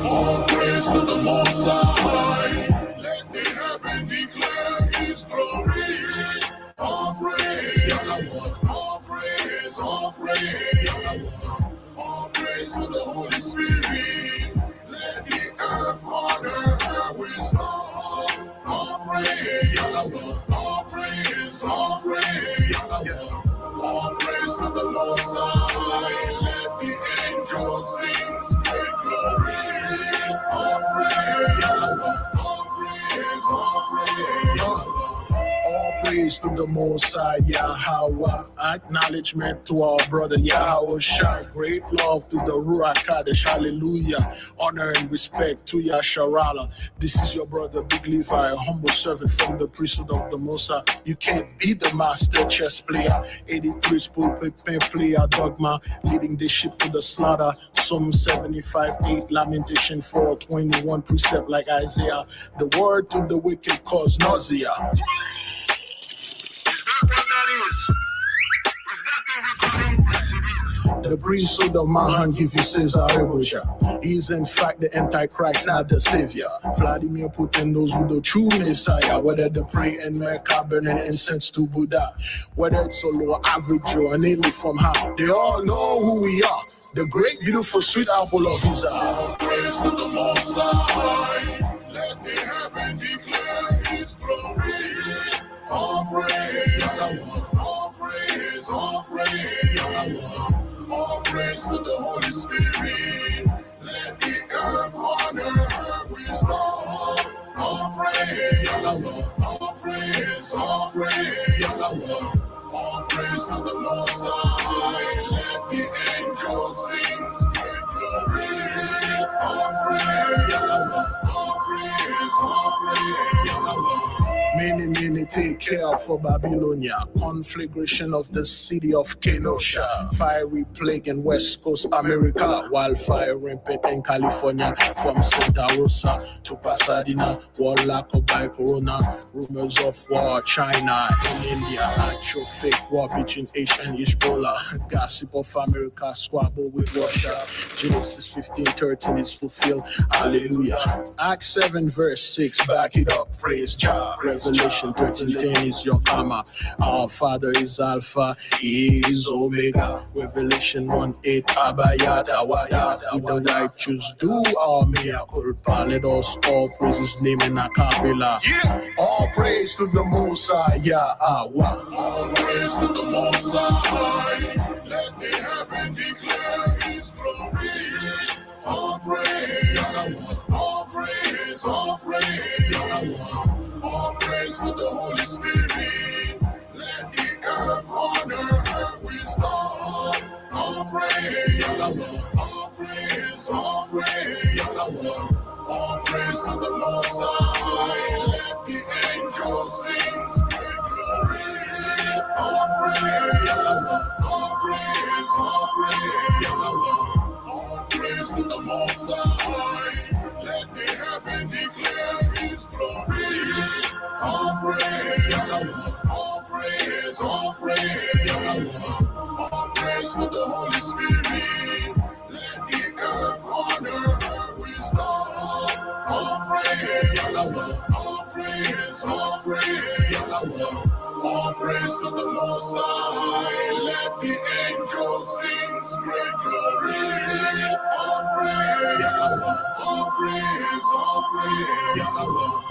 All praise to the Most High. Let the heaven declare His glory. All praise, all praise, all praise. All praise to the Holy Spirit. Let the earth honor her wisdom. All praise, all praise, all praise. All praise to the Most High. Let the angels sing great glory. All praise, all praise, all praise. All praise to the Most High, Yahweh. Acknowledgement to our brother Yahweh Shai. Great love to the Ruach Kadesh, hallelujah. Honor and respect to Yasharala. This is your brother Big Levi, a humble servant from the priesthood of the Most High. You can't be the master chess player. 83 pulpit pen player dogma, leading the ship to the slaughter. Psalm 75:8, Lamentation 4:21, precept like Isaiah. The word to the wicked cause nausea. The priesthood of Mahan give you Caesar Rebusha. He's in fact the Antichrist, not the Savior. Vladimir Putin knows who the true Messiah. Whether they pray in Mecca, burning incense to Buddha, whether it's a low average or an alien from how, they all know who we are. The great, beautiful, sweet apple of his eye. All praise to the Most High. Let the heaven declare His glory. All praise, all praise, all praise. All praise to the Holy Spirit. Let the earth honor her wisdom. All praise, all praise, all praise. All praise to the Most High. Let the angels sing great glory. All praise, all praise, all praise. Many take care for Babylonia. Conflagration of the city of Kenosha. Fiery plague in West Coast America. Wildfire rampant in California. From Santa Rosa to Pasadena. Warlock of by Corona. Rumors of war. China and India. Actual fake war between Asia and Hezbollah. Gossip of America. Squabble with Russia. Genesis 15:13 is fulfilled. Hallelujah. Acts 7 verse 6. Back it up. Praise God. Revelation 13:10 is your karma. Our Father is Alpha, He is Omega. Revelation 1:8, Abayada, Wayada. With the right choose, do our mea culpa. Let us all praise His name in a cappella. All praise to the Most High, Yahweh. All praise to the Most High. Let the heaven declare His glory. All praise, all praise, all praise. All praise to the Holy Spirit. Let the earth honor her wisdom. All praise, all praise, all praise. All praise to the Most High. Let the angels sing great glory. All praise, all praise, all praise. All praise to the Most High. Let the heaven declare His glory. All praise, all praise, all praise. All praise to the Holy Spirit. Let the earth honor her wisdom. All praise, all praise, all praise. All praise to the Most High. Let the angels sing great glory. All praise, all praise, all praise.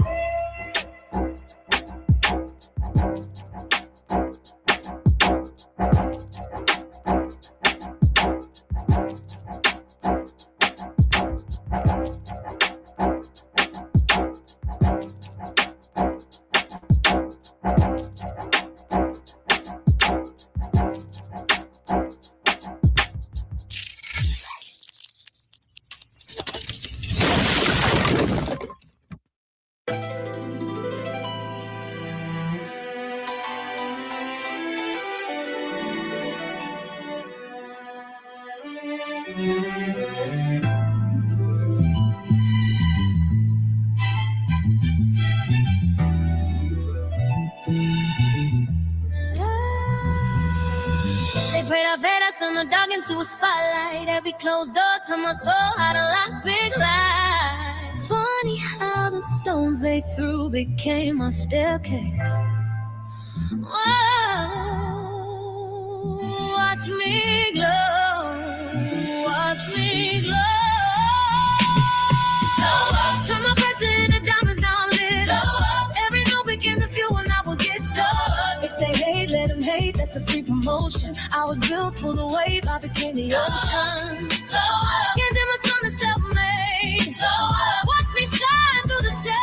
turn the dark into a spotlight. Every closed door turned my soul out a lock, big light. Funny how the stones they threw became my staircase. Whoa, watch me glow, watch me glow. Turn my pressure into diamonds, now I'm lit up. Every note became the fuel and I will get stuck. If they hate, let them hate, that's a free promotion. I was built for the wave, I became the ocean. Can't dim the sun that's self-made. Watch me shine through the shade.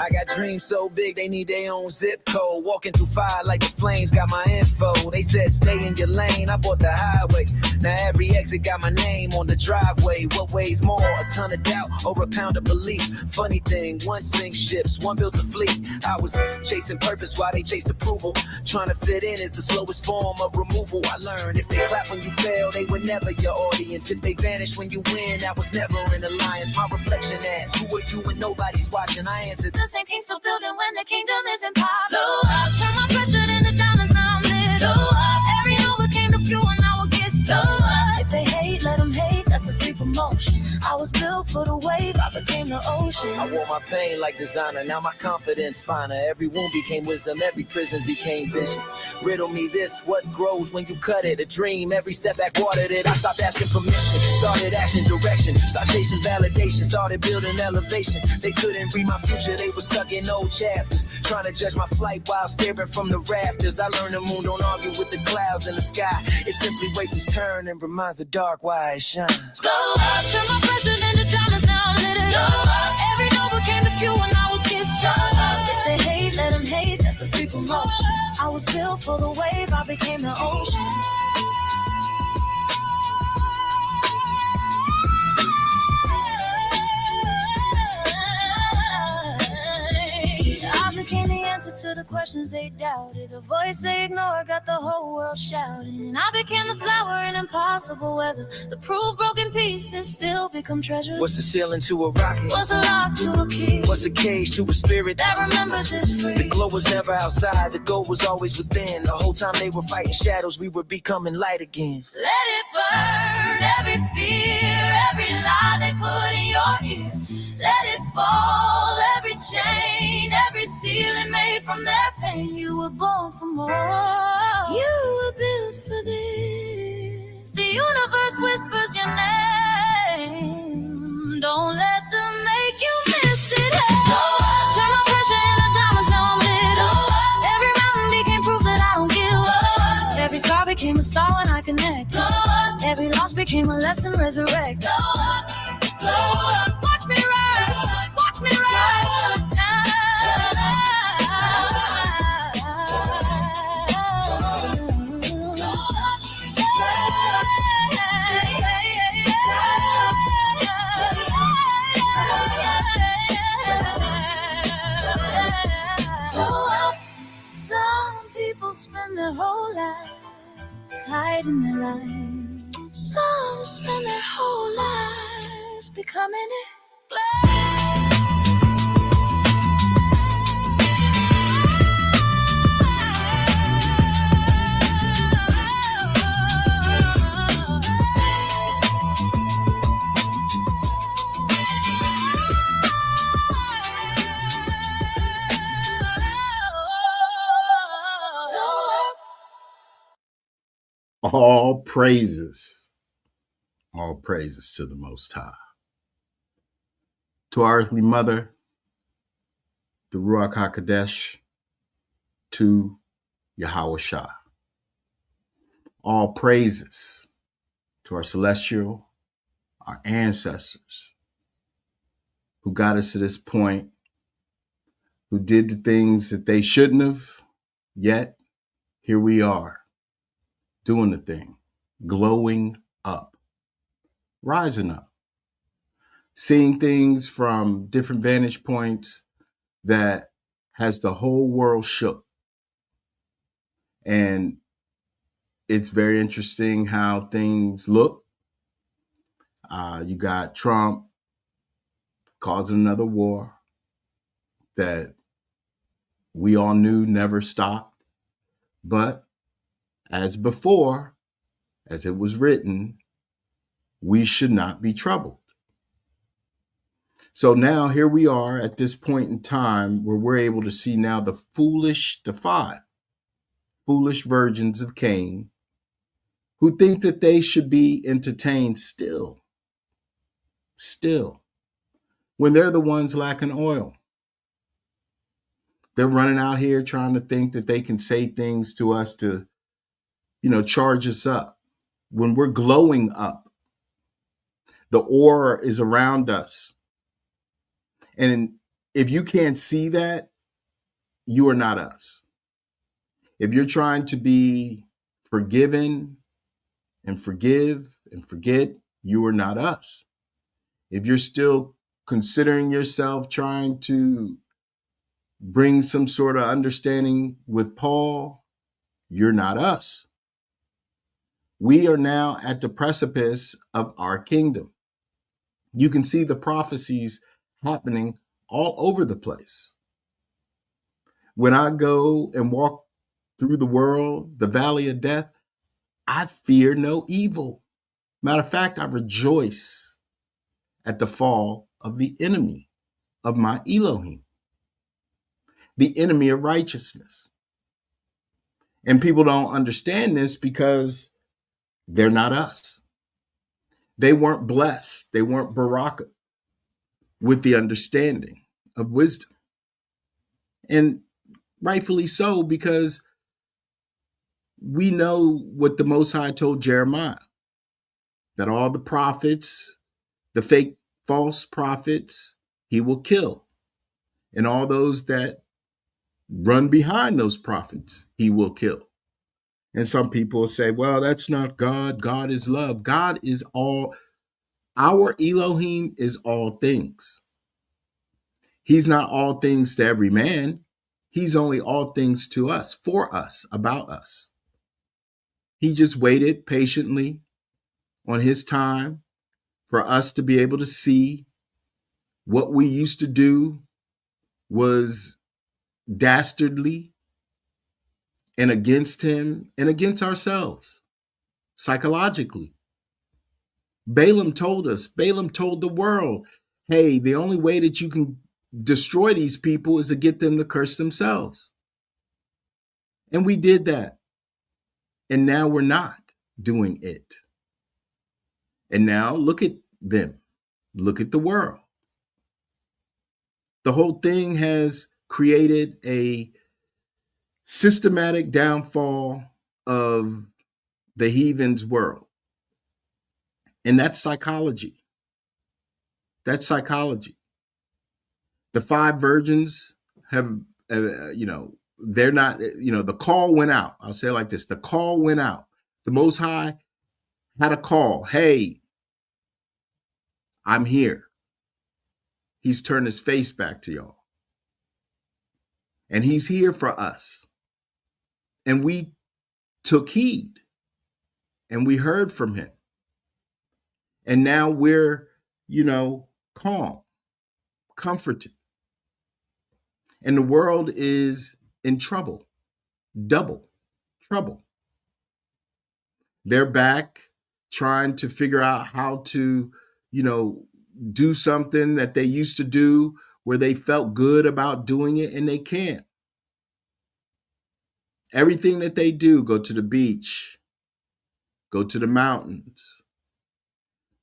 I got dreams so big they need their own zip code. Walking through fire like the flames got my info. They said stay in your lane, I bought the highway. Now every exit got my name on the driveway. What weighs more, a ton of doubt or a pound of belief? Funny thing, one sinks ships, one builds a fleet. I was chasing purpose while they chased approval. Trying to fit in is the slowest form of removal. I learned if they clap when you fail, they were never your audience. If they vanish when you win, that was never an alliance. My reflection asks, who are you when nobody's watching? I answered, the same king still building when the kingdom isn't popped. Blow up, turn my pressure into diamonds, now I'm lit up. Every note became the fuel and I will get stuck. If they hate, let them hate, that's a free promotion. I was built for the wave, I became the ocean. I wore my pain like designer, now my confidence finer. Every wound became wisdom, every prison became vision. Riddle me this, what grows when you cut it? A dream, every setback watered it. I stopped asking permission, started action direction. Stopped chasing validation, started building elevation. They couldn't read my future, they were stuck in old chapters. Trying to judge my flight while staring from the rafters. I learned the moon don't argue with the clouds in the sky. It simply waits its turn and reminds the dark why it shines. Glow up, turn my pressure into diamonds, now I'm lit up. Every note became the fuel and I will get stuck. If they hate, let them hate, that's a free promotion. I was built for the wave, I became the ocean. I became the answer to the questions they doubted. The voice they ignored got the whole world shouting. And I became the flower in impossible weather. The proof broken pieces still become treasures. What's a ceiling to a rocket? What's a lock to a key? What's a cage to a spirit that remembers it's free? The glow was never outside, the goal was always within. The whole time they were fighting shadows, we were becoming light again. Let it burn, every fear, every lie they put in your ear. Let it fall, every chain, every ceiling made from their pain. You were born for more. You were built for this. The universe whispers your name. Don't let them make you miss it. Hey. Turn my pressure into diamonds, now I'm lit up. Every mountain became proof that I don't give up. Every scar became a star when I connect. Every loss became a lesson, resurrect. Watch me rise, watch me rise. Some people spend their whole lives hiding their light. Some spend their whole lives becoming it. All praises to the Most High. To our earthly mother, the Ruach HaKodesh, to Yahweh Shah. All praises to our celestial, our ancestors, who got us to this point, who did the things that they shouldn't have, yet here we are, doing the thing, glowing up, rising up, seeing things from different vantage points that has the whole world shook. And it's very interesting how things look. You got Trump causing another war that we all knew never stopped. But as before, as it was written, we should not be troubled. So now here we are at this point in time where we're able to see now the five foolish virgins of Cain, who think that they should be entertained still, when they're the ones lacking oil. They're running out here trying to think that they can say things to us to, charge us up when we're glowing up. The aura is around us. And if you can't see that, you are not us. If you're trying to be forgiven and forgive and forget, you are not us. If you're still considering yourself trying to bring some sort of understanding with Paul, you're not us. We are now at the precipice of our kingdom. You can see the prophecies happening all over the place. When I go and walk through the world, the valley of death, I fear no evil. Matter of fact, I rejoice at the fall of the enemy of my Elohim, the enemy of righteousness. And people don't understand this because they're not us. They weren't blessed. They weren't Baraka with the understanding of wisdom. And rightfully so, because we know what the Most High told Jeremiah, that all the prophets, the fake false prophets, he will kill. And all those that run behind those prophets, he will kill. And some people say, well, that's not God. God is love. God is all. Our Elohim is all things. He's not all things to every man. He's only all things to us, for us, about us. He just waited patiently on his time for us to be able to see what we used to do was dastardly and against him and against ourselves, psychologically. Balaam told the world, hey, the only way that you can destroy these people is to get them to curse themselves. And we did that. And now we're not doing it. And now look at them. Look at the world. The whole thing has created a systematic downfall of the heathen's world. And that's psychology. That's psychology. The five virgins have, they're not, the call went out. I'll say it like this. The call went out. The Most High had a call. Hey, I'm here. He's turned his face back to y'all. And he's here for us. And we took heed and we heard from him. And now we're, calm, comforted. And the world is in trouble, double trouble. They're back trying to figure out how to, do something that they used to do where they felt good about doing it and they can't. Everything that they do, go to the beach, go to the mountains,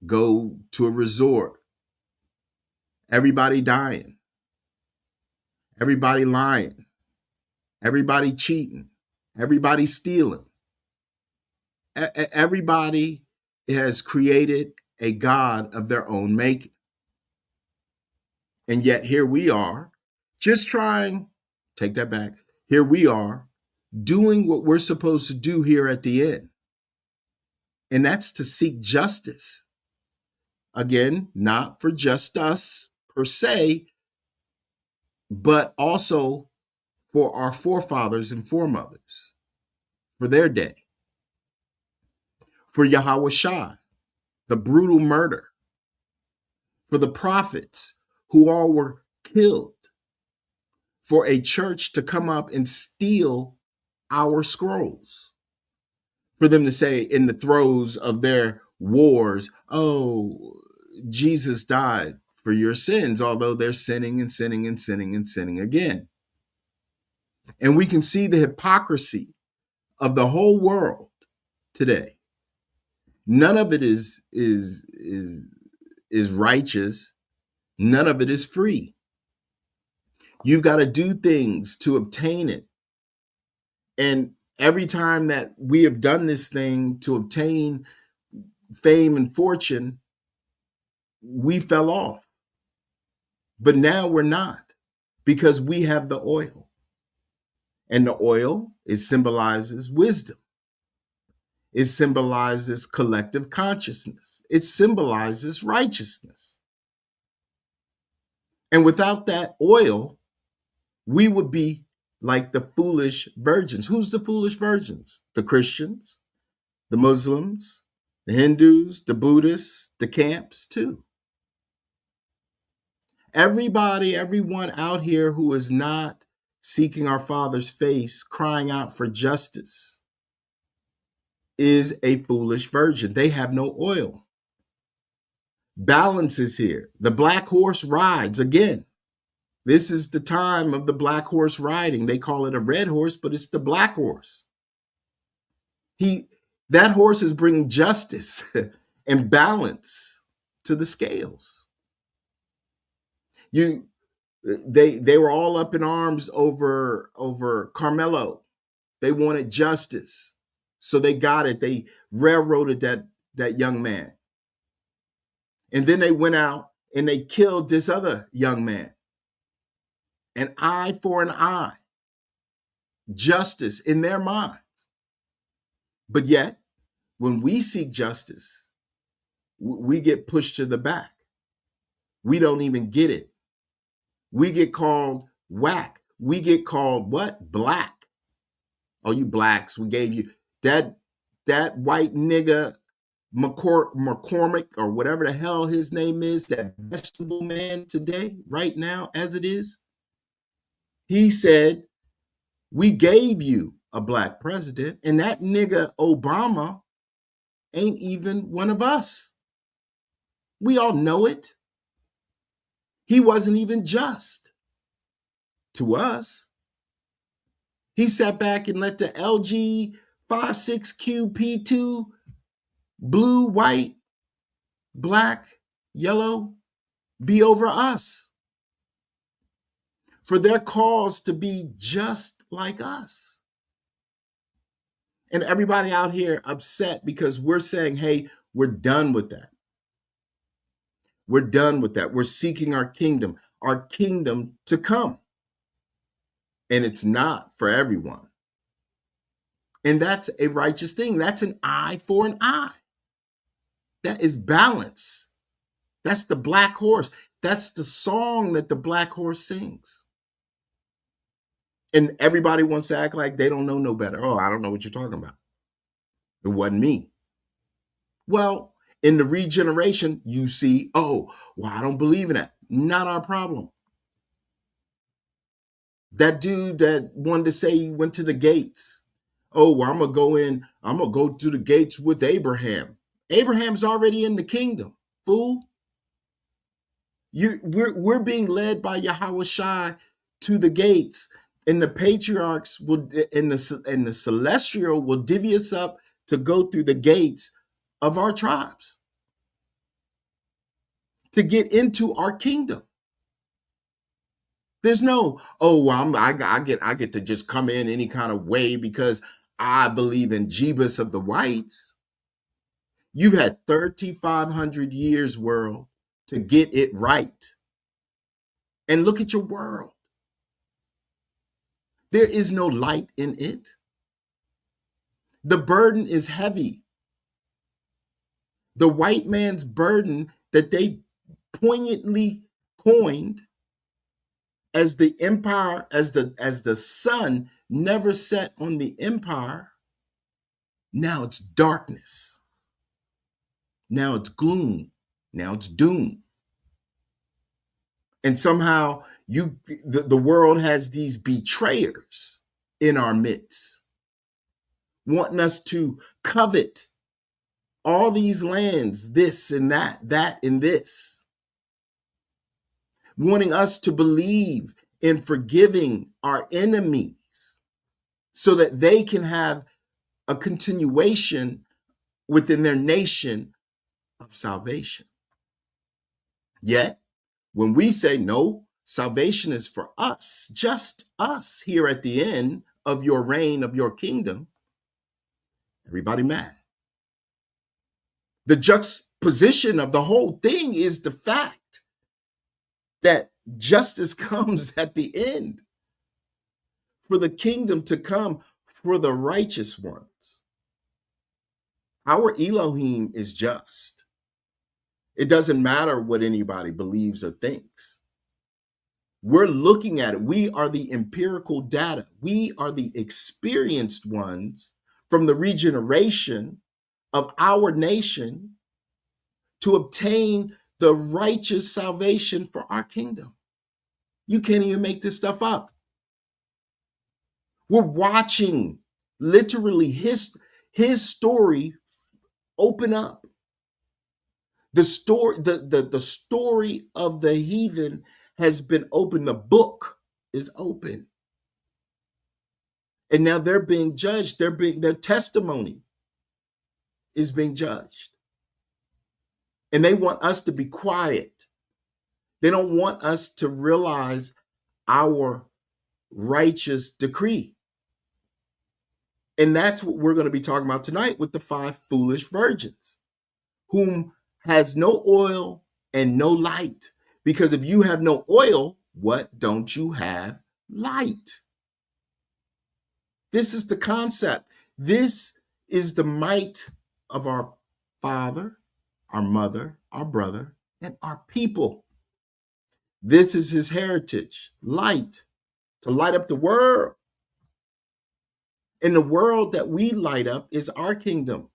go to a resort. Everybody dying. Everybody lying. Everybody cheating. Everybody stealing. Everybody has created a God of their own making. And yet here we are, just trying, take that back. Here we are doing what we're supposed to do here at the end. And that's to seek justice. Again, not for just us per se, but also for our forefathers and foremothers, for their day. For Yahweh Shah, the brutal murder. For the prophets who all were killed. For a church to come up and steal our scrolls. For them to say in the throes of their wars, oh, Jesus died for your sins, although they're sinning and sinning and sinning and sinning again. And we can see the hypocrisy of the whole world today. None of it is righteous. None of it is free. You've got to do things to obtain it. And every time that we have done this thing to obtain fame and fortune, we fell off. But now we're not, because we have the oil. And the oil, it symbolizes wisdom. It symbolizes collective consciousness. It symbolizes righteousness. And without that oil, we would be like the foolish virgins. Who's the foolish virgins? The Christians, the Muslims, the Hindus, the Buddhists, the camps too. Everybody, everyone out here who is not seeking our Father's face, crying out for justice, is a foolish virgin. They have no oil. Balance is here. The black horse rides again. This is the time of the black horse riding. They call it a red horse, but it's the black horse. That horse is bringing justice and balance to the scales. They were all up in arms over Carmelo. They wanted justice, so they got it. They railroaded that young man, and then they went out and they killed this other young man. An eye for an eye, justice in their minds. But yet, when we seek justice, we get pushed to the back. We don't even get it. We get called whack. We get called what? Black. Oh, you blacks, we gave you that white nigga McCormick or whatever the hell his name is, that vegetable man today, right now, as it is. He said, we gave you a black president, and that nigga Obama ain't even one of us. We all know it. He wasn't even just to us. He sat back and let the LG 56QP2 blue, white, black, yellow be over us, for their cause to be just like us. And everybody out here upset because we're saying, hey, we're done with that. We're done with that. We're seeking our kingdom to come. And it's not for everyone. And that's a righteous thing. That's an eye for an eye. That is balance. That's the black horse. That's the song that the black horse sings. And everybody wants to act like they don't know no better. Oh, I don't know what you're talking about. It wasn't me. Well, in the regeneration, you see, oh, well, I don't believe in that. Not our problem. That dude that wanted to say he went to the gates. Oh, well, I'm going to go to the gates with Abraham. Abraham's already in the kingdom, fool. We're being led by Yahweh Shai to the gates, and the patriarchs will, and the celestial will divvy us up to go through the gates of our tribes to get into our kingdom. There's no, oh, well, I get to just come in any kind of way because I believe in Jebus of the whites. You've had 3,500 years, world, to get it right. And look at your world. There is no light in it. The burden is heavy. The white man's burden that they poignantly coined as the empire, as the sun never set on the empire, now it's darkness. Now it's gloom. Now it's doom. And somehow the world has these betrayers in our midst. wanting us to covet all these lands, this and that, that and this, wanting us to believe in forgiving our enemies so that they can have a continuation within their nation of salvation. Yet, when we say no, salvation is for us, just us here at the end of your reign, of your kingdom, everybody mad. The juxtaposition of the whole thing is the fact that justice comes at the end for the kingdom to come for the righteous ones. Our Elohim is just. It doesn't matter what anybody believes or thinks. We're looking at it. We are the empirical data. We are the experienced ones from the regeneration of our nation to obtain the righteous salvation for our kingdom. You can't even make this stuff up. We're watching literally his story open up. The story of the heathen has been open. The book is open. And now they're being judged. Their testimony is being judged. And they want us to be quiet. They don't want us to realize our righteous decree. And that's what we're going to be talking about tonight with the 5 foolish virgins, whom has no oil and no light. Because if you have no oil, what don't you have? Light. This is the concept. This is the might of our father, our mother, our brother, and our people. This is his heritage, light, to light up the world. And the world that we light up is our kingdom.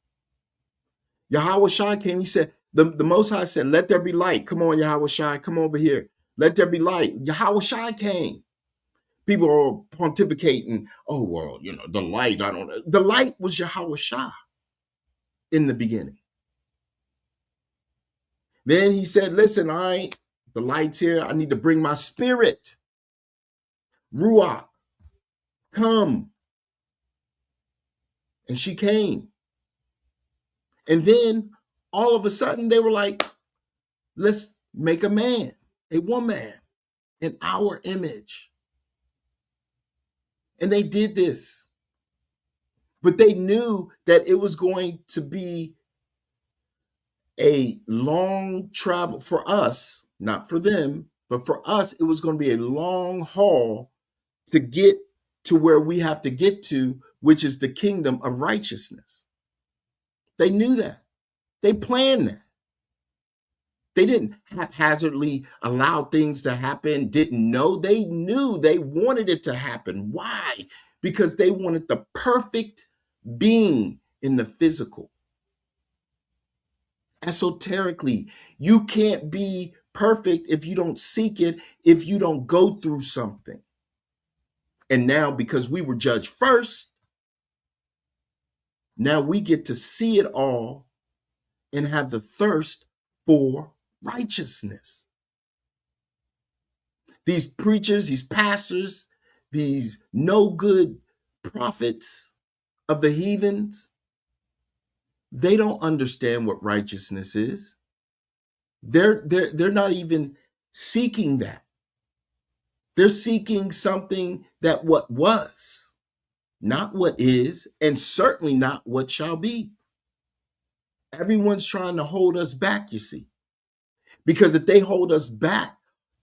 Yahweh Shai came, he said, the Most High said, let there be light. Come on, Yahweh Shai, come over here. Let there be light. Yahweh Shai came. People are pontificating, oh, well, the light, I don't know. The light was Yahweh Shai in the beginning. Then he said, listen, all right, the light's here. I need to bring my spirit. Ruach, come. And she came. And then all of a sudden they were like, let's make a man, a woman in our image. And they did this. But they knew that it was going to be a long travel for us, not for them, but for us, it was going to be a long haul to get to where we have to get to, which is the kingdom of righteousness. They knew that. They planned that. They didn't haphazardly allow things to happen, didn't know. They knew they wanted it to happen. Why? Because they wanted the perfect being in the physical. Esoterically, you can't be perfect if you don't seek it, if you don't go through something. And now, because we were judged first, now we get to see it all and have the thirst for righteousness. These preachers, these pastors, these no good prophets of the heathens, they don't understand what righteousness is. They're not even seeking that. They're seeking something that what was, not what is, and certainly not what shall be. Everyone's trying to hold us back, you see. Because if they hold us back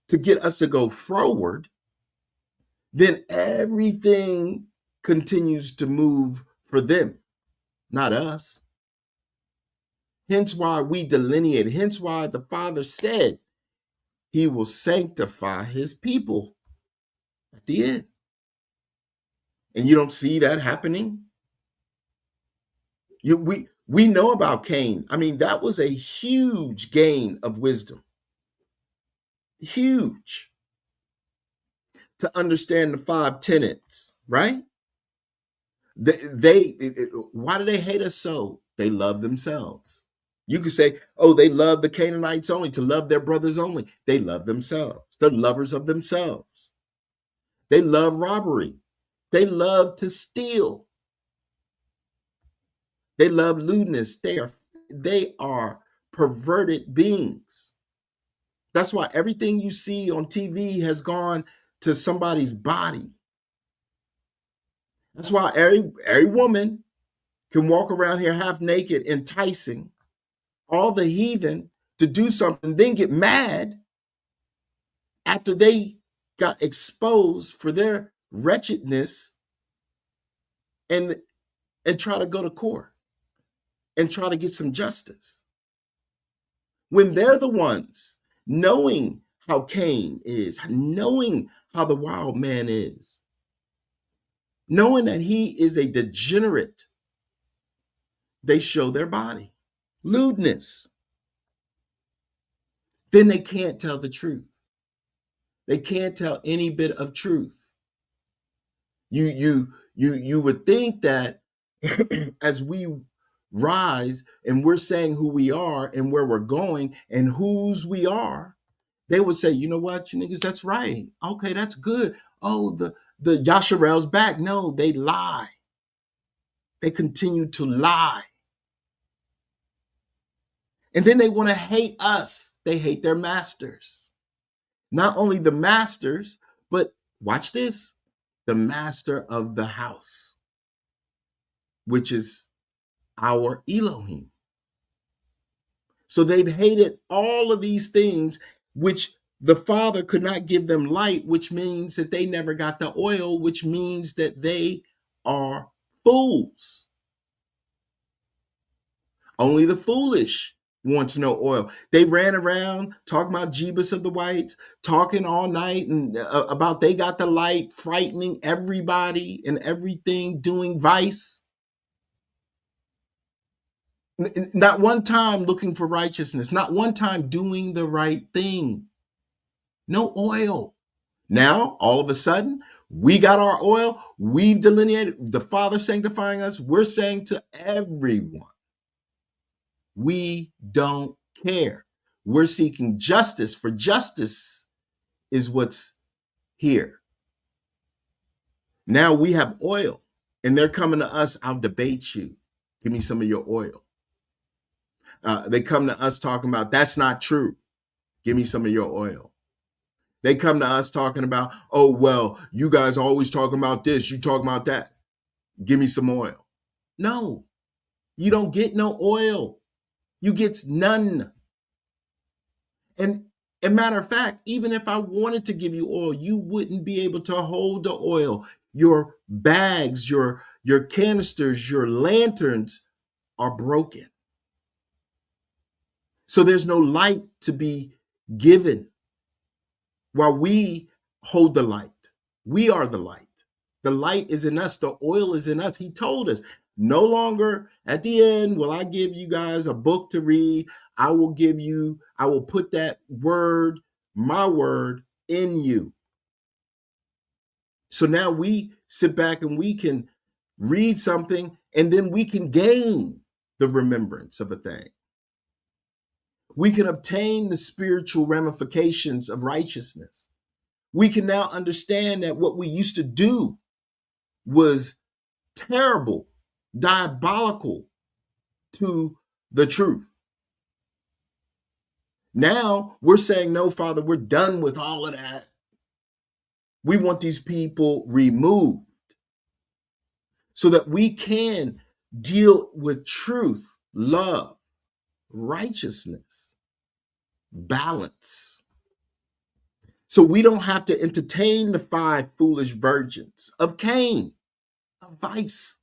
to get us to go forward, then everything continues to move for them, not us. Hence why we delineate. Hence why the Father said he will sanctify his people at the end. And you don't see that happening? We know about Cain. I mean, that was a huge gain of wisdom. Huge. To understand the 5 tenets, right? Why do they hate us so? They love themselves. You could say, oh, they love the Canaanites only, to love their brothers only. They love themselves. They're lovers of themselves. They love robbery. They love to steal. They love lewdness. They are perverted beings. That's why everything you see on TV has gone to somebody's body. That's why every woman can walk around here half naked, enticing all the heathen to do something, then get mad after they got exposed for their wretchedness, and try to go to court and try to get some justice. When they're the ones knowing how Cain is, knowing how the wild man is, knowing that he is a degenerate, they show their body. Lewdness. Then they can't tell the truth. They can't tell any bit of truth. You would think that as we rise and we're saying who we are and where we're going and whose we are, they would say, you know what, you niggas, that's right. Okay, that's good. Oh, the Yasharel's back. No, they lie. They continue to lie. And then they want to hate us. They hate their masters. Not only the masters, but watch this, the master of the house, which is our Elohim. So they've hated all of these things, which the Father could not give them light, which means that they never got the oil, which means that they are fools. Only the foolish wants no oil. They ran around talking about Jebus of the whites, talking all night and about they got the light, frightening everybody and everything, doing vice. Not one time looking for righteousness, not one time doing the right thing. No oil. Now, all of a sudden, we got our oil. We've delineated, the Father sanctifying us. We're saying to everyone, we don't care. We're seeking justice, for justice is what's here. Now we have oil, and they're coming to us, I'll debate you. Give me some of your oil. They come to us talking about, that's not true. Give me some of your oil. They come to us talking about, oh, well, you guys are always talking about this, you talking about that. Give me some oil. No, you don't get no oil. You get none. And a matter of fact, even if I wanted to give you oil, you wouldn't be able to hold the oil. Your bags, your canisters, your lanterns are broken. So there's no light to be given while we hold the light. We are the light. The light is in us. The oil is in us. He told us, no longer at the end will I give you guys a book to read. I will put that word, my word, in you. So now we sit back and we can read something, and then we can gain the remembrance of a thing. We can obtain the spiritual ramifications of righteousness. We can now understand that what we used to do was terrible, diabolical to the truth. Now we're saying, no, Father, we're done with all of that. We want these people removed so that we can deal with truth, love, righteousness, balance. So we don't have to entertain the 5 foolish virgins of Cain, of vice.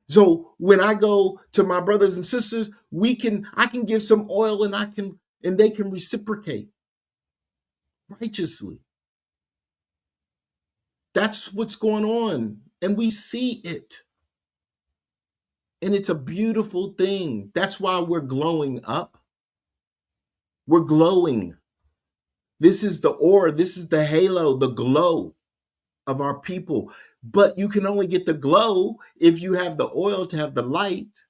So when I go to my brothers and sisters, I can give some oil and they can reciprocate righteously. That's what's going on. And we see it. And it's a beautiful thing. That's why we're glowing up. We're glowing. This is the aura. This is the halo, the glow of our people. But you can only get the glow if you have the oil to have the light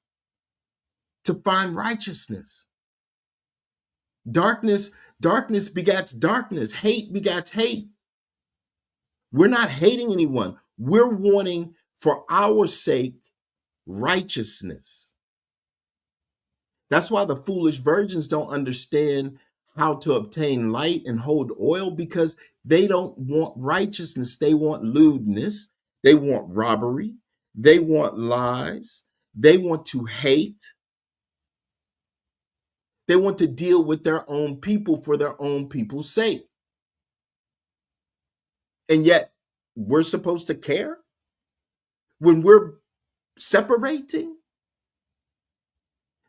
to find righteousness. Darkness begats darkness. Hate begats hate. We're not hating anyone. We're wanting, for our sake, righteousness. That's why the foolish virgins don't understand how to obtain light and hold oil, because they don't want righteousness. They want lewdness. They want robbery. They want lies. They want to hate. They want to deal with their own people for their own people's sake. And yet, we're supposed to care when we're separating?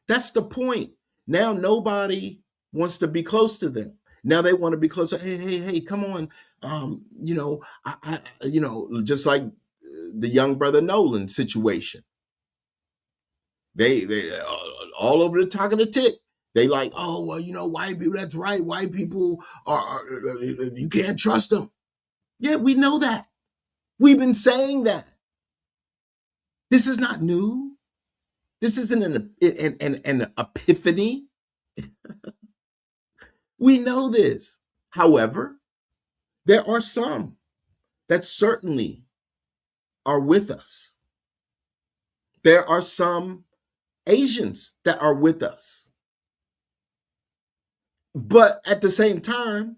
That's the point. Now nobody wants to be close to them. Now they want to be closer. Hey, come on. Just like the young brother Nolan situation. They all over the talk of the tick. They like, oh, well, white people, that's right. White people are you can't trust them. Yeah, we know that. We've been saying that. This is not new. This isn't an epiphany. We know this. However, there are some that certainly are with us. There are some Asians that are with us. But at the same time,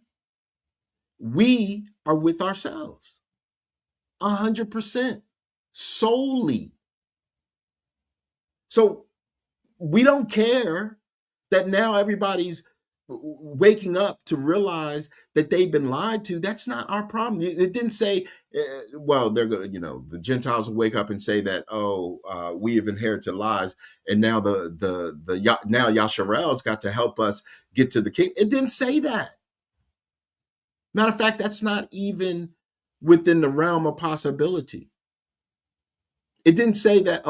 we are with ourselves 100% solely. So we don't care that now everybody's waking up to realize that they've been lied to. That's not our problem. It didn't say, they're going to, the Gentiles will wake up and say that, we have inherited lies. And now now Yasharel's got to help us get to the king. It didn't say that. Matter of fact, that's not even within the realm of possibility. It didn't say that,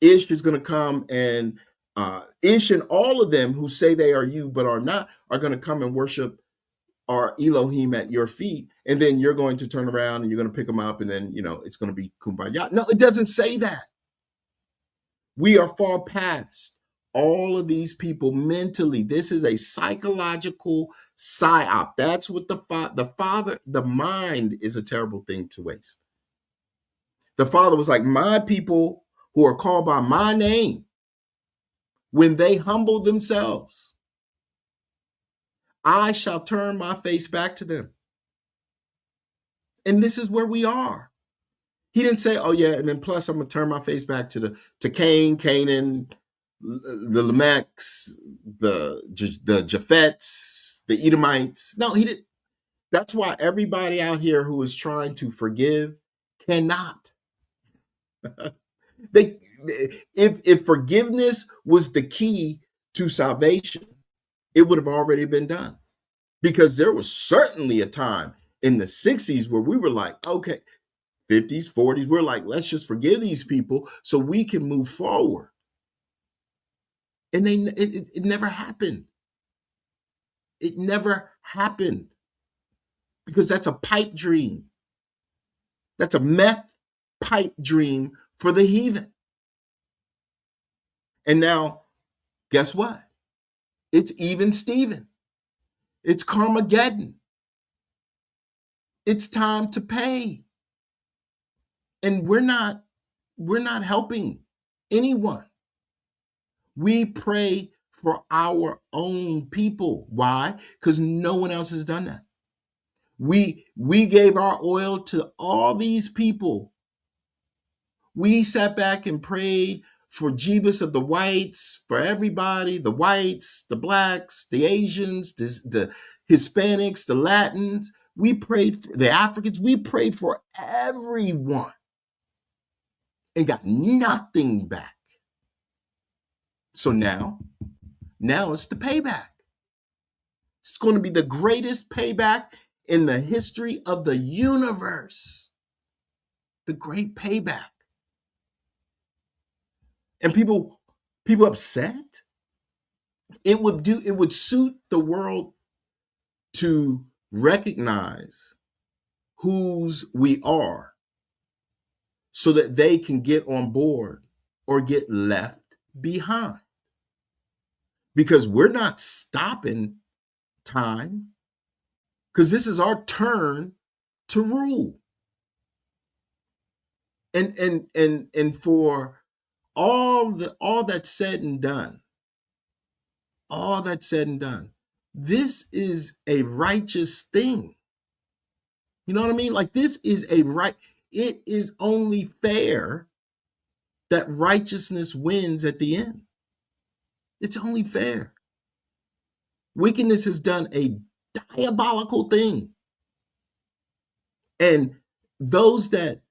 Ish is going to come and Ish and all of them who say they are you but are not are going to come and worship our Elohim at your feet. And then you're going to turn around and you're going to pick them up and then, it's going to be kumbaya. No, it doesn't say that. We are far past all of these people mentally. This is a psychological psyop. That's what the mind is a terrible thing to waste. The Father was like, my people who are called by my name, when they humble themselves, I shall turn my face back to them. And this is where we are. He didn't say, oh yeah, and then plus I'm going to turn my face back to Cain, Canaan, the Lamechs, the Japhets, the Edomites. No, he didn't. That's why everybody out here who is trying to forgive cannot. If forgiveness was the key to salvation, it would have already been done. Because there was certainly a time in the 60s where we were like, okay, 50s, 40s, we're like, let's just forgive these people so we can move forward. And it never happened. It never happened. Because that's a pipe dream. That's a meth pipe dream for the heathen. And now, guess what? It's even Steven. It's Carmageddon. It's time to pay. And we're not helping anyone. We pray for our own people. Why? Because no one else has done that. We gave our oil to all these people. We sat back and prayed for Jeebus of the whites, for everybody, the whites, the blacks, the Asians, the Hispanics, the Latins. We prayed for the Africans. We prayed for everyone and got nothing back. So now it's the payback. It's going to be the greatest payback in the history of the universe. The great payback. And people upset. It would suit the world to recognize whose we are so that they can get on board or get left behind. Because we're not stopping time, because this is our turn to rule. And for all that's said and done, this is a righteous thing. You know what I mean? Like, this is it is only fair that righteousness wins at the end. It's only fair. Wickedness has done a diabolical thing. And those that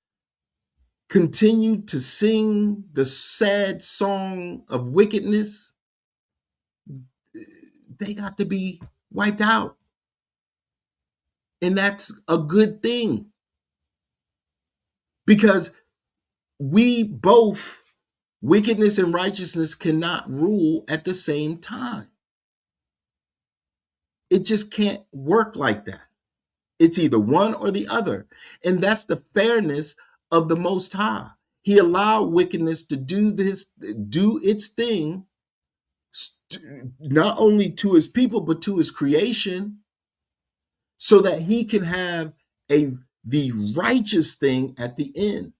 continue to sing the sad song of wickedness, they got to be wiped out. And that's a good thing. Because wickedness and righteousness cannot rule at the same time. It just can't work like that. It's either one or the other. And that's the fairness of the Most High. He allowed wickedness to do its thing, not only to his people, but to his creation, so that he can have the righteous thing at the end.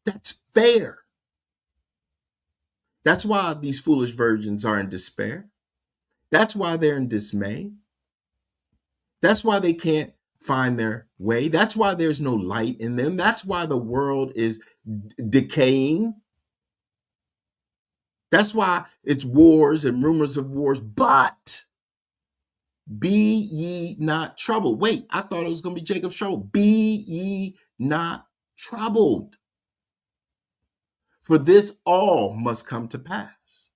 That's fair. That's why these foolish virgins are in despair. That's why they're in dismay. That's why they can't find their way. That's why there's no light in them. That's why the world is decaying. That's why it's wars and rumors of wars. But be ye not troubled. Wait, I thought it was going to be Jacob's trouble. Be ye not troubled. For this all must come to pass.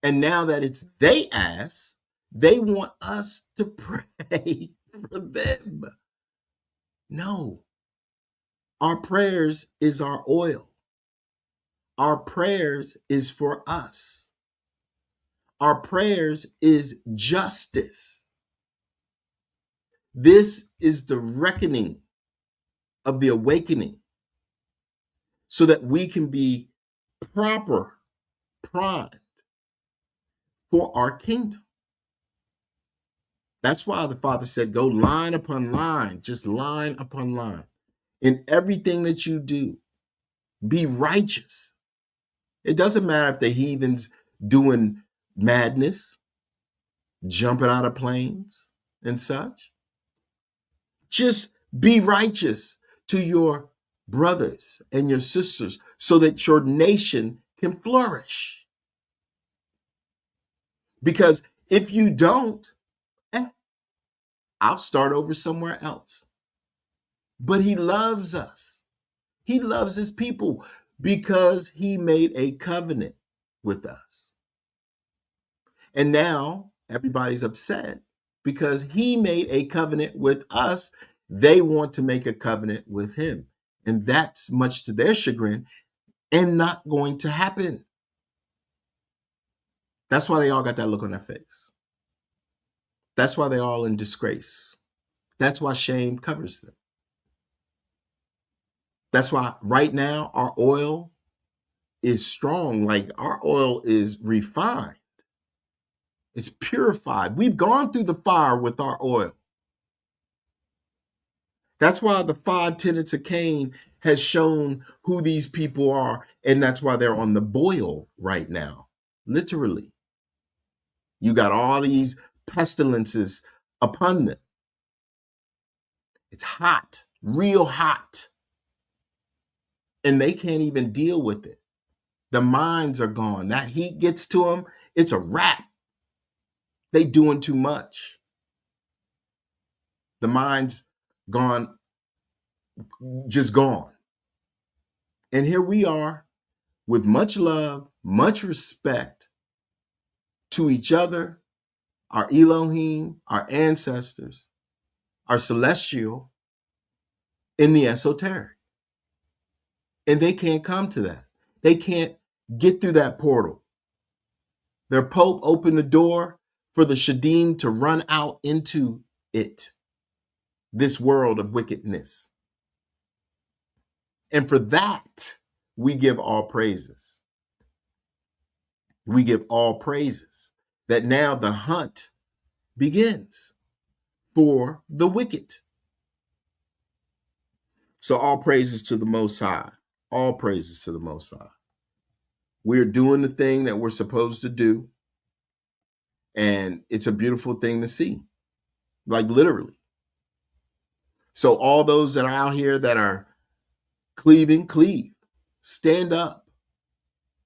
And now that it's they ask, they want us to pray for them. No. Our prayers is our oil. Our prayers is for us. Our prayers is justice. This is the reckoning of the awakening, so that we can be primed for our kingdom. That's why the Father said, go line upon line, just line upon line. In everything that you do, be righteous. It doesn't matter if the heathen's doing madness, jumping out of planes and such. Just be righteous to your brothers and your sisters so that your nation can flourish. Because if you don't, I'll start over somewhere else. But he loves us. He loves his people because he made a covenant with us. And now everybody's upset because he made a covenant with us. They want to make a covenant with him. And that's much to their chagrin and not going to happen. That's why they all got that look on their face. That's why they're all in disgrace. That's why shame covers them. That's why right now our oil is strong. Like, our oil is refined. It's purified. We've gone through the fire with our oil. That's why the 5 tenets of Cain has shown who these people are. And that's why they're on the boil right now. Literally. You got all these pestilences upon them. It's hot, real hot. And they can't even deal with it. The minds are gone. That heat gets to them. It's a wrap. They doing too much. The mind's gone, just gone. And here we are with much love, much respect to each other, our Elohim, our ancestors, our celestial, in the esoteric. And they can't come to that. They can't get through that portal. Their Pope opened the door for the Shadim to run out into it. this world of wickedness. And for that, we give all praises. We give all praises that now the hunt begins for the wicked. So all praises to the Most High. All praises to the Most High. We're doing the thing that we're supposed to do. And it's a beautiful thing to see. Like literally. So all those that are out here that are cleaving, cleave. Stand up.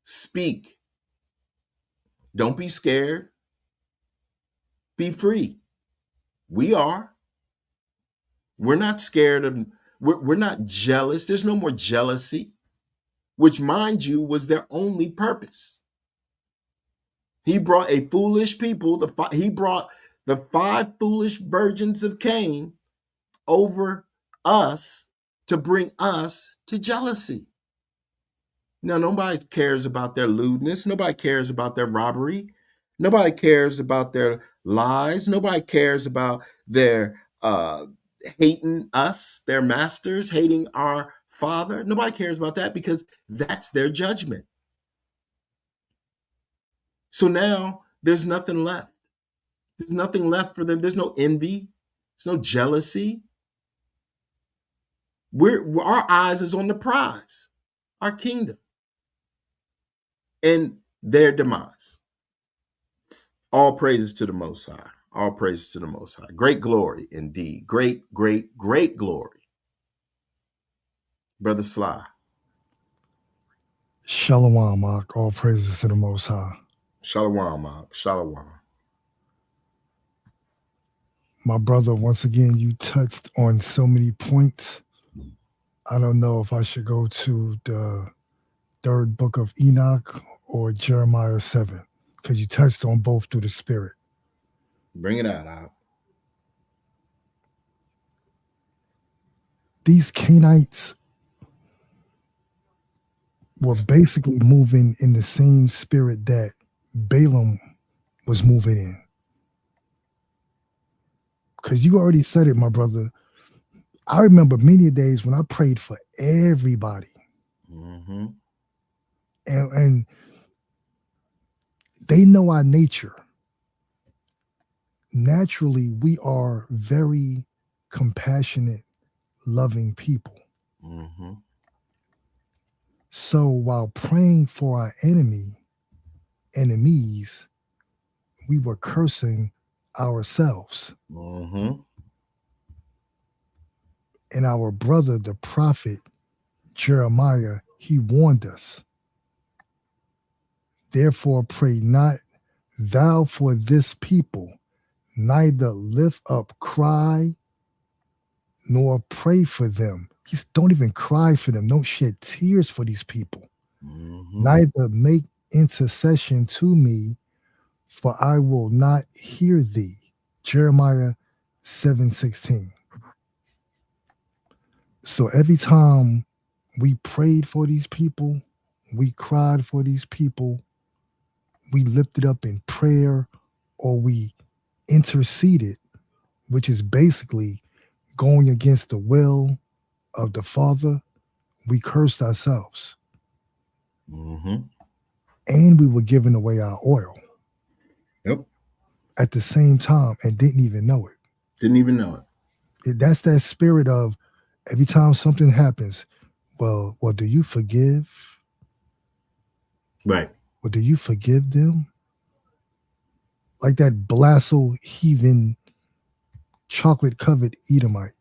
Speak. Don't be scared. Be free. We are. We're not scared of, we're not jealous. There's no more jealousy, which, mind you, was their only purpose. He brought a foolish people, he brought the 5 foolish virgins of Cain over us to bring us to jealousy. Now, nobody cares about their lewdness. Nobody cares about their robbery. Nobody cares about their lies. Nobody cares about their hating us, their masters, hating our Father. Nobody cares about that because that's their judgment. So now there's nothing left. There's nothing left for them. There's no envy. There's no jealousy. Our eyes is on the prize, our kingdom, and their demise. All praises to the Most High. All praises to the Most High. Great glory indeed. Great, great, great glory. Brother Sly. Shalom, Mark. All praises to the Most High. Shalom, Mark. Shalom. My brother, once again, you touched on so many points. I don't know if I should go to the 3rd book of Enoch or Jeremiah 7, because you touched on both through the Spirit. Bring it out. These Canaanites were basically moving in the same spirit that Balaam was moving in. Because you already said it, my brother. I remember many days when I prayed for everybody. Mm-hmm. And they know our nature. Naturally, we are very compassionate, loving people. Mm-hmm. So while praying for our enemies, we were cursing ourselves. Mm-hmm. And our brother, the prophet Jeremiah, he warned us. Therefore, pray not thou for this people, neither lift up cry nor pray for them. Don't even cry for them. Don't shed tears for these people. Mm-hmm. Neither make intercession to me, for I will not hear thee. Jeremiah 7:16. So every time we prayed for these people, we cried for these people, we lifted up in prayer, or we interceded, which is basically going against the will of the Father, we cursed ourselves. Mm-hmm. And we were giving away our oil. Yep. At the same time and didn't even know it. Didn't even know it. That's that spirit of every time something happens, well, do you forgive? Right. Well, do you forgive them? Like that Blasso heathen chocolate covered Edomite.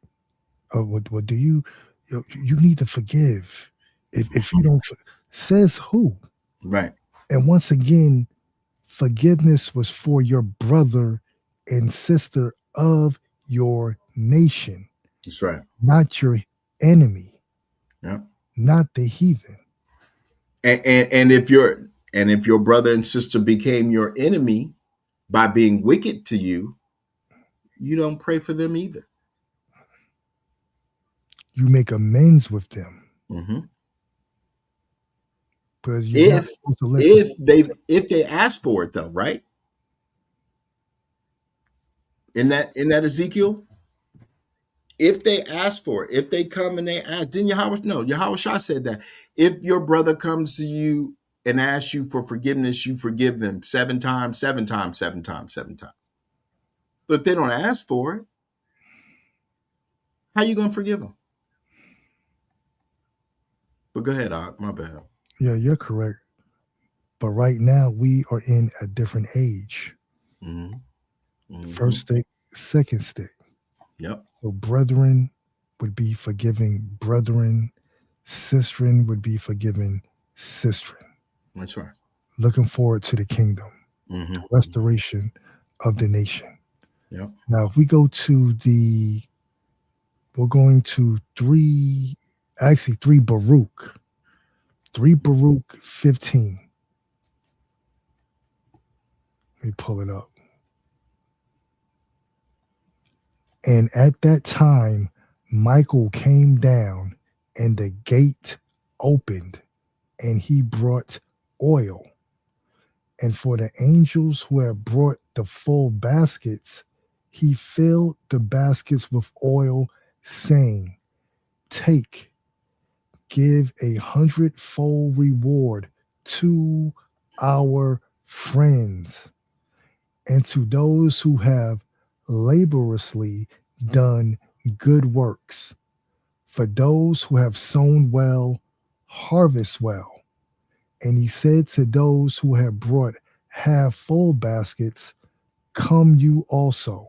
What do you need to forgive? If you don't, says who? Right. And once again, forgiveness was for your brother and sister of your nation. That's right. Not your enemy. Yeah. Not the heathen. And if your brother and sister became your enemy by being wicked to you, you don't pray for them either. You make amends with them. Mm-hmm. Because you're not supposed to let if they ask for it though, right? In that Ezekiel, If they ask for it, if they come and they ask, then Yahweh Shah said that. If your brother comes to you and asks you for forgiveness, you forgive them 7 times, 7 times, 7 times, 7 times. But if they don't ask for it, how you going to forgive them? But go ahead, Ak, my bad. Yeah, you're correct. But right now we are in a different age. Mm-hmm. Mm-hmm. First stick, second stick. Yep. So brethren would be forgiving brethren. Sistren would be forgiving sistren. That's right. Looking forward to the kingdom, Mm-hmm. the restoration of the nation. Yep. Now, if we go to we're going to 3 Baruch. 3 Baruch 15. Let me pull it up. And at that time, Michael came down, and the gate opened, and he brought oil. And for the angels who had brought the full baskets, he filled the baskets with oil, saying, Take, give 100-fold reward to our friends and to those who have laboriously done good works. For those who have sown well, harvest well. And he said to those who had brought half full baskets, Come you also,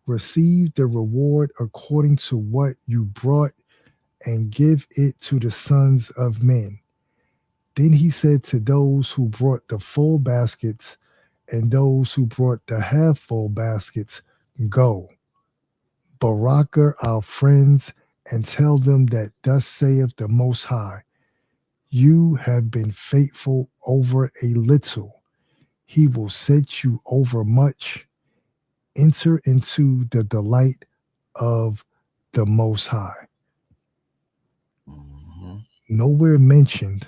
receive the reward according to what you brought, and give it to the sons of men. Then he said to those who brought the full baskets and those who brought the half full baskets, Go, Baraka our friends, and tell them that thus saith the Most High, You have been faithful over a little. He will set you over much. Enter into the delight of the Most High. Mm-hmm. Nowhere mentioned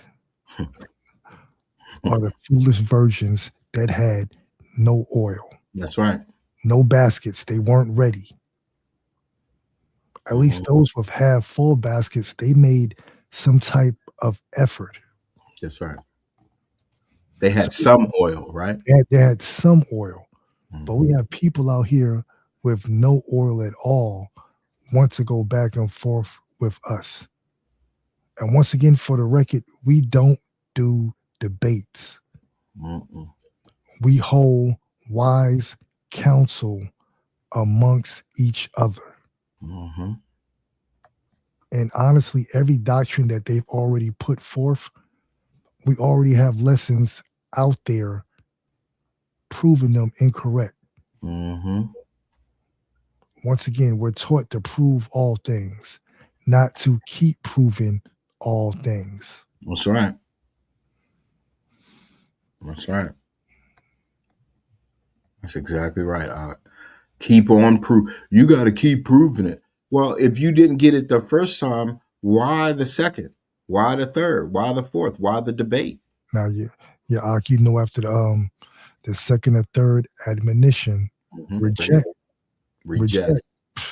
are the foolish virgins that had no oil, That's right. no baskets. They weren't ready. At least those with half full baskets, they made some type of effort. That's right. They had So some oil, right? they had some oil, but we Mm-hmm. have people out here with no oil at all want to go back and forth with us. And once again, for the record, we don't do debates. Mm-mm. We hold wise counsel amongst each other. Mm-hmm. And honestly, every doctrine that they've already put forth, we already have lessons out there proving them incorrect. Mm-hmm. Once again, we're taught to prove all things, not to keep proving all things. That's right. That's right. That's exactly right. Keep on You got to keep proving it. Well, if you didn't get it the first time, why the second? Why the third? Why the fourth? Why the debate? Now, you know, after the second or third admonition, Mm-hmm. reject. Reject.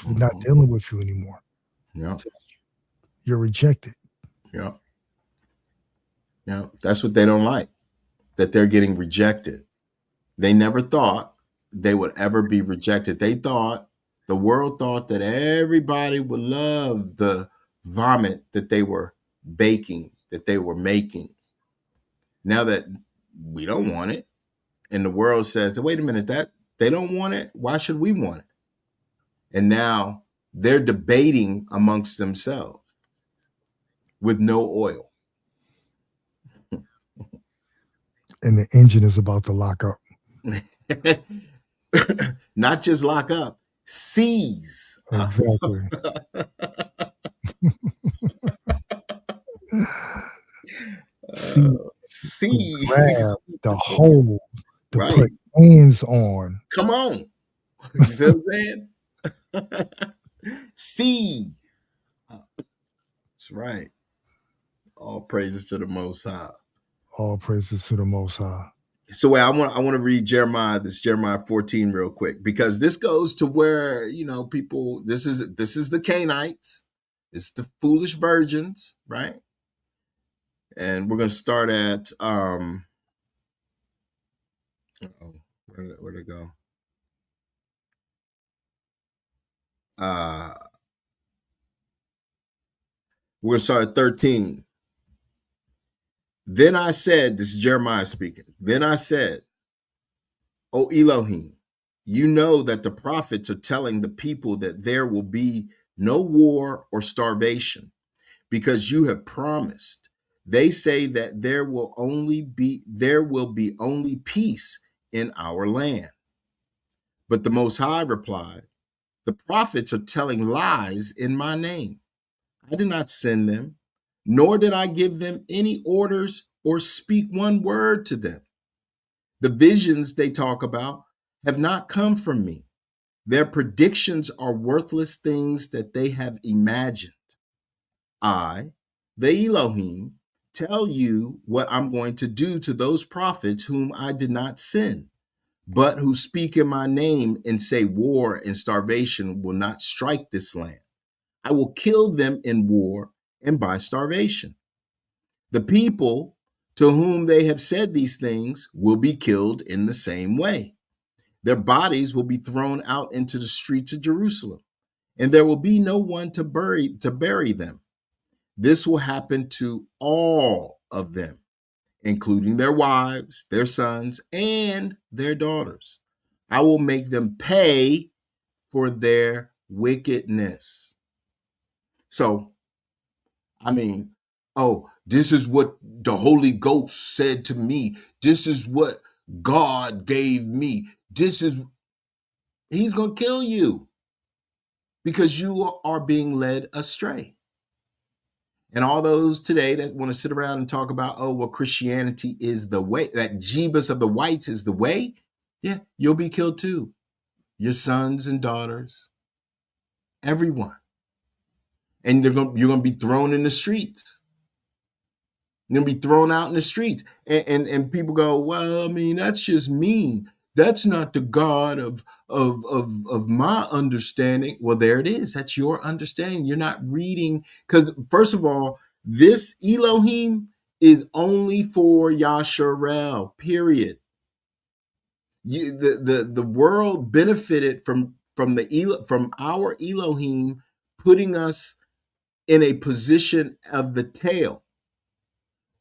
We're not Mm-hmm. dealing with you anymore. Yeah. You're rejected. Yeah. Yeah. That's what they don't like, that they're getting rejected. They never thought they would ever be rejected. The world thought that everybody would love the vomit that they were baking, that they were making. Now that we don't want it, and the world says, wait a minute, that they don't want it, why should we want it? And now they're debating amongst themselves with no oil. And the engine is about to lock up. Not just lock up, seize. Exactly. Seize. Grab, the hold, to Right. put hands on. Come on. You see what I'm saying? Seize. That's right. All praises to the Most High. All praises to the Most High. So I want to read Jeremiah 14 real quick, because this goes to where, people, this is the Canaanites, it's the foolish virgins, right? And we're going to start at where'd it go? We're going to start at 13. Then I said, this is Jeremiah speaking. Then I said, O Elohim, you know that the prophets are telling the people that there will be no war or starvation, because you have promised. They say that there will be only peace in our land. But the Most High replied, the prophets are telling lies in my name. I did not send them, nor did I give them any orders or speak one word to them. The visions they talk about have not come from me. Their predictions are worthless things that they have imagined. I, the Elohim, tell you what I'm going to do to those prophets whom I did not send, but who speak in my name and say war and starvation will not strike this land. I will kill them in war and by starvation. The people to whom they have said these things will be killed in the same way. Their bodies will be thrown out into the streets of Jerusalem, and there will be no one to bury them. This will happen to all of them, including their wives, their sons, and their daughters. I will make them pay for their wickedness. So, this is what the Holy Ghost said to me. This is what God gave me. He's going to kill you because you are being led astray. And all those today that want to sit around and talk about, Christianity is the way, that Jeebus of the whites is the way. Yeah, you'll be killed too. Your sons and daughters, everyone. And you're going to be thrown in the streets. You're going to be thrown out in the streets. And people go, well, that's just mean. That's not the God of my understanding. Well, there it is. That's your understanding. You're not reading. Because first of all, this Elohim is only for Yasharel, period. The world benefited from our Elohim putting us in a position of the tail.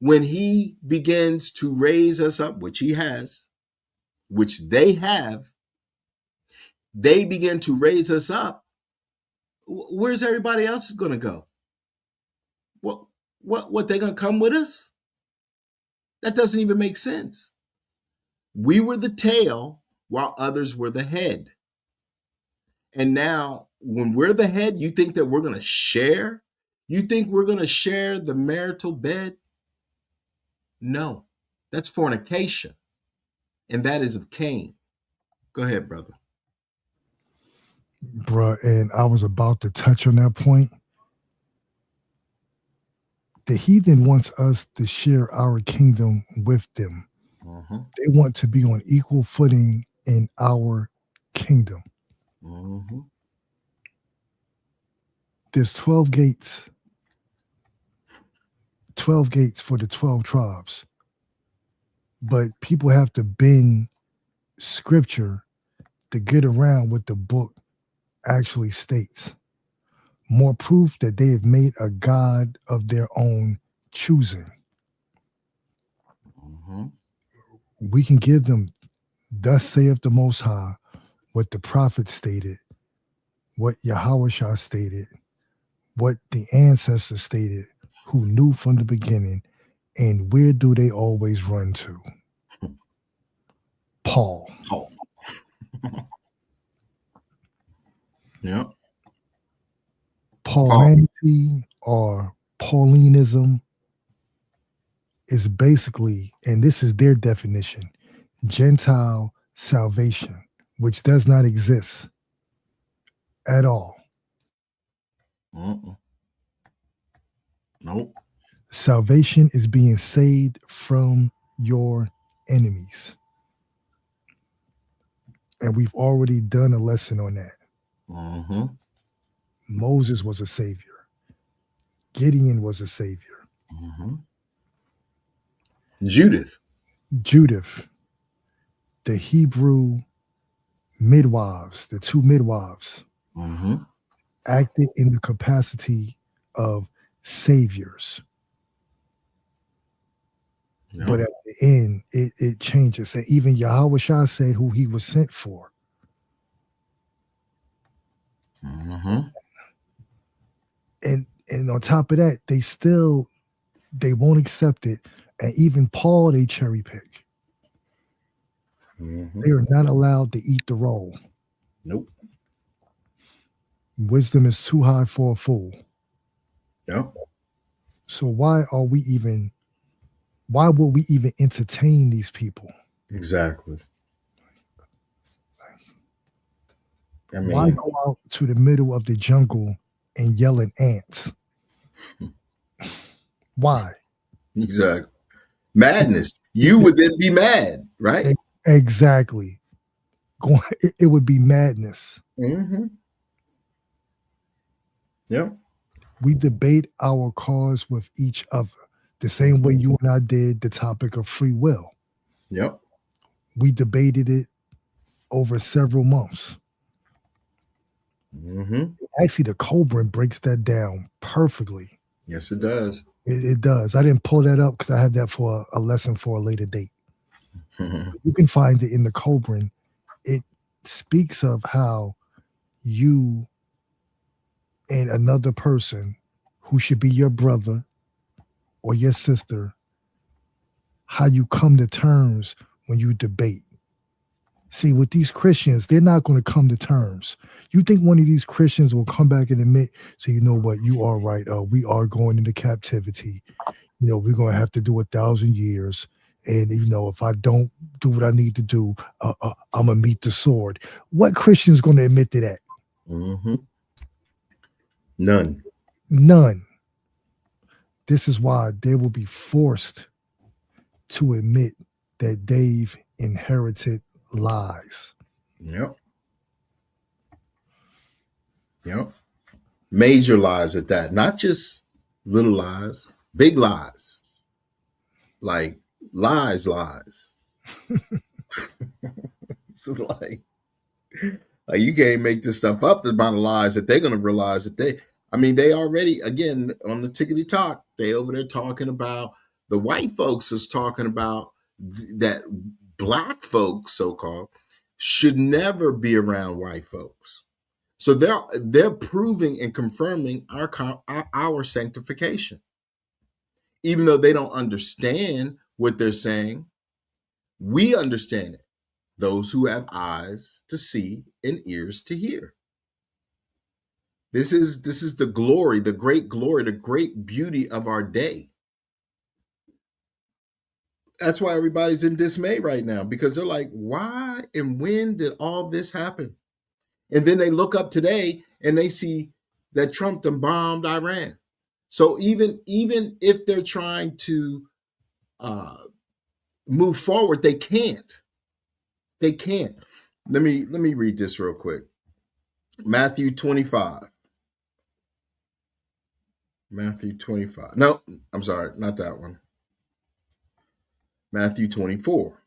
When he begins to raise us up, which he has, which they have, they begin to raise us up. Where's everybody else going to go? What they going to come with us? That doesn't even make sense. We were the tail while others were the head. And now when we're the head, you think that we're going to share? You think we're going to share the marital bed? No, that's fornication. And that is of Cain. Go ahead, brother. Bruh, and I was about to touch on that point. The heathen wants us to share our kingdom with them. Uh-huh. They want to be on equal footing in our kingdom. Uh-huh. There's 12 gates. 12 gates for the 12 tribes. But people have to bend scripture to get around what the book actually states. More proof that they have made a God of their own choosing. Uh-huh. We can give them, thus saith the Most High, what the prophet stated, what Yahushua stated, what the ancestors stated, who knew from the beginning, and where do they always run to? Paul. Yeah. Paulinity or Paulinism is basically, and this is their definition, Gentile salvation, which does not exist at all. Nope. Salvation is being saved from your enemies. And we've already done a lesson on that. Mm-hmm. Moses was a savior. Gideon was a savior. Mm-hmm. Judith. Judith, the Hebrew midwives, the two midwives, Mm-hmm. acted in the capacity of saviors. Yep. But at the end, it changes. And even Yahweh Shah said who he was sent for. Mm-hmm. And on top of that, they won't accept it. And even Paul, they cherry pick. Mm-hmm. They are not allowed to eat the roll. Nope. Wisdom is too high for a fool. Yep. So why would we even entertain these people? Exactly. I Why mean, go out to the middle of the jungle and yell at ants? Why? exactly. Madness. You would then be mad, right? Exactly. It would be madness. Mm-hmm. Yep. We debate our cause with each other the same way you and I did the topic of free will. Yep. We debated it over several months. Mm-hmm. Actually, the Cobra breaks that down perfectly. Yes, it does. It does. I didn't pull that up because I have that for a lesson for a later date. Mm-hmm. You can find it in the Cobra. It speaks of how you and another person who should be your brother or your sister, how you come to terms when you debate. See, with these Christians, they're not going to come to terms. You think one of these Christians will come back and admit, so you know what, you are right. We are going into captivity. We're going to have to do 1,000 years. And, if I don't do what I need to do, I'm going to meet the sword. What Christian is going to admit to that? Mm-hmm. None. None. This is why they will be forced to admit that they've inherited lies. Yep. Yep. Major lies at that. Not just little lies, big lies. Like lies. So like you can't make this stuff up. The amount of lies that they're gonna realize that they already, again, on the tickety talk, they over there talking about, the white folks is talking about that black folks, so-called, should never be around white folks. So they're proving and confirming our sanctification. Even though they don't understand what they're saying, we understand it. Those who have eyes to see and ears to hear. This is the glory, the great glory, the great beauty of our day. That's why everybody's in dismay right now, because they're like, why and when did all this happen? And then they look up today and they see that Trump done bombed Iran. So even if they're trying to move forward, they can't. They can't. Let me read this real quick. Matthew 25. Matthew 25. No, I'm sorry, not that one. Matthew 24.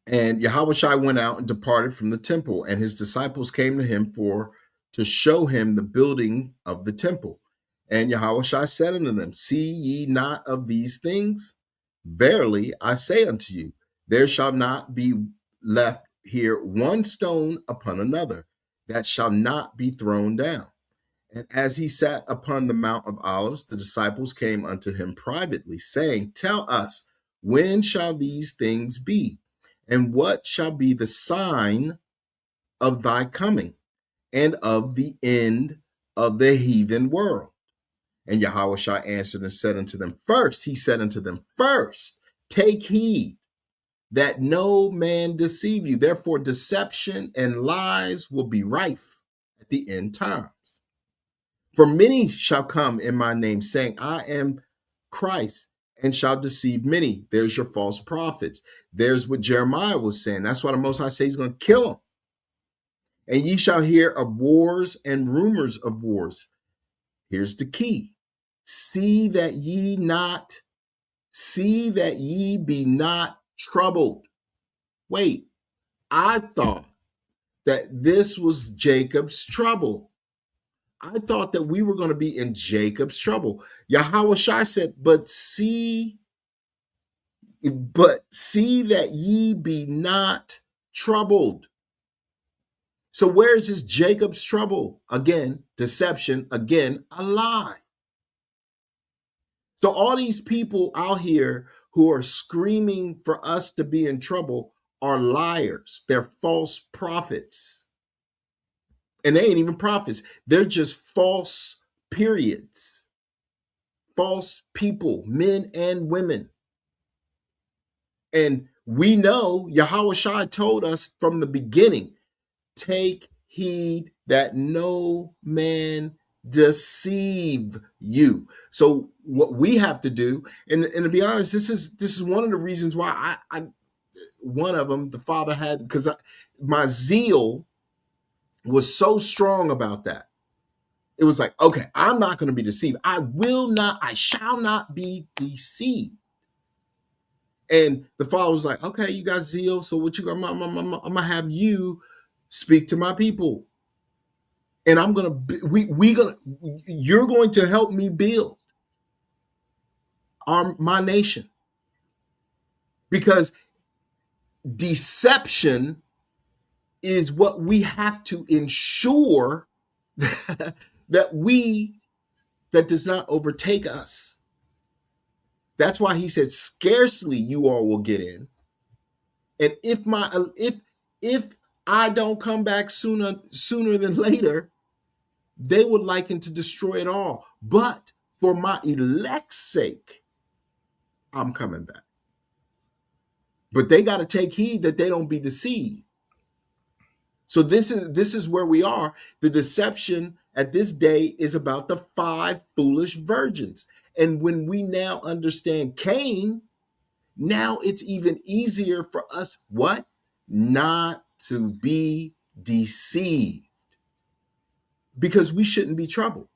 And Yahushua went out and departed from the temple, and his disciples came to him to show him the building of the temple. And Yahushua said unto them, see ye not of these things? Verily I say unto you, there shall not be left here one stone upon another that shall not be thrown down. And as he sat upon the Mount of Olives, the disciples came unto him privately, saying, tell us, when shall these things be? And what shall be the sign of thy coming and of the end of the heathen world? And Yahushua answered and said unto them, first, take heed that no man deceive you. Therefore, deception and lies will be rife at the end times. For many shall come in my name, saying, I am Christ, and shall deceive many. There's your false prophets. There's what Jeremiah was saying. That's why the Most High says he's going to kill them. And ye shall hear of wars and rumors of wars. Here's the key. See that ye be not troubled. Wait, I thought that this was Jacob's trouble. I thought that we were going to be in Jacob's trouble. Yahweh Shai said, but see that ye be not troubled. So where is this Jacob's trouble? Again, deception. Again, a lie. So all these people out here who are screaming for us to be in trouble are liars. They're false prophets. And they ain't even prophets. They're just false periods. False people, men and women. And we know Yahweh Shai told us from the beginning, take heed that no man deceive you. So what we have to do, and to be honest, this is one of the reasons why I one of them the Father had, because my zeal was so strong about that. It was like, okay, I'm not going to be deceived. I shall not be deceived. And the Father was like, okay, you got zeal, so what you got? I'm gonna have you speak to my people, and I'm gonna you're going to help me build my nation, because deception is what we have to ensure that does not overtake us. That's why he said, scarcely you all will get in. And if I don't come back sooner than later, they would liken to destroy it all. But for my elect's sake, I'm coming back. But they got to take heed that they don't be deceived. So this is where we are. The deception at this day is about the 5 foolish virgins. And when we now understand Cain, now it's even easier for us, what? Not to be deceived. Because we shouldn't be troubled.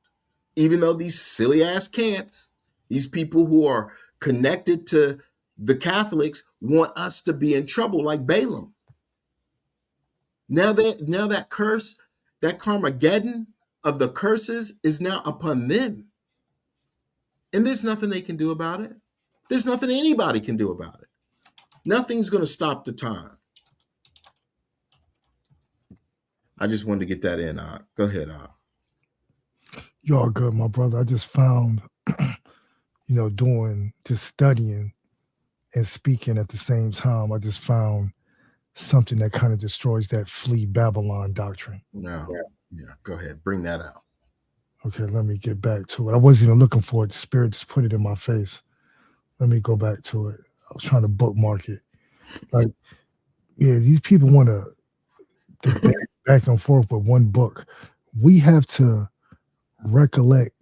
Even though these silly ass camps, these people who are connected to the Catholics want us to be in trouble like Balaam. Now that curse, that Carmageddon of the curses is now upon them. And there's nothing they can do about it. There's nothing anybody can do about it. Nothing's going to stop the time. I just wanted to get that in. Go ahead. You're all good, my brother. I just found, doing just studying and speaking at the same time, I just found something that kind of destroys that flee Babylon doctrine. No. Yeah, go ahead. Bring that out. Okay, let me get back to it. I wasn't even looking for it. The Spirit just put it in my face. Let me go back to it. I was trying to bookmark it. Like, yeah, these people want to debate back and forth with one book. We have to recollect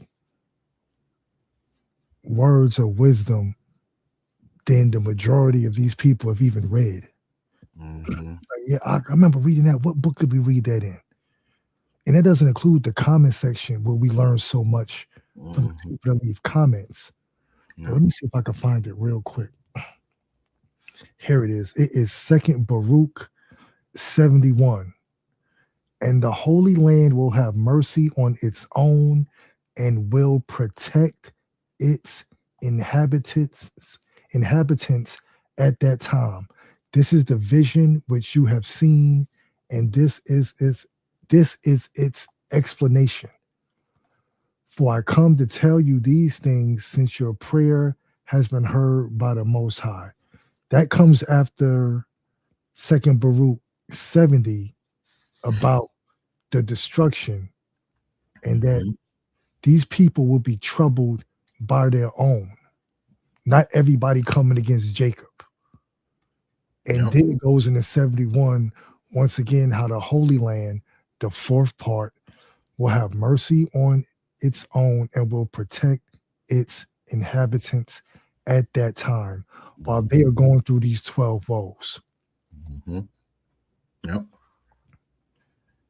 words of wisdom than the majority of these people have even read. Mm-hmm. Yeah, I remember reading that. What book did we read that in? And that doesn't include the comment section where we learn so much from the people that leave comments. No. Let me see if I can find it real quick. Here it is. It is 2nd Baruch 71. And the Holy Land will have mercy on its own and will protect its inhabitants at that time. This is the vision which you have seen, and this is its explanation. For I come to tell you these things, since your prayer has been heard by the Most High. That comes after 2nd Baruch 70 about the destruction, and that these people will be troubled by their own. Not everybody coming against Jacob. And then it goes into 71, once again, how the Holy Land, the 4th part, will have mercy on its own and will protect its inhabitants at that time while they are going through these 12 woes. Mm-hmm. Yep.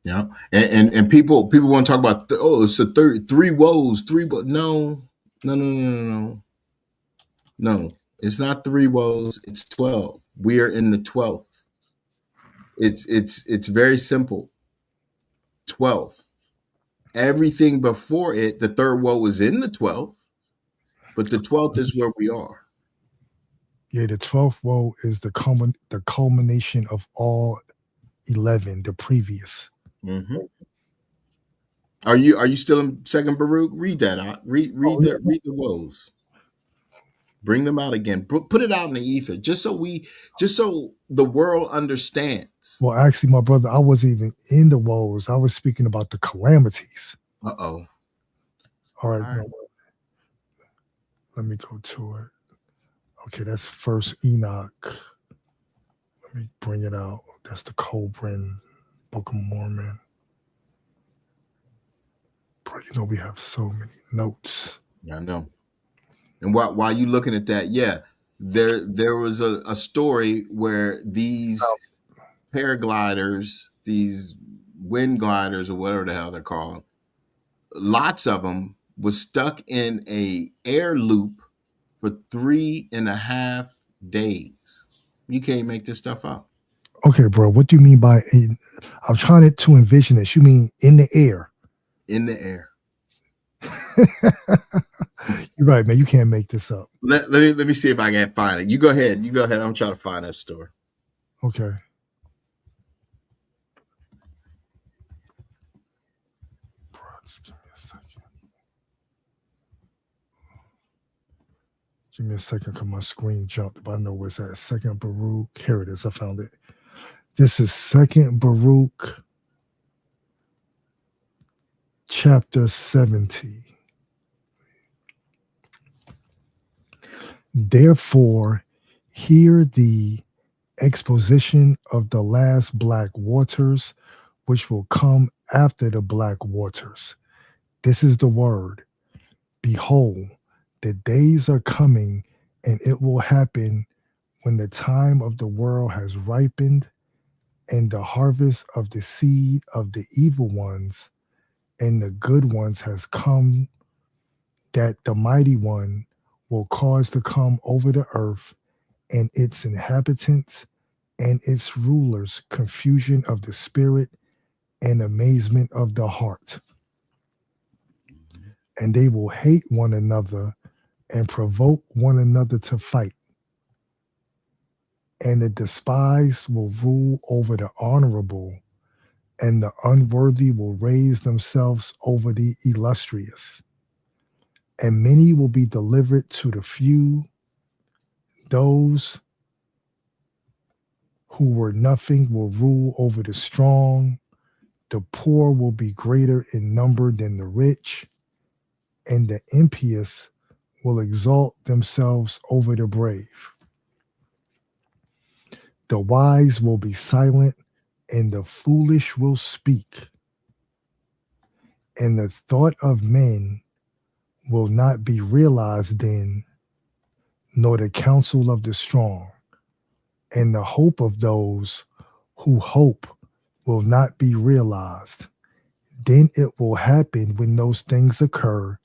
Yeah, and people want to talk about it's the three woes, no, it's not three woes, it's 12. We are in the 12th. It's very simple. 12. Everything before it, the third woe is in the 12th, but the 12th is where we are. Yeah, the 12th woe is the culmination of all 11, the previous. Mm-hmm. Are you still in Second Baruch? Read that out. Read the woes. Bring them out again. Put it out in the ether, just so the world understands. Well, actually, my brother, I wasn't even in the woes. I was speaking about the calamities. Uh-oh. All right, All right. let me go to it. Okay, that's First Enoch. Let me bring it out. That's the Colburn Book of Mormon. Bro, you know we have so many notes. Yeah, I know. And while you looking at that, yeah, there was a story where these paragliders, these wind gliders, or whatever the hell they're called, lots of them was stuck in a air loop for 3.5 days. You can't make this stuff up. Okay, bro, what do you mean by I'm trying to envision this. You mean in the air? In the air. You're right, man. You can't make this up. Let me see if I can find it. You go ahead. I'm trying to find that story. Okay. Bro, just give me a second. Give me a second because my screen jumped, but I know where it's at. Second Baruch. Here it is. I found it. This is Second Baruch, chapter 70. Therefore, hear the exposition of the last black waters, which will come after the black waters. This is the word. Behold, the days are coming, and it will happen when the time of the world has ripened, and the harvest of the seed of the evil ones and the good ones has come, that the mighty one will cause to come over the earth, and its inhabitants and its rulers confusion of the spirit and amazement of the heart. And they will hate one another and provoke one another to fight. And the despised will rule over the honorable, and the unworthy will raise themselves over the illustrious. And many will be delivered to the few, those who were nothing will rule over the strong, the poor will be greater in number than the rich, and the impious will exalt themselves over the brave. The wise will be silent, and the foolish will speak. And the thought of men will not be realized then, nor the counsel of the strong. And the hope of those who hope will not be realized. Then it will happen when those things occur,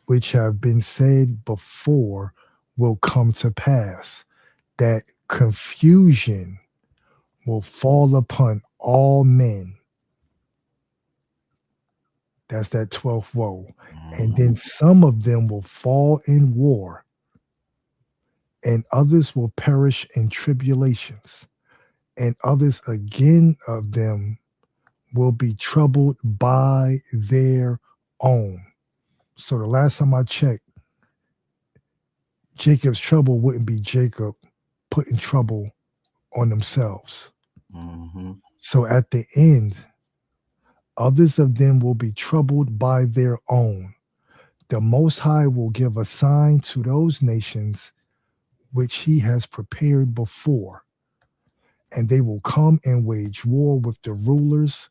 which have been said before, will come to pass, that confusion will fall upon all men. That's that 12th woe. And then some of them will fall in war, and others will perish in tribulations, and others again of them will be troubled by their own. So the last time I checked, Jacob's trouble wouldn't be Jacob putting trouble on themselves. Mm-hmm. So at the end, others of them will be troubled by their own. The Most High will give a sign to those nations which he has prepared before, and they will come and wage war with the rulers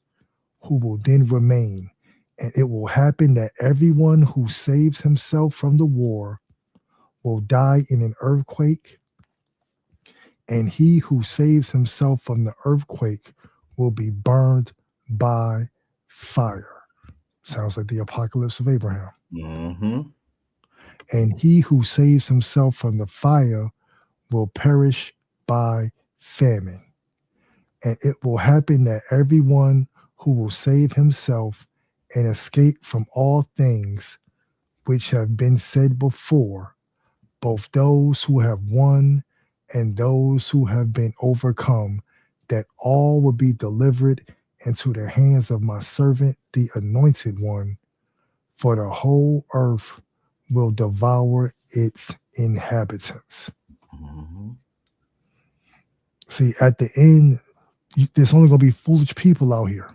who will then remain. And it will happen that everyone who saves himself from the war will die in an earthquake, and he who saves himself from the earthquake will be burned by fire. Sounds like the apocalypse of Abraham. Mm-hmm. And he who saves himself from the fire will perish by famine. And it will happen that everyone who will save himself and escape from all things which have been said before, both those who have won and those who have been overcome, that all will be delivered into the hands of my servant, the anointed one, for the whole earth will devour its inhabitants. Mm-hmm. See, at the end, there's only going to be foolish people out here,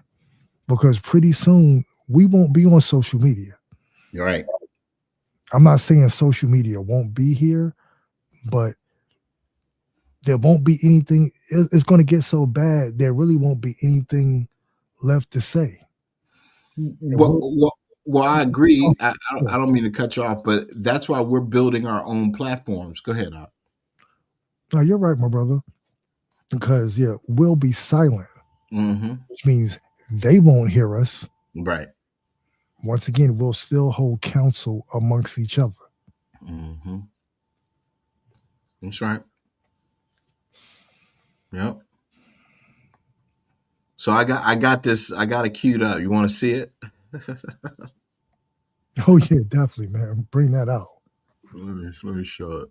because pretty soon we won't be on social media. You're right. I'm not saying social media won't be here, but there won't be anything. It's going to get so bad, there really won't be anything left to say. Well, I agree. I don't mean to cut you off, but that's why we're building our own platforms. Go ahead. No, you're right, my brother. Because, yeah, we'll be silent, Mm-hmm. which means they won't hear us. Right. Once again, we'll still hold counsel amongst each other. Mm-hmm. That's right. Yep. So I got it queued up. You want to see it? Oh yeah, definitely, man. Bring that out. Let me show it.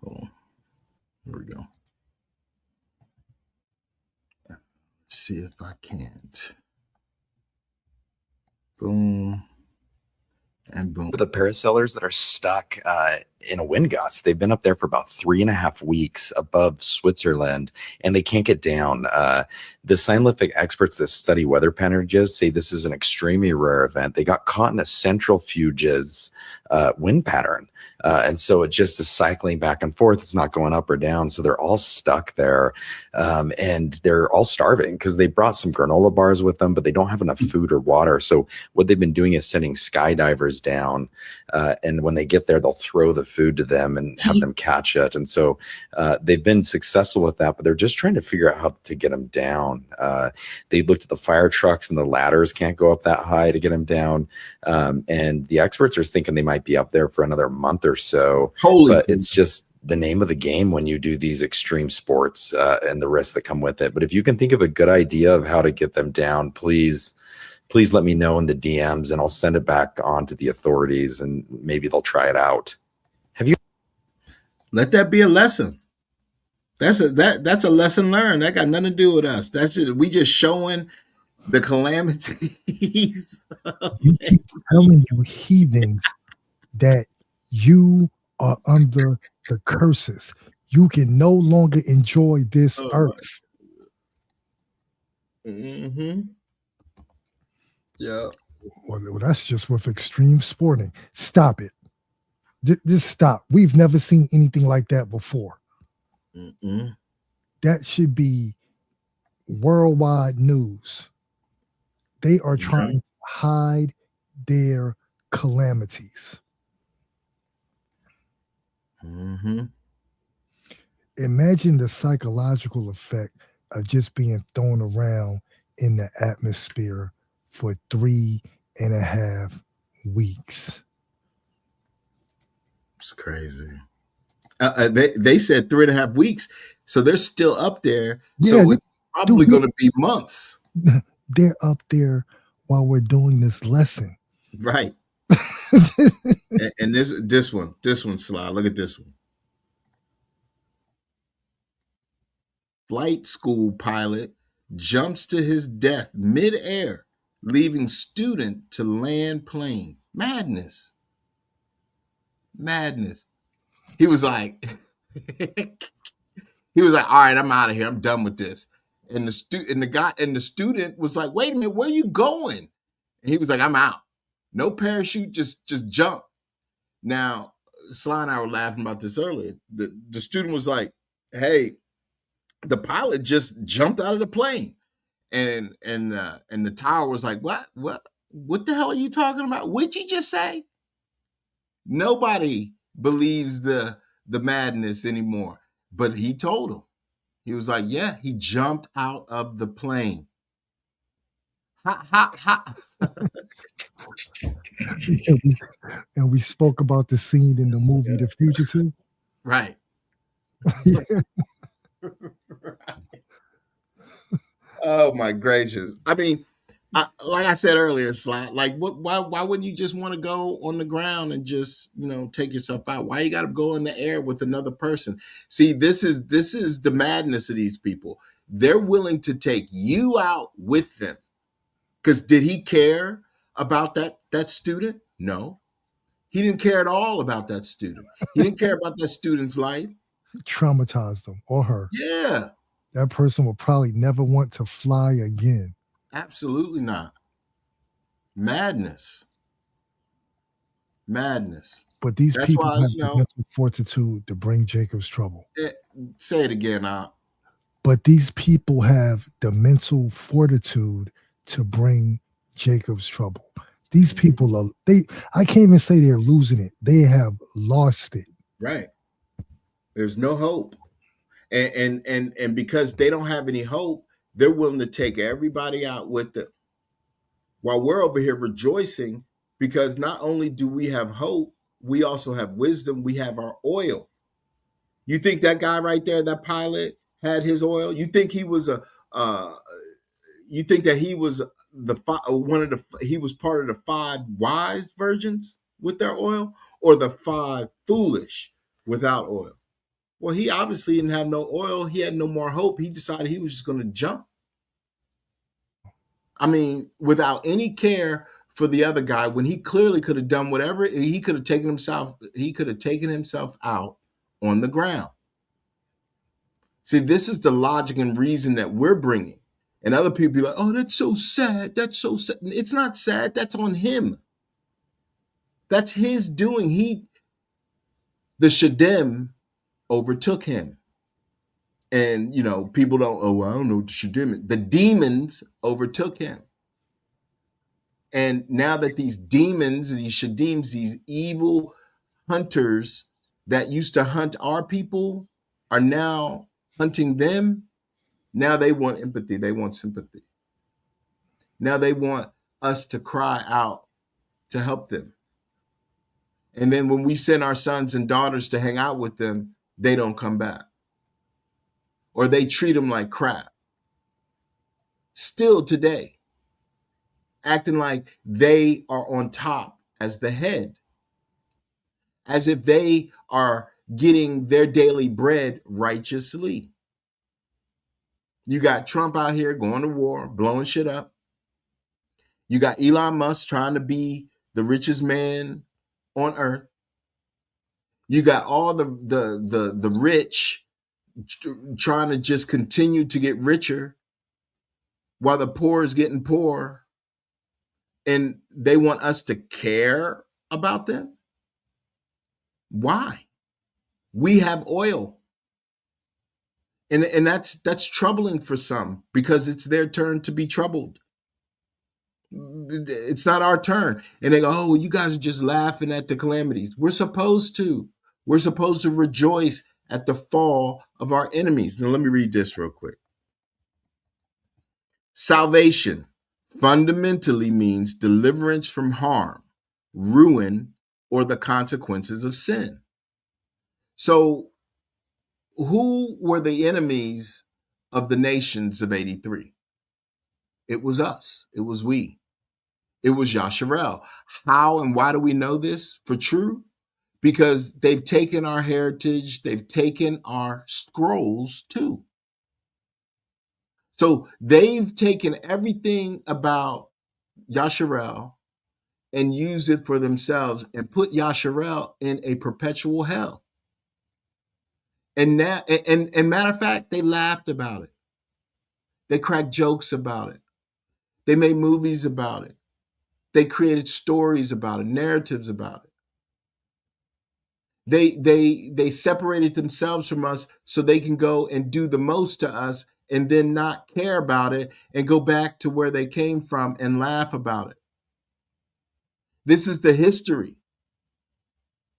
Hold on. Here we go. Let's see if I can't. Boom. And boom. The paracellers that are stuck in a wind gust, they've been up there for about 3.5 weeks above Switzerland, and they can't get down. The scientific experts that study weather patterns say this is an extremely rare event. They got caught in a centrifuges wind pattern. And so it just is cycling back and forth. It's not going up or down. So they're all stuck there. And they're all starving because they brought some granola bars with them, but they don't have enough food or water. So what they've been doing is sending skydivers down. And when they get there, they'll throw the food to them and have them catch it. And so they've been successful with that, but they're just trying to figure out how to get them down. They looked at the fire trucks, and the ladders can't go up that high to get them down. And the experts are thinking they might be up there for another month or so. But it's just the name of the game when you do these extreme sports and the risks that come with it. But if you can think of a good idea of how to get them down, please let me know in the DMs, and I'll send it back on to the authorities, and maybe they'll try it out. Let that be a lesson. That's a lesson learned. That got nothing to do with us. That's just, we just showing the calamities. You keep telling you heathens that you are under the curses. You can no longer enjoy this earth. Mm-hmm. Yeah. Well, that's just with extreme sporting. Stop it. Just stop. We've never seen anything like that before. Mm-mm. That should be worldwide news. They are trying to hide their calamities. Mm-hmm. Imagine the psychological effect of just being thrown around in the atmosphere for 3.5 weeks. It's crazy. They said 3.5 weeks, so they're still up there. Yeah, so it's probably going to be months. They're up there while we're doing this lesson. Right. and this one, Sly, look at this one. Flight school pilot jumps to his death mid-air, leaving student to land plane. Madness. He was like, all right, I'm out of here. I'm done with this. And the student was like, wait a minute, where are you going? And he was like, I'm out. No parachute, just jump. Now, Sly and I were laughing about this earlier. The student was like, hey, the pilot just jumped out of the plane, and the tower was like, what the hell are you talking about? What'd you just say? Nobody believes the madness anymore. But he told him. He was like, yeah, he jumped out of the plane. Ha ha ha. And we spoke about the scene in the movie The Fugitive. Right. Yeah. Oh my gracious. I mean, like I said earlier, Sly, like why wouldn't you just want to go on the ground and just, take yourself out? Why you got to go in the air with another person? See, this is the madness of these people. They're willing to take you out with them. Cuz did he care about that student? No. He didn't care at all about that student. He didn't care about that student's life. Traumatized them or her. Yeah, That person will probably never want to fly again. absolutely not. Madness. Madness. But these That's people why, have the mental fortitude to bring Jacob's trouble. say it again. But these people have the mental fortitude to bring Jacob's trouble. These people are I can't even say they're losing it. They have lost it. Right. There's no hope. And because they don't have any hope, they're willing to take everybody out with them. While we're over here rejoicing because not only do we have hope, we also have wisdom, we have our oil. You think that guy right there, that pilot, had his oil? You think he was you think that he was he was part of the 5 wise virgins with their oil, or the 5 foolish without oil? Well, he obviously didn't have no oil. He had no more hope. He decided he was just going to jump. I mean, without any care for the other guy, when he clearly could have done whatever, he could have taken himself out on the ground. See, this is the logic and reason that we're bringing. And other people be like, oh, that's so sad. That's so sad. It's not sad. That's on him. That's his doing. The Shadim overtook him. And, people don't, I don't know what the Shadim. The demons overtook him. And now that these demons, these Shadims, these evil hunters that used to hunt our people are now hunting them. Now they want empathy. They want sympathy. Now they want us to cry out to help them. And then when we send our sons and daughters to hang out with them, they don't come back. Or they treat them like crap. Still today, acting like they are on top as the head, as if they are getting their daily bread righteously. You got Trump out here going to war, blowing shit up. You got Elon Musk trying to be the richest man on earth. You got all the rich trying to just continue to get richer while the poor is getting poorer. And they want us to care about them. Why? We have oil. And that's troubling for some because it's their turn to be troubled. It's not our turn. And they go, oh, you guys are just laughing at the calamities. We're supposed to. We're supposed to rejoice at the fall of our enemies. Now, let me read this real quick. Salvation fundamentally means deliverance from harm, ruin, or the consequences of sin. So, who were the enemies of the nations of 83? It was us. It was we. It was Yasharel. How and why do we know this for true? Because they've taken our heritage, they've taken our scrolls too. So they've taken everything about Yasharel and used it for themselves and put Yasharel in a perpetual hell. And now, and matter of fact, they laughed about it. They cracked jokes about it. They made movies about it. They created stories about it, narratives about it. They separated themselves from us so they can go and do the most to us and then not care about it and go back to where they came from and laugh about it. This is the history.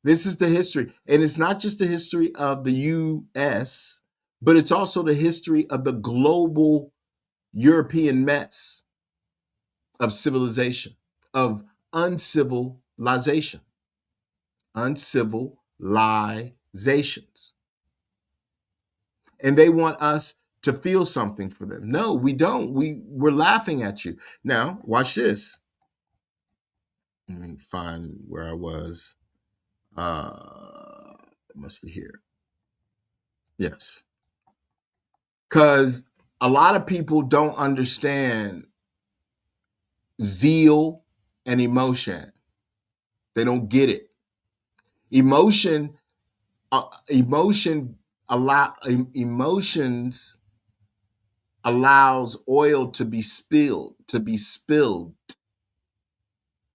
This is the history. And it's not just the history of the US, but it's also the history of the global European mess of civilization, of uncivilization, uncivilizations. And they want us to feel something for them. No, we don't. We're laughing at you. Now, watch this. Let me find where I was. It must be here. Yes. Because a lot of people don't understand zeal and emotion. They don't get it. Emotions allows oil to be spilled.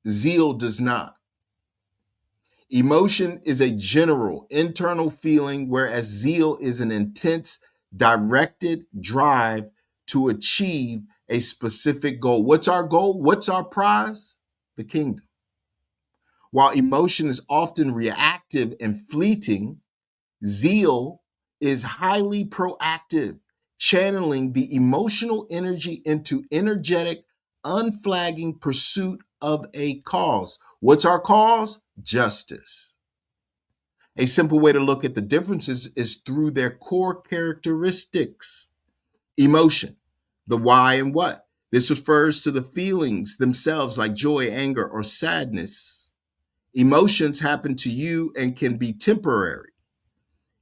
Zeal does not. Emotion is a general internal feeling, whereas zeal is an intense, directed drive to achieve a specific goal. What's our goal? What's our prize? The kingdom. While emotion is often reactive and fleeting, zeal is highly proactive, channeling the emotional energy into energetic, unflagging pursuit of a cause. What's our cause? Justice. A simple way to look at the differences is through their core characteristics. Emotion, the why and what. This refers to the feelings themselves, like joy, anger, or sadness. Emotions happen to you and can be temporary.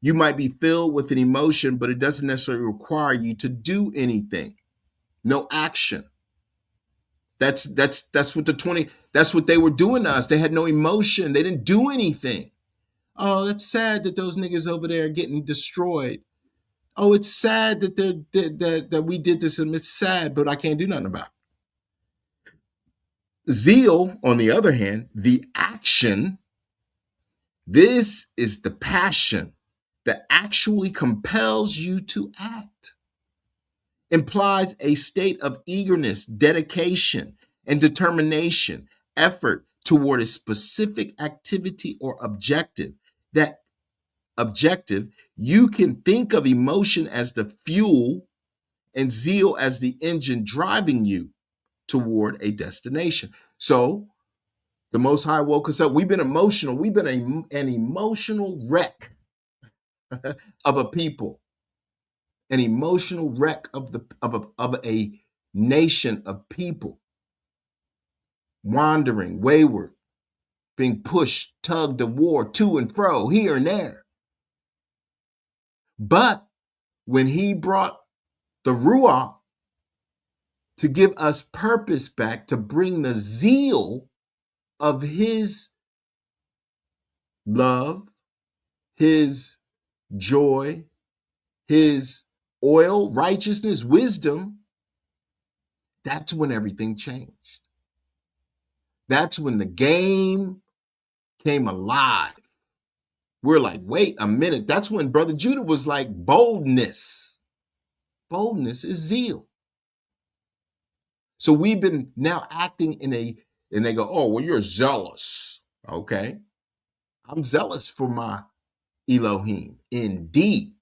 You might be filled with an emotion, but it doesn't necessarily require you to do anything. No action. That's what they were doing to us. They had no emotion. They didn't do anything. Oh, that's sad that those niggas over there are getting destroyed. Oh, it's sad that that we did this, and it's sad, but I can't do nothing about it. Zeal, on the other hand, the action, this is the passion that actually compels you to act. Implies a state of eagerness, dedication, and determination, effort toward a specific activity or objective. That objective, you can think of emotion as the fuel and zeal as the engine driving you toward a destination. So the Most High woke us up. We've been emotional. We've been an emotional wreck of a people, an emotional wreck of a nation of people, wandering, wayward, being pushed, tugged of war to and fro, here and there. But when he brought the Ruach to give us purpose back, to bring the zeal of his love, his joy, his oil, righteousness, wisdom, that's when everything changed. That's when the game came alive. We're like, wait a minute. That's when Brother Judah was like, boldness. Boldness is zeal. So we've been now acting and they go, oh, well, you're zealous. Okay. I'm zealous for my Elohim. Indeed.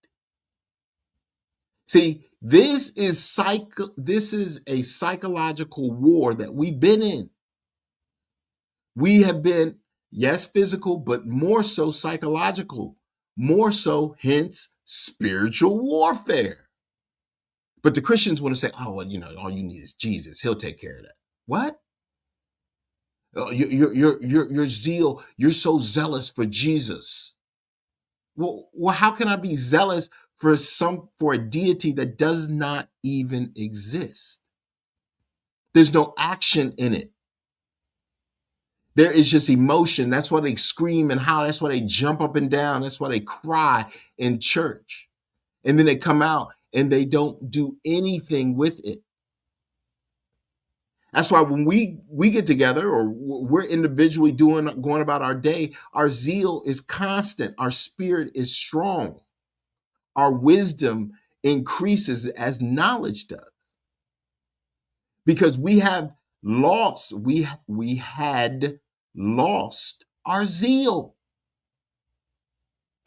See, this is a psychological war that we've been in. We have been, yes, physical, but more so psychological, more so, hence, spiritual warfare. But the Christians want to say, oh, well, all you need is Jesus. He'll take care of that. What? Oh, your zeal, you're so zealous for Jesus. Well, how can I be zealous for a deity that does not even exist? There's no action in it. There is just emotion. That's why they scream and howl. That's why they jump up and down. That's why they cry in church. And then they come out and they don't do anything with it. That's why when we get together or we're individually going about our day, our zeal is constant. Our spirit is strong. Our wisdom increases as knowledge does. Because we had lost our zeal.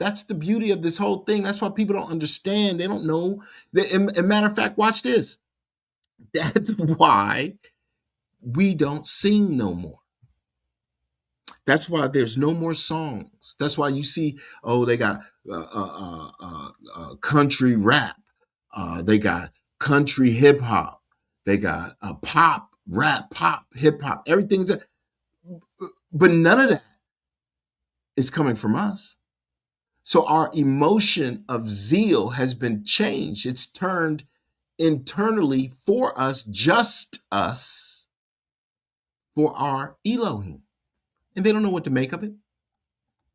That's the beauty of this whole thing. That's why people don't understand. They don't know. And matter of fact, watch this. That's why we don't sing no more. That's why there's no more songs. That's why you see, they got country rap. They got country hip hop. They got pop, rap, pop, hip hop. Everything's, but none of that is coming from us. So our emotion of zeal has been changed. It's turned internally for us, just us, for our Elohim. And they don't know what to make of it.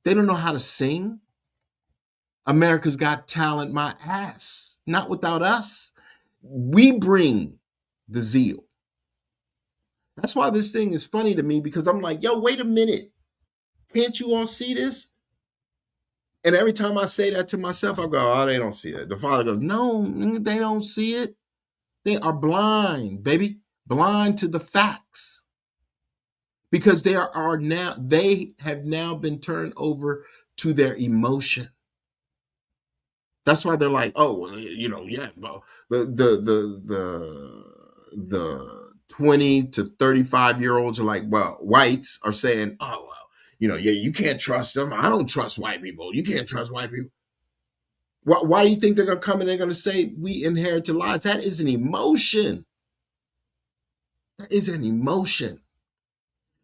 They don't know how to sing. America's Got Talent, my ass. Not without us. We bring the zeal. That's why this thing is funny to me, because I'm like, yo, wait a minute. Can't you all see this? And every time I say that to myself, I go, oh, they don't see it. The Father goes, no, they don't see it. They are blind, baby. Blind to the facts. Because they have now been turned over to their emotion. That's why they're like, yeah, well, the 20 to 35-year-olds are like, well, whites are saying, oh, well, yeah, you can't trust them. I don't trust white people. You can't trust white people. Why do you think they're going to come and they're going to say we inherited lies? That is an emotion. That is an emotion.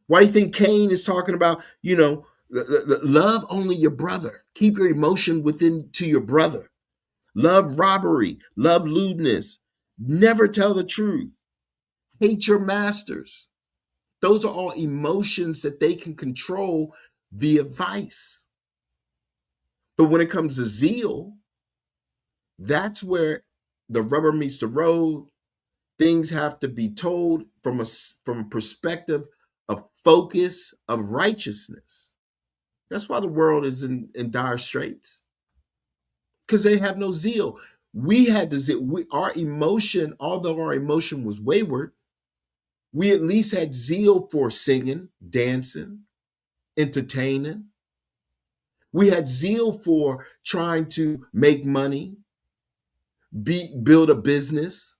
Why do you think Cain is talking about, love only your brother. Keep your emotion to your brother. Love robbery. Love lewdness. Never tell the truth. Hate your masters. Those are all emotions that they can control via vice. But when it comes to zeal, that's where the rubber meets the road. Things have to be told from a perspective of focus, of righteousness. That's why the world is in dire straits. Because they have no zeal. We had the zeal. Our emotion, although our emotion was wayward, we at least had zeal for singing, dancing, entertaining. We had zeal for trying to make money, build a business.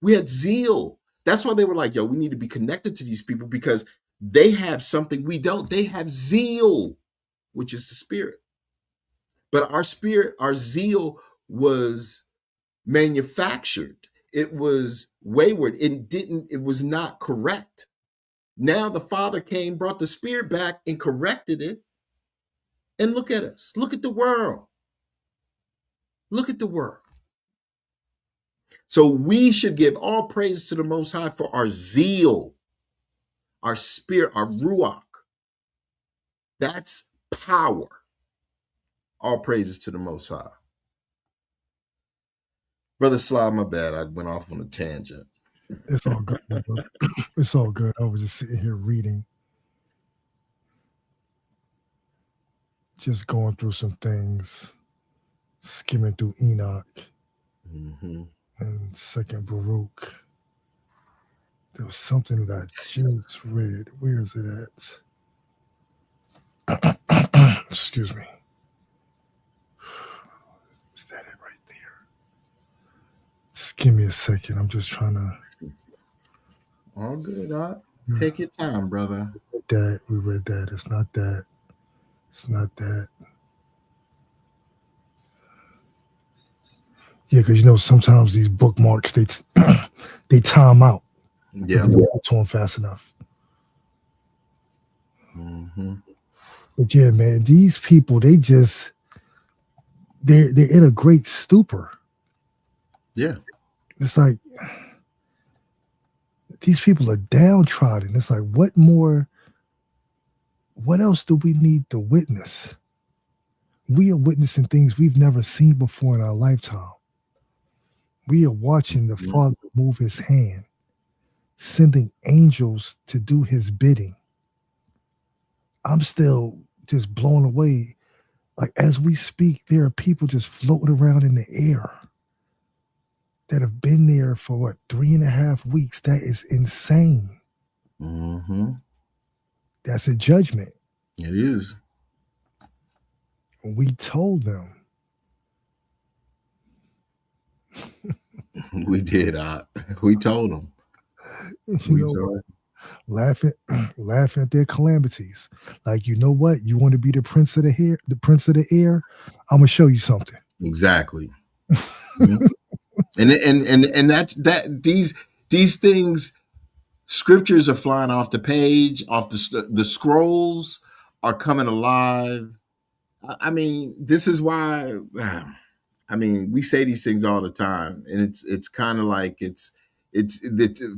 We had zeal. That's why they were like, yo, we need to be connected to these people because they have something we don't. They have zeal, which is the spirit. But our spirit, our zeal was manufactured. It was wayward. It was not correct. Now the Father came, brought the spirit back and corrected it. And look at us. Look at the world. Look at the world. So we should give all praise to the Most High for our zeal, our spirit, our ruach. That's power. All praises to the Most High. Brother Sly, my bad. I went off on a tangent. It's all good. It's all good. I was just sitting here reading. Just going through some things. Skimming through Enoch. Mm-hmm. And Second Baruch. There was something that I just read. Where is it at? Excuse me. Is that it right there? Just give me a second. I'm just trying to. All good, Doc. Take your time, brother. We read that. It's not that. It's not that. Yeah, because sometimes these bookmarks they time out. Yeah. If you don't get to them fast enough. Mm-hmm. But yeah, man, these people, they're in a great stupor. Yeah. It's like these people are downtrodden. It's like, what else do we need to witness? We are witnessing things we've never seen before in our lifetime. We are watching the Father move his hand, sending angels to do his bidding. I'm still just blown away. Like as we speak, there are people just floating around in the air that have been there for what 3.5 weeks. That is insane. Mm-hmm. That's a judgment. It is. We told them. We did. We told them. You know what? Laughing, laughing at their calamities. Like, you know what? You want to be the prince of the air? I'm gonna show you something. Exactly. Mhm. And that these things, scriptures are flying off the page, off the scrolls are coming alive. I mean, this is why. I mean, we say these things all the time, and it's kind of like it's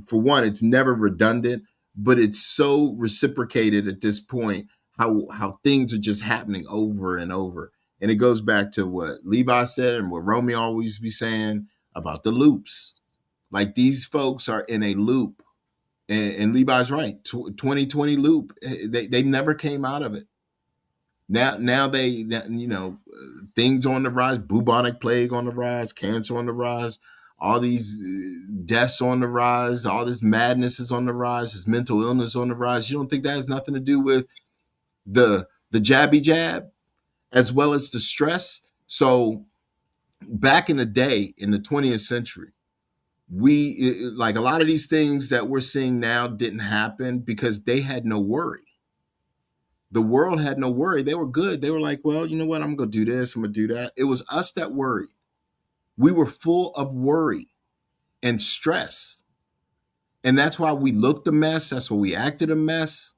for one, it's never redundant, but it's so reciprocated at this point. How things are just happening over and over, and it goes back to what Levi said and what Romeo always be saying about the loops. Like these folks are in a loop, and Levi's right. 2020 loop. They never came out of it. Now things on the rise, bubonic plague on the rise, cancer on the rise, all these deaths on the rise, all this madness is on the rise, this mental illness on the rise. You don't think that has nothing to do with the jabby jab as well as the stress? So back in the day, in the 20th century, like a lot of these things that we're seeing now didn't happen because they had no worry. The world had no worry. They were good. They were like, well, you know what? I'm going to do this. I'm going to do that. It was us that worried. We were full of worry and stress. And that's why we looked a mess. That's why we acted a mess.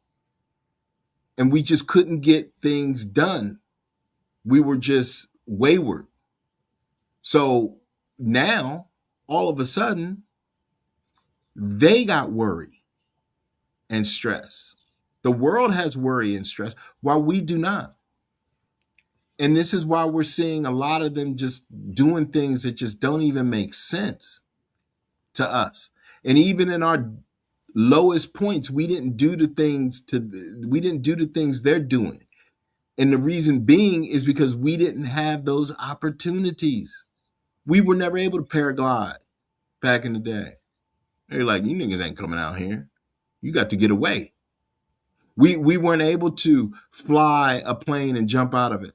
And we just couldn't get things done. We were just wayward. So now, all of a sudden, they got worry and stress. The world has worry and stress while we do not. And this is why we're seeing a lot of them just doing things that just don't even make sense to us. And even in our lowest points, we didn't do the things they're doing. And the reason being is because we didn't have those opportunities. We were never able to paraglide back in the day. They're like, you niggas ain't coming out here. You got to get away. We weren't able to fly a plane and jump out of it.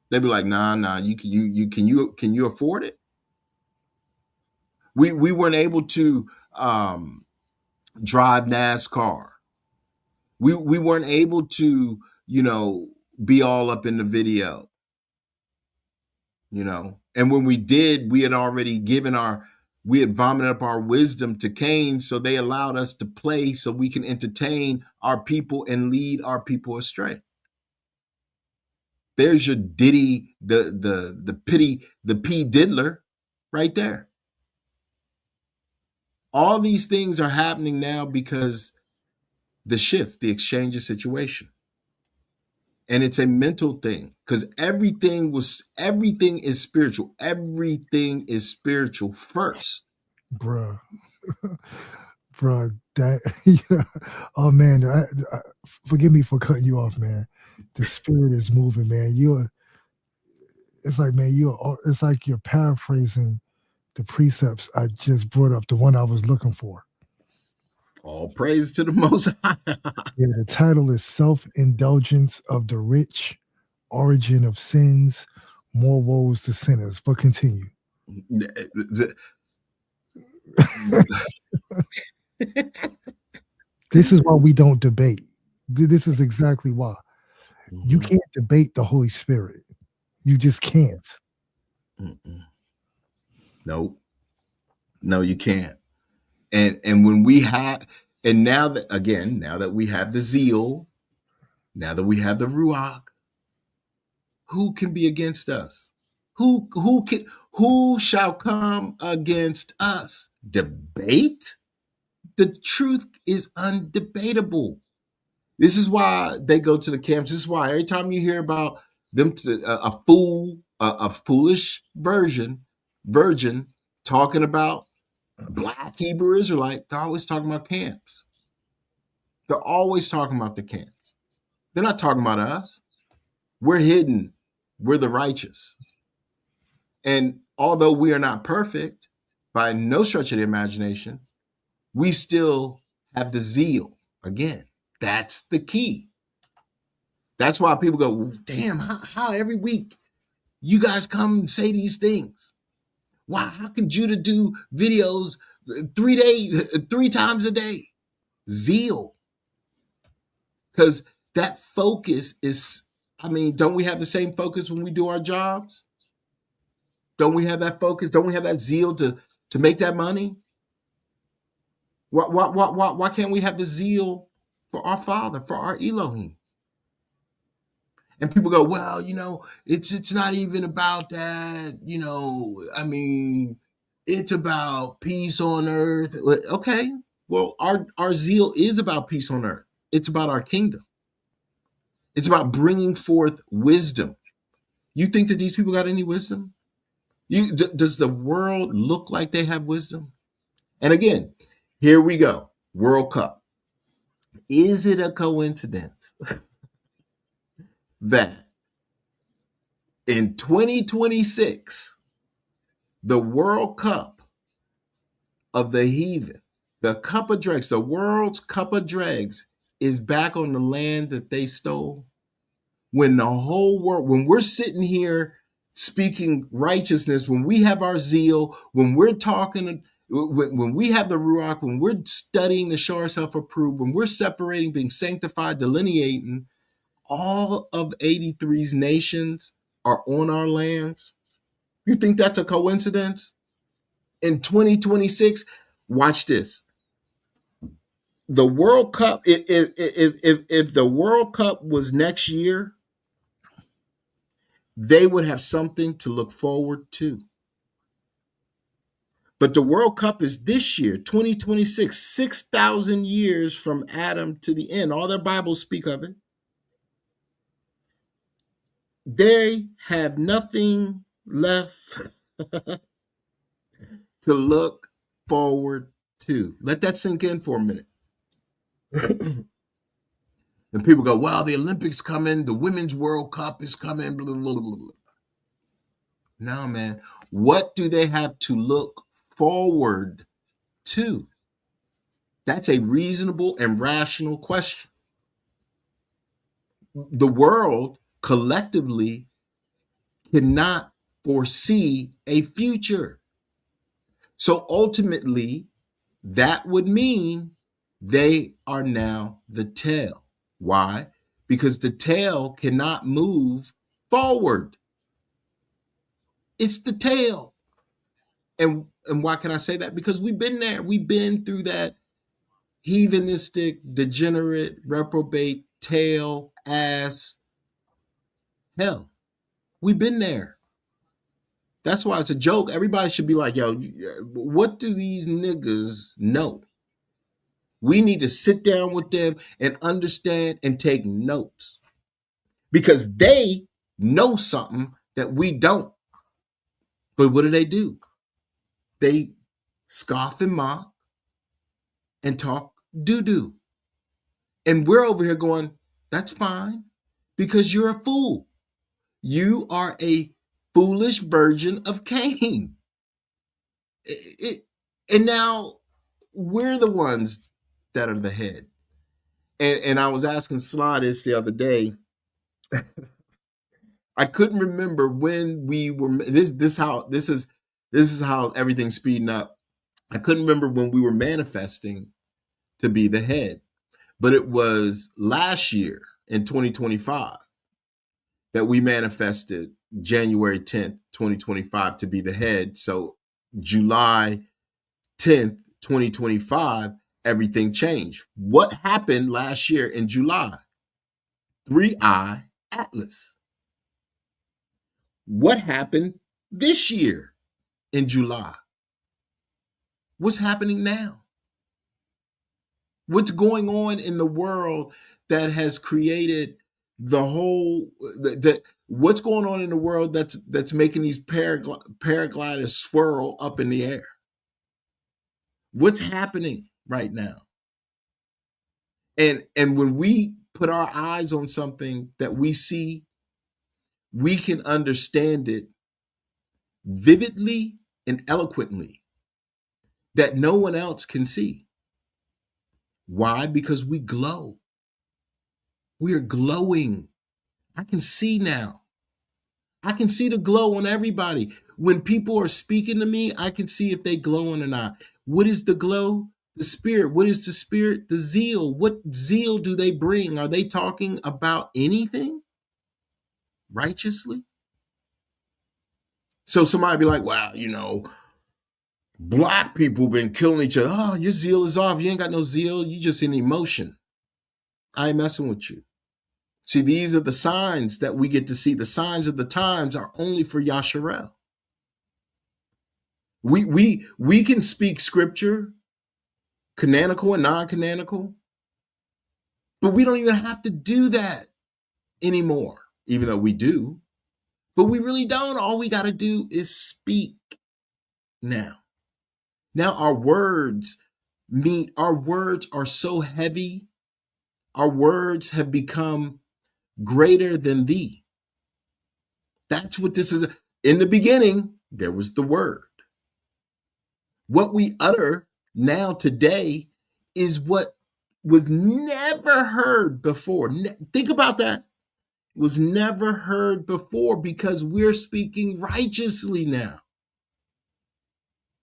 They'd be like, nah, you can you afford it? We weren't able to drive NASCAR. We weren't able to, be all up in the video. And when we did, we had vomited up our wisdom to Cain, so they allowed us to play so we can entertain our people and lead our people astray. There's your Diddy, the P Diddler right there. All these things are happening now because the shift, the exchange of situation. And it's a mental thing because everything is spiritual. Everything is spiritual first. Bruh. Bruh, that yeah. Oh man, forgive me for cutting you off, man. The spirit is moving, man. It's like you're paraphrasing the precepts I just brought up, the one I was looking for. All praise to the Most High. Yeah, the title is Self-Indulgence of the Rich, Origin of Sins, More Woes to Sinners. But continue. This is why we don't debate. This is exactly why. You can't debate the Holy Spirit. You just can't. No, you can't. And when we have, and now that we have the zeal, now that we have the ruach, who can be against us? Who shall come against us? Debate? The truth is undebatable. This is why they go to the camps. This is why every time you hear about them, a foolish virgin talking about Black Hebrew Israelite, they're always talking about camps. They're always talking about the camps. They're not talking about us. We're hidden. We're the righteous. And although we are not perfect by no stretch of the imagination, we still have the zeal. Again, that's the key. That's why people go, well, damn, how every week you guys come and say these things? Why? How can Judah do videos 3 times a day? Zeal. Because that focus is, I mean, don't we have the same focus when we do our jobs? Don't we have that focus? Don't we have that zeal to make that money? Why can't we have the zeal for our Father, for our Elohim? And people go, well, it's not even about that. I mean, it's about peace on earth. Okay, well, our zeal is about peace on earth. It's about our kingdom. It's about bringing forth wisdom. You think that these people got any wisdom? Does the world look like they have wisdom? And again, here we go. World Cup. Is it a coincidence that in 2026, the World Cup of the heathen, the cup of dregs, the world's cup of dregs, is back on the land that they stole? When the whole world, when we're sitting here speaking righteousness, when we have our zeal, when we're talking, when we have the Ruach, when we're studying to show ourselves approved, when we're separating, being sanctified, delineating, all of 83's nations are on our lands. You think that's a coincidence? In 2026, watch this. The World Cup, if the World Cup was next year, they would have something to look forward to. But the World Cup is this year, 2026, 6,000 years from Adam to the end. All their Bibles speak of it. They have nothing left to look forward to. Let that sink in for a minute. And people go, well, the Olympics coming, the Women's World Cup is coming, blah, blah, blah, blah. No, man. What do they have to look forward to? That's a reasonable and rational question. The world collectively cannot foresee a future. So ultimately, that would mean they are now the tail. Why? Because the tail cannot move forward. It's the tail. And why can I say that? Because we've been there. We've been through that heathenistic, degenerate, reprobate, tail, ass hell. We've been there. That's why it's a joke. Everybody should be like, yo, what do these niggas know? We need to sit down with them and understand and take notes because they know something that we don't. But what do? They scoff and mock and talk doo-doo. And we're over here going, that's fine because you're a fool. You are a foolish version of Cain. And now we're the ones that are the head. And I was asking Sly this the other day. I couldn't remember when we were this is how everything's speeding up. I couldn't remember when we were manifesting to be the head, but it was last year in 2025 that we manifested January 10th, 2025 to be the head. So July 10th, 2025, everything changed. What happened last year in July? 3i Atlas. What happened this year in July? What's happening now? What's going on in the world that has created the whole what's going on in the world that's making these paragliders swirl up in the air? What's happening right now? And when we put our eyes on something that we see, we can understand it vividly and eloquently that no one else can see. Why? Because we glow. We are glowing. I can see now. I can see the glow on everybody. When people are speaking to me, I can see if they glowing or not. What is the glow? The spirit. What is the spirit? The zeal. What zeal do they bring? Are they talking about anything righteously? So somebody be like, wow, black people been killing each other. Oh, your zeal is off. You ain't got no zeal. You just in emotion. I ain't messing with you. See, these are the signs that we get to see. The signs of the times are only for Yasharel. We can speak scripture, canonical and non-canonical, but we don't even have to do that anymore, even though we do. But we really don't. All we got to do is speak now. Now our words are so heavy. Our words have become greater than thee. That's what this is. In the beginning, there was the word. What we utter now today is what was never heard before. Think about that. It was never heard before because we're speaking righteously now.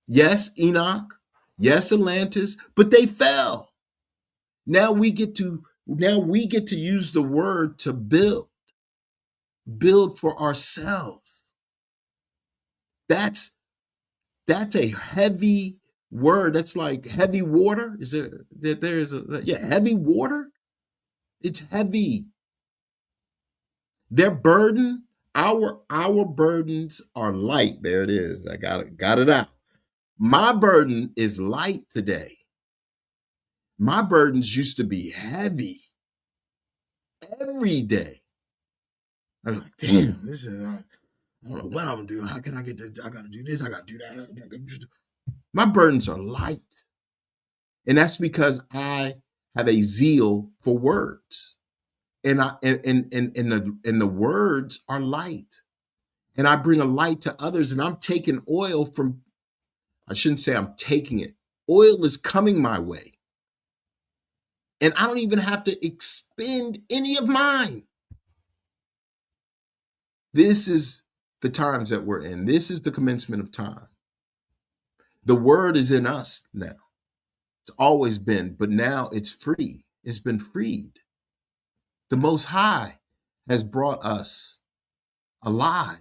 Yes, Enoch. Yes, Atlantis, but they fell. Now we get to use the word to build for ourselves. That's a heavy word. That's like heavy water. Is there that there's heavy water? It's heavy. Their burden, our burdens are light. There it is. I got it out. My burden is light today. My burdens used to be heavy every day. I was like, damn, this is I don't know what I'm gonna do. How can I get this? I gotta do this, I gotta do that. My burdens are light. And that's because I have a zeal for words. And the words are light. And I bring a light to others, and I'm taking oil from, I shouldn't say I'm taking it. Oil is coming my way. And I don't even have to expend any of mine. This is the times that we're in. This is the commencement of time. The word is in us now. It's always been, but now it's free. It's been freed. The Most High has brought us alive.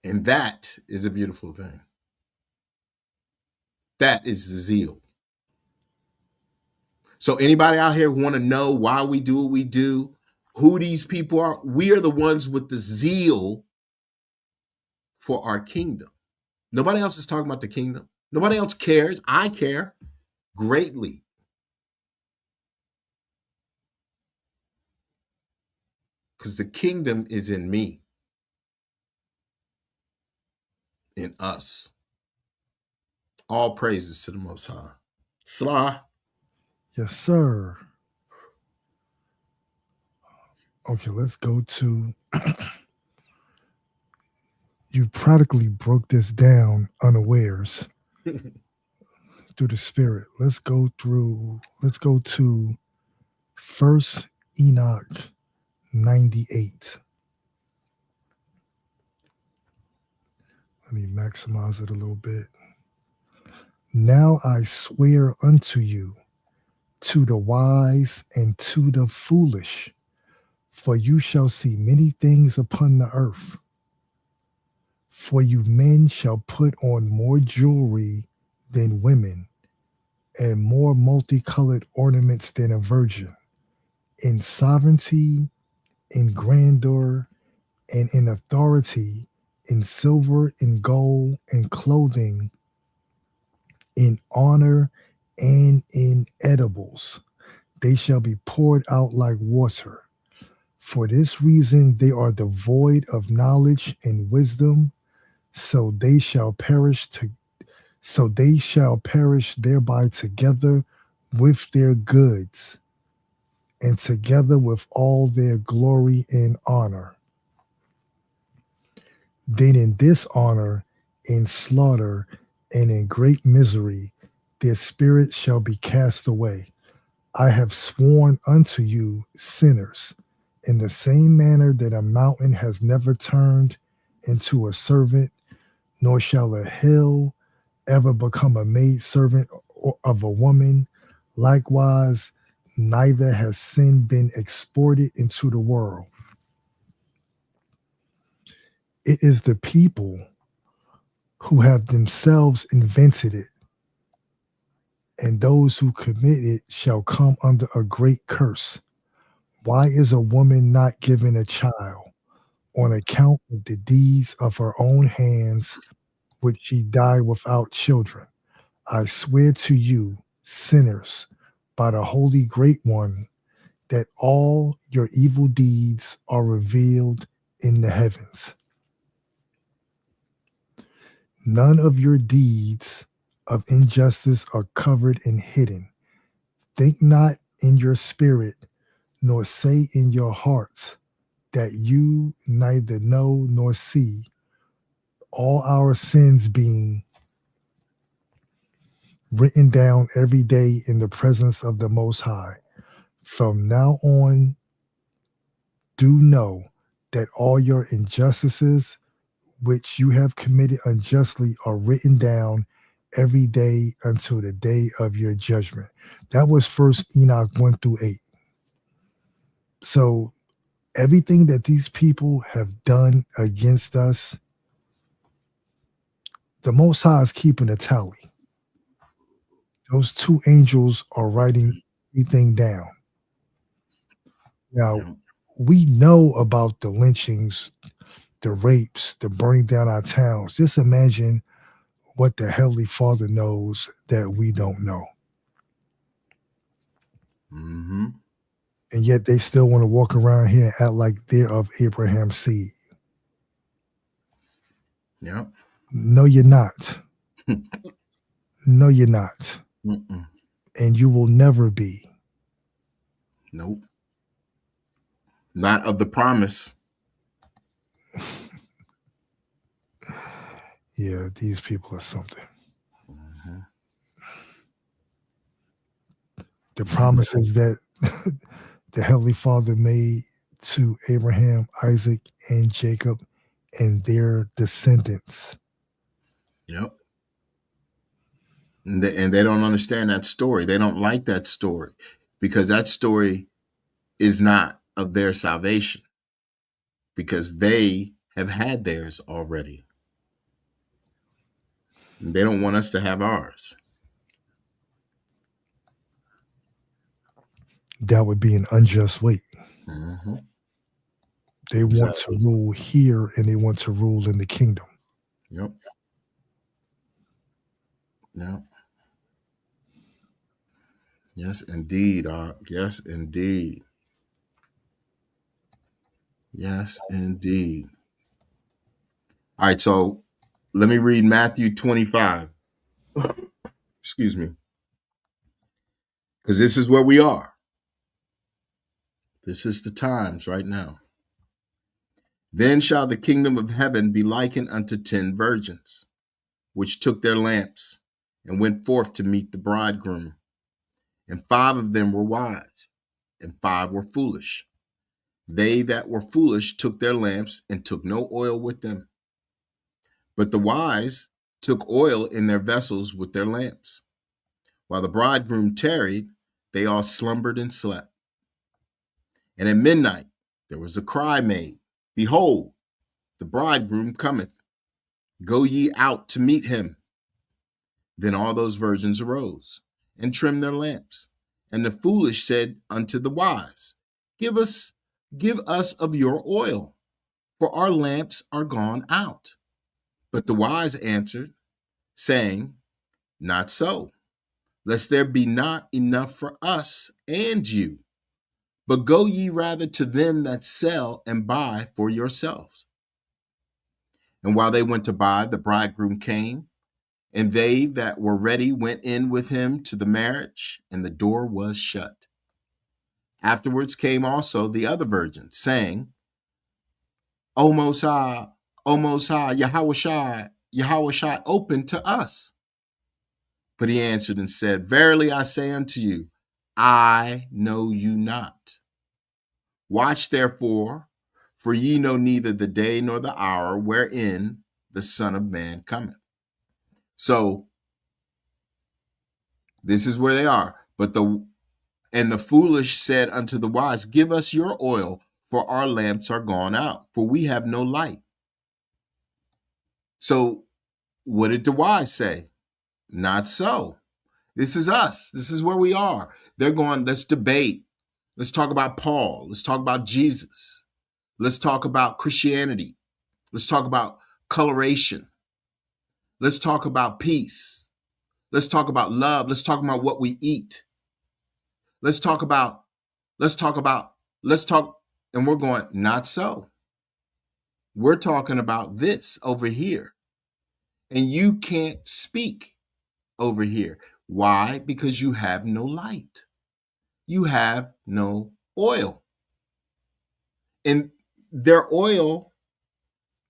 And that is a beautiful thing. That is the zeal. So anybody out here want to know why we do what we do, who these people are, we are the ones with the zeal for our kingdom. Nobody else is talking about the kingdom. Nobody else cares. I care greatly. Because the kingdom is in me, in us. All praises to the Most High. Slah. Yes, sir. Okay, let's go to. You practically broke this down unawares through the spirit. Let's go to First Enoch 98. Let me maximize it a little bit. Now I swear unto you, to the wise and to the foolish, for you shall see many things upon the earth. For you men shall put on more jewelry than women, and more multicolored ornaments than a virgin, in sovereignty, in grandeur, and in authority, in silver, in gold, in clothing, in honor, and in edibles. They shall be poured out like water. For this reason, they are devoid of knowledge and wisdom, so they shall perish so they shall perish thereby together with their goods, and together with all their glory and honor. Then in dishonor, in slaughter, and in great misery, their spirit shall be cast away. I have sworn unto you, sinners, in the same manner that a mountain has never turned into a servant, nor shall a hill ever become a maid servant of a woman. Likewise, neither has sin been exported into the world. It is the people who have themselves invented it, and those who commit it shall come under a great curse. Why is a woman not given a child? On account of the deeds of her own hands, would she die without children. I swear to you, sinners, by the Holy Great One, that all your evil deeds are revealed in the heavens. None of your deeds of injustice are covered and hidden. Think not in your spirit, nor say in your hearts that you neither know nor see, all our sins being written down every day in the presence of the Most High. From now on, do know that all your injustices which you have committed unjustly are written down every day until the day of your judgment. That was First Enoch 1 through 8. So everything that these people have done against us, the Most High is keeping a tally. Those two angels are writing everything down. Now, Yeah. we know about the lynchings, the rapes, the burning down our towns. Just imagine what the Heavenly Father knows that we don't know. Mm-hmm. And yet they still want to walk around here and act like they're of Abraham's seed. Yeah. No, you're not. No, you're not. Mm-mm. And you will never be. Nope. Not of the promise. Yeah, these people are something. Mm-hmm. The promises that the Heavenly Father made to Abraham, Isaac, and Jacob and their descendants. Yep. And they don't understand that story. They don't like that story because that story is not of their salvation because they have had theirs already. And they don't want us to have ours. That would be an unjust weight. Mm-hmm. They want to rule here and they want to rule in the kingdom. Yep. Yep. Yes, indeed. Yes, indeed. Yes, indeed. All right, so let me read Matthew 25. Excuse me. Because this is where we are. This is the times right now. Then shall the kingdom of heaven be likened unto 10 virgins, which took their lamps and went forth to meet the bridegroom. And 5 of them were wise, and 5 were foolish. They that were foolish took their lamps and took no oil with them. But the wise took oil in their vessels with their lamps. While the bridegroom tarried, they all slumbered and slept. And at midnight there was a cry made, Behold, the bridegroom cometh. Go ye out to meet him. Then all those virgins arose and trimmed their lamps. And the foolish said unto the wise, Give us of your oil, for our lamps are gone out. But the wise answered, saying, Not so, lest there be not enough for us and you. But go ye rather to them that sell and buy for yourselves. And while they went to buy, the bridegroom came, and they that were ready went in with him to the marriage, and the door was shut. Afterwards came also the other virgins, saying, O Most High, O Most High, Yahweh open to us. But he answered and said, Verily I say unto you, I know you not. Watch therefore, for ye know neither the day nor the hour wherein the Son of Man cometh. So this is where they are. But the foolish said unto the wise, Give us your oil, for our lamps are gone out, for we have no light. So what did the wise say? Not so. This is us. This is where we are. They're going, let's debate. Let's talk about Paul. Let's talk about Jesus. Let's talk about Christianity. Let's talk about coloration. Let's talk about peace. Let's talk about love. Let's talk about what we eat. Let's talk, and we're going, not so. We're talking about this over here. And you can't speak over here. Why? Because you have no light. You have no oil. And their oil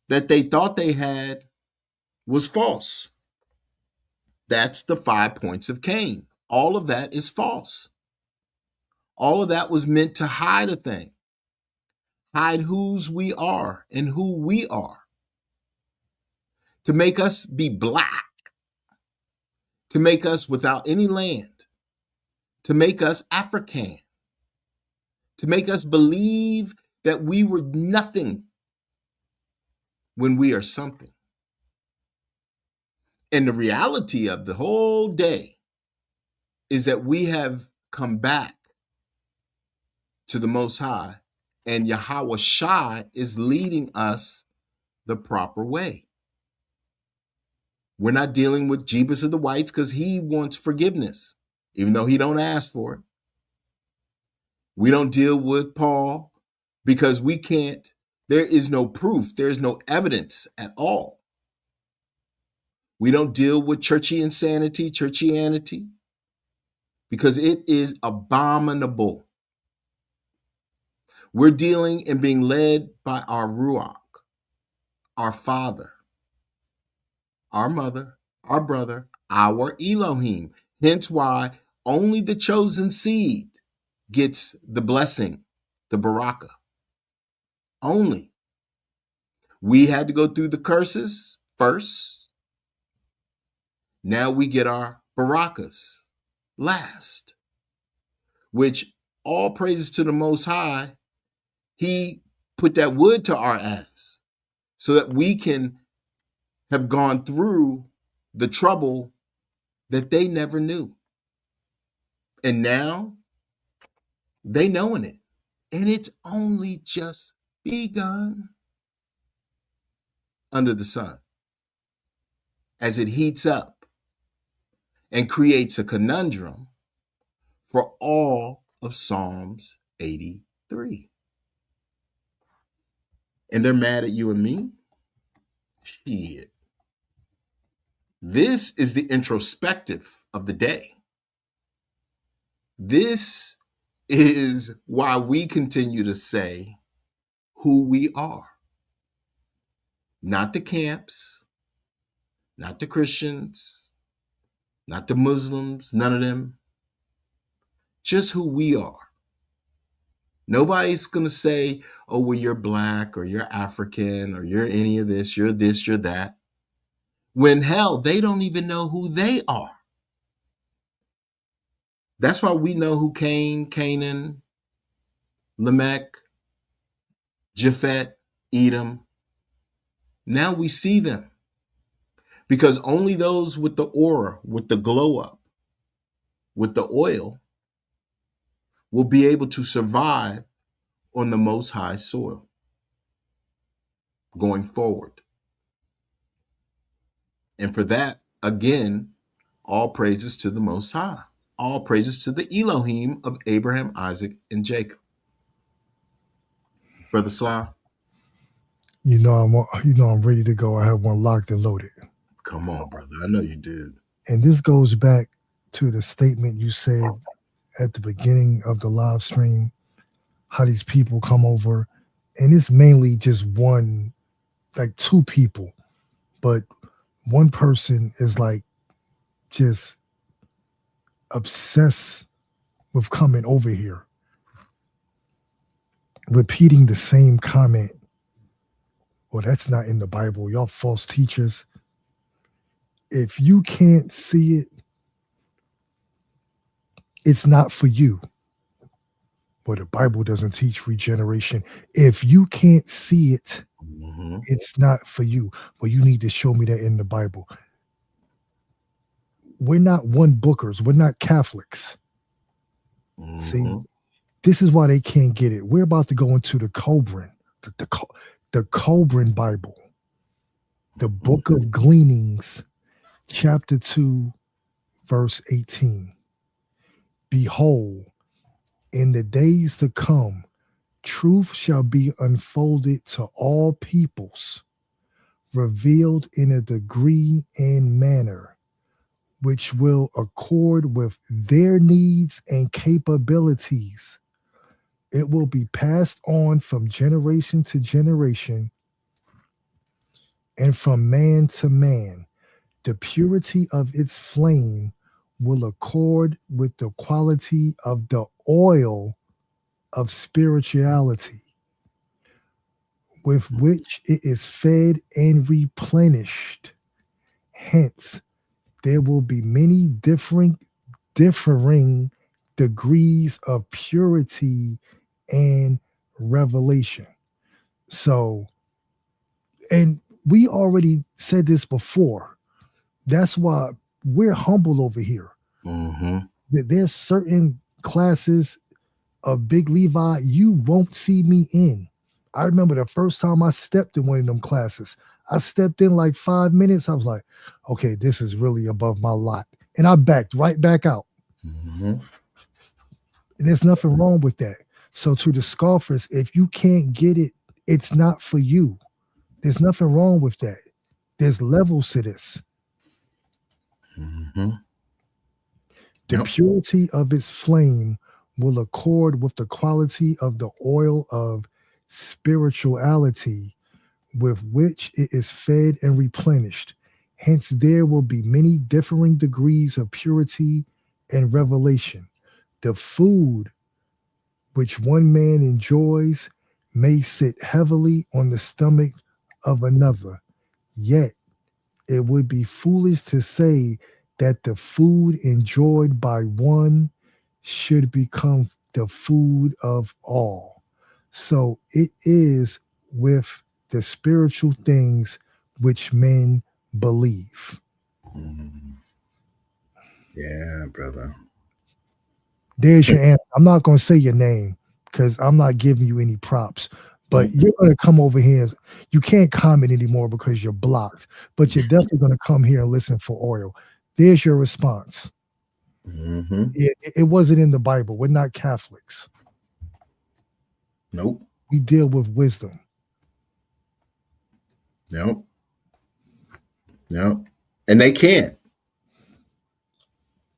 that they thought they had was false. That's the 5 points of Cain. All of that is false. All of that was meant to hide a thing, hide whose we are and who we are, to make us be black, to make us without any land, to make us African, to make us believe that we were nothing when we are something. And the reality of the whole day is that we have come back to the Most High, and Yahweh Shai is leading us the proper way. We're not dealing with Jeebus of the Whites because he wants forgiveness, even though he don't ask for it. We don't deal with Paul because we can't, there is no proof, there's no evidence at all. We don't deal with churchianity, because it is abominable. We're dealing and being led by our Ruach, our Father, our Mother, our Brother, our Elohim. Hence why only the chosen seed gets the blessing, the baraka. Only. We had to go through the curses first. Now we get our barakas last, which all praises to the Most High. He put that wood to our ass so that we can have gone through the trouble that they never knew. And now they knowing it. And it's only just begun under the sun as it heats up and creates a conundrum for all of Psalms 83. And they're mad at you and me? Shit. This is the introspective of the day. This is why we continue to say who we are. Not the camps, not the Christians, not the Muslims, none of them. Just who we are. Nobody's going to say, oh, well, you're black or you're African or you're any of this, you're that. When hell, they don't even know who they are. That's why we know who Cain, Canaan, Lamech, Japhet, Edom. Now we see them because only those with the aura, with the glow up, with the oil will be able to survive on the Most High soil going forward. And for that, again, all praises to the Most High. All praises to the Elohim of Abraham, Isaac, and Jacob. Brother Sly? I'm ready to go. I have one locked and loaded. Come on, brother. I know you did. And this goes back to the statement you said at the beginning of the live stream, how these people come over, and it's mainly just one, like two people, but one person is like just obsessed with coming over here, repeating the same comment. Well, that's not in the Bible. Y'all false teachers. If you can't see it, it's not for you. Well, the Bible doesn't teach regeneration. If you can't see it, Mm-hmm. it's not for you. Well, you need to show me that in the Bible. We're not one bookers. We're not Catholics. Mm-hmm. See, this is why they can't get it. We're about to go into the Colburn, the Colburn Bible, the Book of Gleanings, chapter 2, verse 18. Behold, in the days to come, truth shall be unfolded to all peoples, revealed in a degree and manner which will accord with their needs and capabilities. It will be passed on from generation to generation and from man to man. The purity of its flame will accord with the quality of the oil of spirituality with which it is fed and replenished. Hence, there will be many differing degrees of purity and revelation. So, and we already said this before. That's why we're humble over here. Mm-hmm. There's certain classes of Big Levi you won't see me in. I remember the first time I stepped in one of them classes. I stepped in like 5 minutes. I was like, okay, this is really above my lot. And I backed right back out. Mm-hmm. And there's nothing wrong with that. So to the scoffers, if you can't get it, it's not for you. There's nothing wrong with that. There's levels to this. Mm-hmm. The Yep. purity of its flame will accord with the quality of the oil of spirituality with which it is fed and replenished. Hence, there will be many differing degrees of purity and revelation. The food which one man enjoys may sit heavily on the stomach of another, yet it would be foolish to say that the food enjoyed by one should become the food of all. So it is with the spiritual things which men believe. Mm-hmm. Yeah, brother. There's your answer. I'm not going to say your name because I'm not giving you any props. But Mm-hmm. you're going to come over here. You can't comment anymore because you're blocked. But you're definitely going to come here and listen for oil. There's your response. Mm-hmm. It wasn't in the Bible. We're not Catholics. Nope. We deal with wisdom. Nope. Nope. And they can't.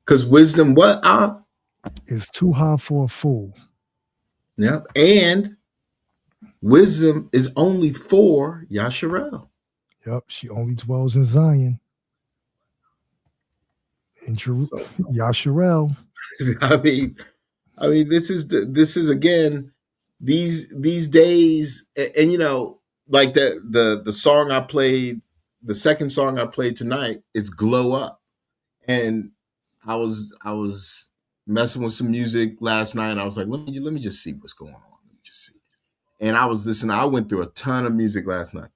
Because wisdom, what? It's too high for a fool. Yep. And wisdom is only for Yasharel. Yep. She only dwells in Zion. In So, Yasharel. I mean, this is again these days, and you know, like the song I played, the second song I played tonight is "Glow Up," and I was messing with some music last night, and I was like, let me just see what's going on. Let me just see. And I was listening. I went through a ton of music last night,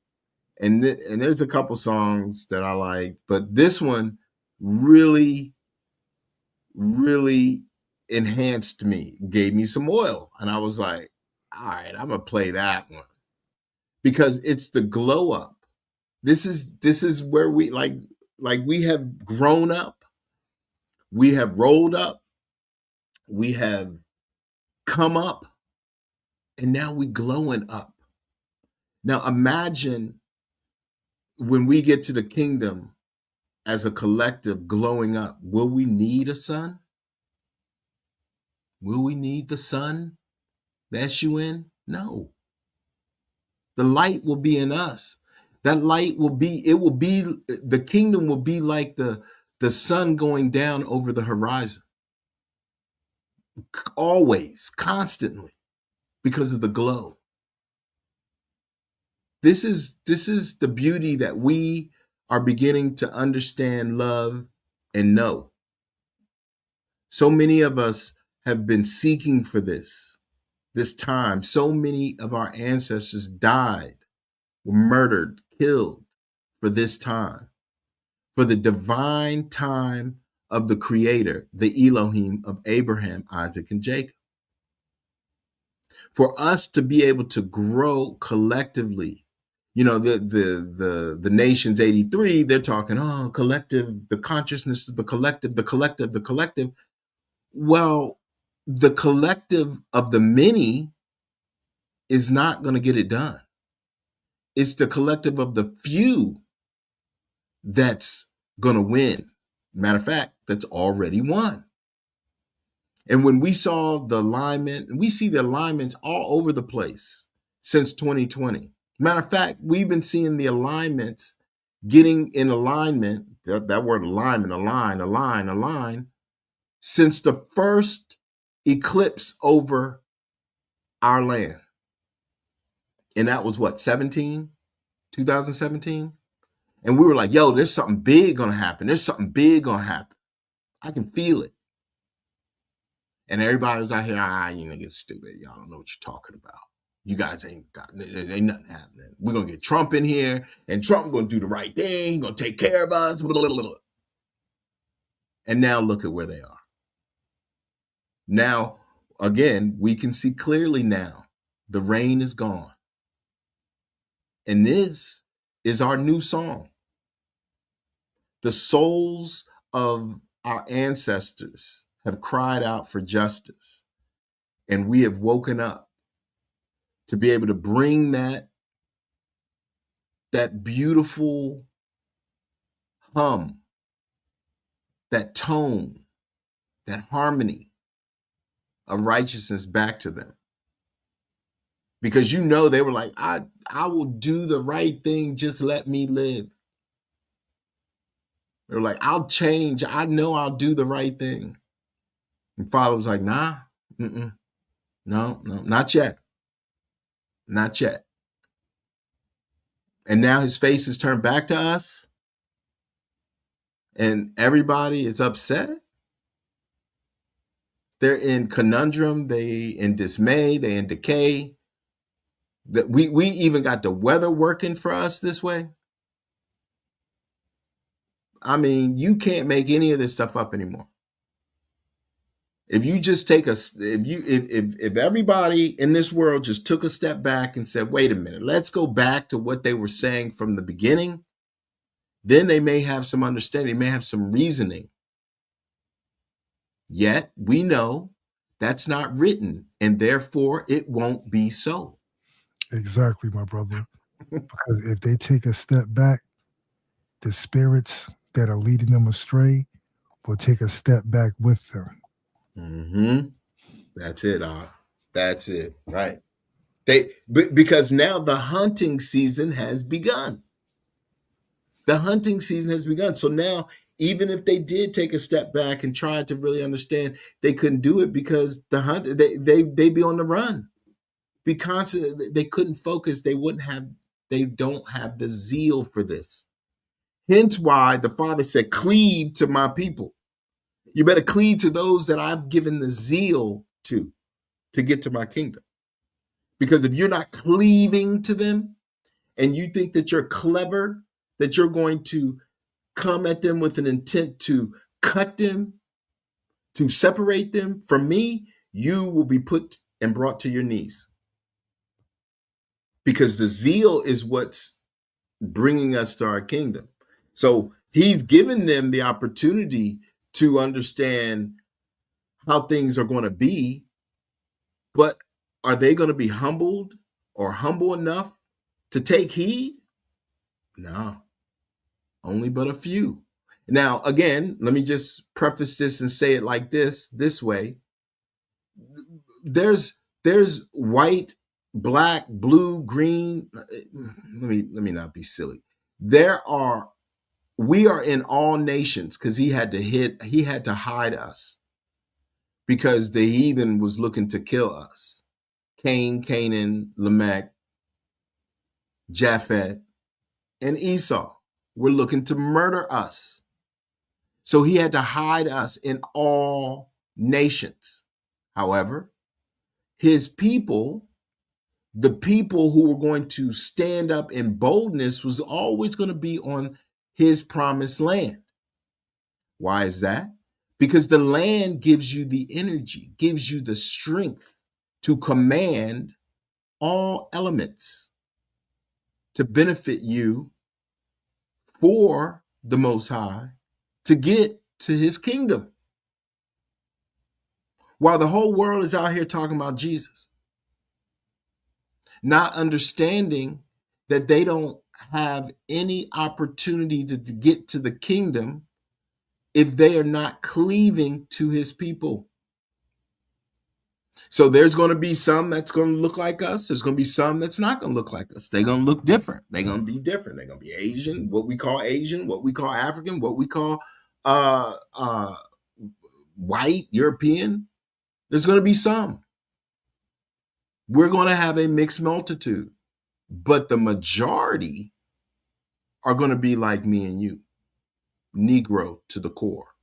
and there's a couple songs that I like, but this one really enhanced me, gave me some oil. And I was like, all right, I'm gonna play that one because it's the glow up. This is where we like we have grown up, we have rolled up, we have come up, And now we glowing up. Now imagine when we get to the kingdom as a collective glowing up, will we need a sun? Will we need the sun, the S-U-N? No. The light will be in us. That light will be, the kingdom will be like the sun going down over the horizon. Always, constantly, because of the glow. This is the beauty that we are beginning to understand, love, and know. So many of us have been seeking for this time. So many of our ancestors died, were murdered, killed for this time, for the divine time of the Creator, the Elohim of Abraham, Isaac, and Jacob. For us to be able to grow collectively, you know, the nation's 83, they're talking, oh, collective, the consciousness of the collective, the collective, the collective. Well, the collective of the many is not going to get it done. It's the collective of the few that's going to win. Matter of fact, that's already won. And when we saw the alignment, and we see the alignments all over the place since 2020. Matter of fact, we've been seeing the alignments getting in alignment, that word alignment, align, since the first eclipse over our land. And that was what, 2017? And we were like, yo, there's something big gonna happen. There's something big gonna happen. I can feel it. And everybody was out here, you niggas stupid. Y'all don't know what you're talking about. You guys ain't nothing happening. We're gonna get Trump in here, and Trump gonna do the right thing, he's gonna take care of us. And now look at where they are. Now, again, we can see clearly now, the rain is gone. And this is our new song. The souls of our ancestors have cried out for justice, and we have woken up to be able to bring that beautiful hum, that tone, that harmony of righteousness back to them. Because you know they were like, I will do the right thing, just let me live. They were like, I'll change, I know I'll do the right thing. And Father was like, nah, no, not yet. Not yet. And now his face is turned back to us, and everybody is upset. They're in conundrum, they in dismay, they in decay. That we even got the weather working for us this way. I mean, you can't make any of this stuff up anymore. If you just take if everybody in this world just took a step back and said, wait a minute, let's go back to what they were saying from the beginning, then they may have some understanding, they may have some reasoning. Yet we know that's not written, and therefore it won't be so. Exactly, my brother. Because if they take a step back, the spirits that are leading them astray will take a step back with them. Mm-hmm. That's it. That's it. Right. Because now the hunting season has begun. The hunting season has begun. So now, even if they did take a step back and try to really understand, they couldn't do it because they'd be on the run. Be constant. They couldn't focus. They don't have the zeal for this. Hence why the Father said, cleave to my people. You better cleave to those that I've given the zeal to get to my kingdom. Because if you're not cleaving to them and you think that you're clever, that you're going to come at them with an intent to cut them, to separate them from me, you will be put and brought to your knees. Because the zeal is what's bringing us to our kingdom. So he's given them the opportunity to understand how things are going to be, but Are they going to be humbled or humble enough to take heed? No, only but a few. Now, again, let me just preface this and say it like this way. There's white, black, blue, green. Let me not be silly. We are in all nations because he had to hide us because the heathen was looking to kill us. Cain, Canaan, Lamech, Japheth, and Esau were looking to murder us. So he had to hide us in all nations. However, his people, the people who were going to stand up in boldness, was always going to be on his promised land. Why is that? Because the land gives you the energy, gives you the strength to command all elements to benefit you for the Most High to get to his kingdom. While the whole world is out here talking about Jesus, not understanding that they don't have any opportunity to get to the kingdom if they are not cleaving to his people. So there's going to be some that's going to look like us. There's going to be some that's not going to look like us. They're going to look different. They're going to be different. They're going to be Asian, what we call African, what we call white, European. There's going to be some. We're going to have a mixed multitude, but the majority are going to be like me and you, Negro to the core.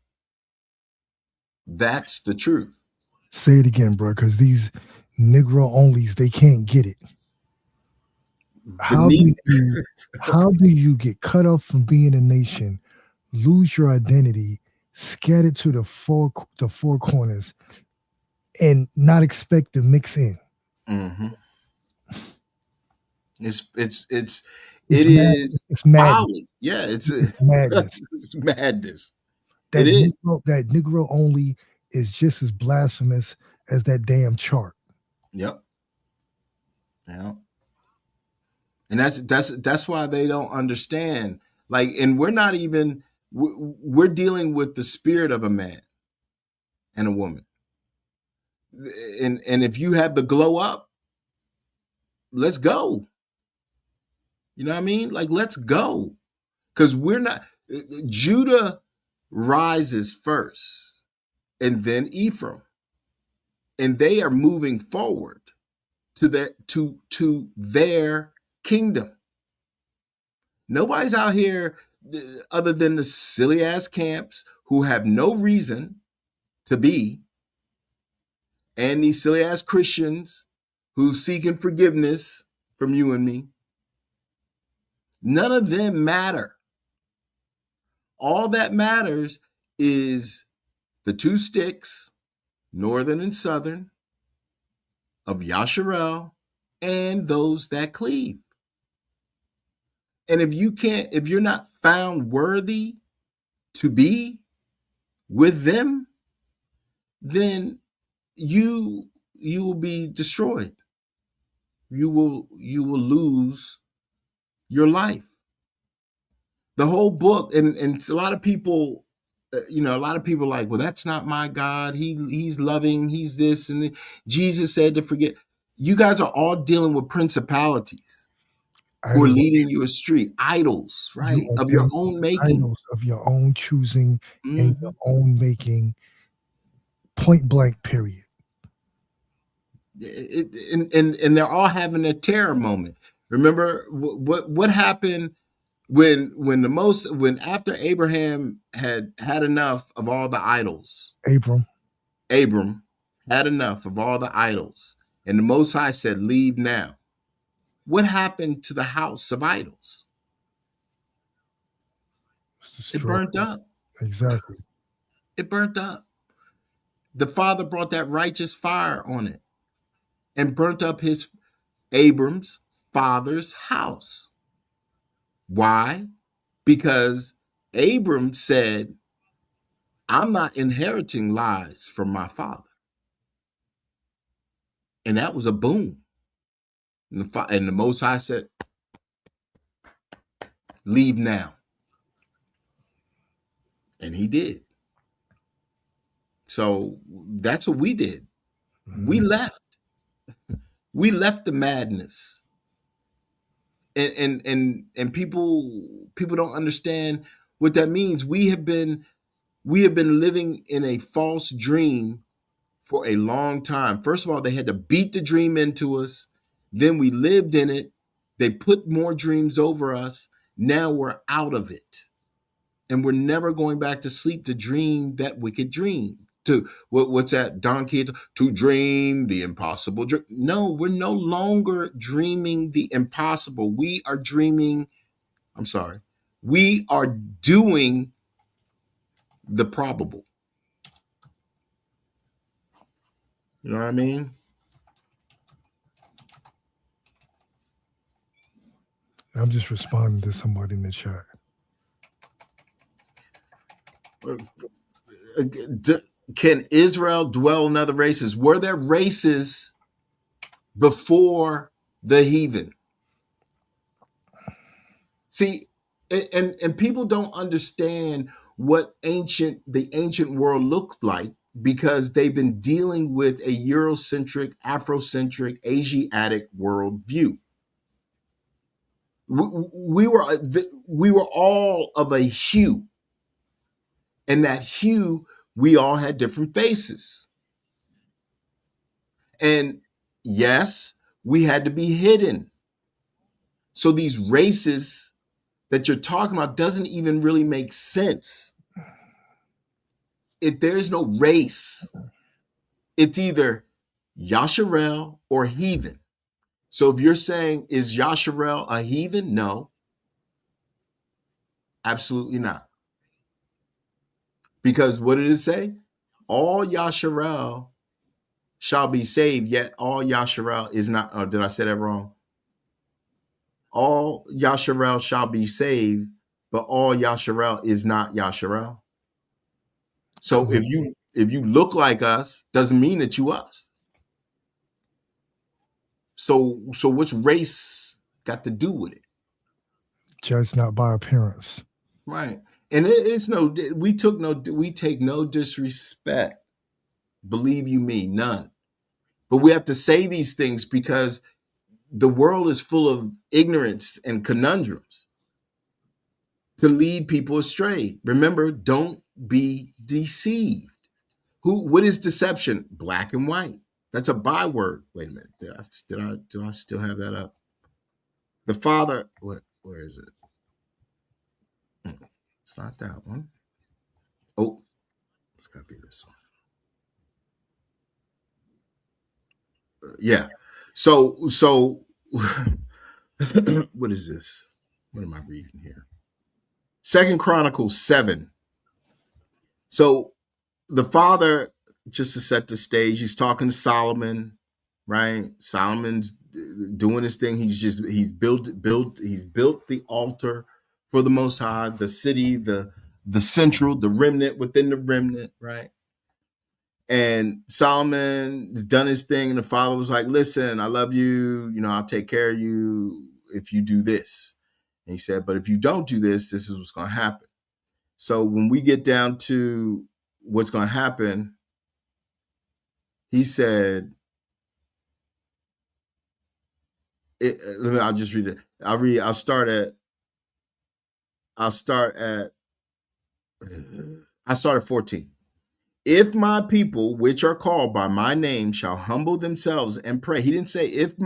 That's the truth. Say it again, bro, because these Negro onlys, they can't get it. How do you get cut off from being a nation, lose your identity, scattered to the four corners, and not expect to mix in? Mm-hmm. It It's madness. folly. Yeah, it's madness. It's madness. That It is. that Negro only is just as blasphemous as that damn chart. Yep. Yeah. And that's why they don't understand. Like, and we're not even we're dealing with the spirit of a man and a woman. And if you have the glow up, let's go. You know what I mean? Like, let's go. Because we're not Judah rises first, and then Ephraim. And they are moving forward to their kingdom. Nobody's out here other than the silly ass camps who have no reason to be, and these silly ass Christians who's seeking forgiveness from you and me. None of them matter. All that matters is the two sticks, northern and southern, of Yasharel and those that cleave. And if you're not found worthy to be with them, then you will be destroyed. You will lose your life. The whole book, and a lot of people, a lot of people are like, well, that's not my God. He's loving. He's this, and Jesus said to forget. You guys are all dealing with principalities who are leading you astray, idols, right, of your own making, idols of your own choosing and your own making. Point blank. Period. And they're all having a terror moment. Remember what happened when after Abraham had enough of all the idols. Abram had enough of all the idols, and the Most High said, "Leave now." What happened to the house of idols? It burnt up. Exactly. It burnt up. The Father brought that righteous fire on it and burnt up Abram's father's house. Why? Because Abram said, I'm not inheriting lies from my father. And that was a boom. And the Most High said, leave now. And he did. So that's what we did. We left. We left the madness. And people don't understand what that means. We have been living in a false dream for a long time. First of all, they had to beat the dream into us. Then we lived in it. They put more dreams over us. Now we're out of it. And we're never going back to sleep to dream that wicked dream. To what's that? Don Quixote, to dream the impossible dream. No, we're no longer dreaming the impossible. We are dreaming, I'm sorry, we are doing the probable. You know what I mean? I'm just responding to somebody in the chat. Can Israel dwell in other races? Were there races before the heathen? See, and people don't understand what the ancient world looked like because they've been dealing with a Eurocentric, Afrocentric, Asiatic worldview. We were all of a hue, and that hue, we all had different faces. And yes, we had to be hidden. So these races that you're talking about doesn't even really make sense. If there's no race, it's either Yasharel or heathen. So if you're saying, is Yasharel a heathen? No, absolutely not. Because what did it say? All Yasharel shall be saved, yet all Yasharel is not. Or did I say that wrong? All Yasharel shall be saved, but all Yasharel is not Yasharel. So if you look like us, doesn't mean that you us. So what's race got to do with it? Judge not by appearance. Right. And it's we take no disrespect. Believe you me, none. But we have to say these things because the world is full of ignorance and conundrums to lead people astray. Remember, don't be deceived. What is deception? Black and white. That's a byword. Wait a minute. Do I still have that up? The Father, where is it? It's not that one. Oh, it's gotta be this one. Yeah. So what is this? What am I reading here? 2 Chronicles 7. So the Father, just to set the stage, he's talking to Solomon, right? Solomon's doing his thing. He's built the altar for the Most High, the city, the central, the remnant within the remnant, right? And Solomon's done his thing, and the Father was like, listen, I love you, I'll take care of you if you do this. And he said, but if you don't do this, this is what's going to happen. So when we get down to what's going to happen, he said, I'll just read it. I'll start at 14. If my people, which are called by my name, shall humble themselves and pray. He didn't say if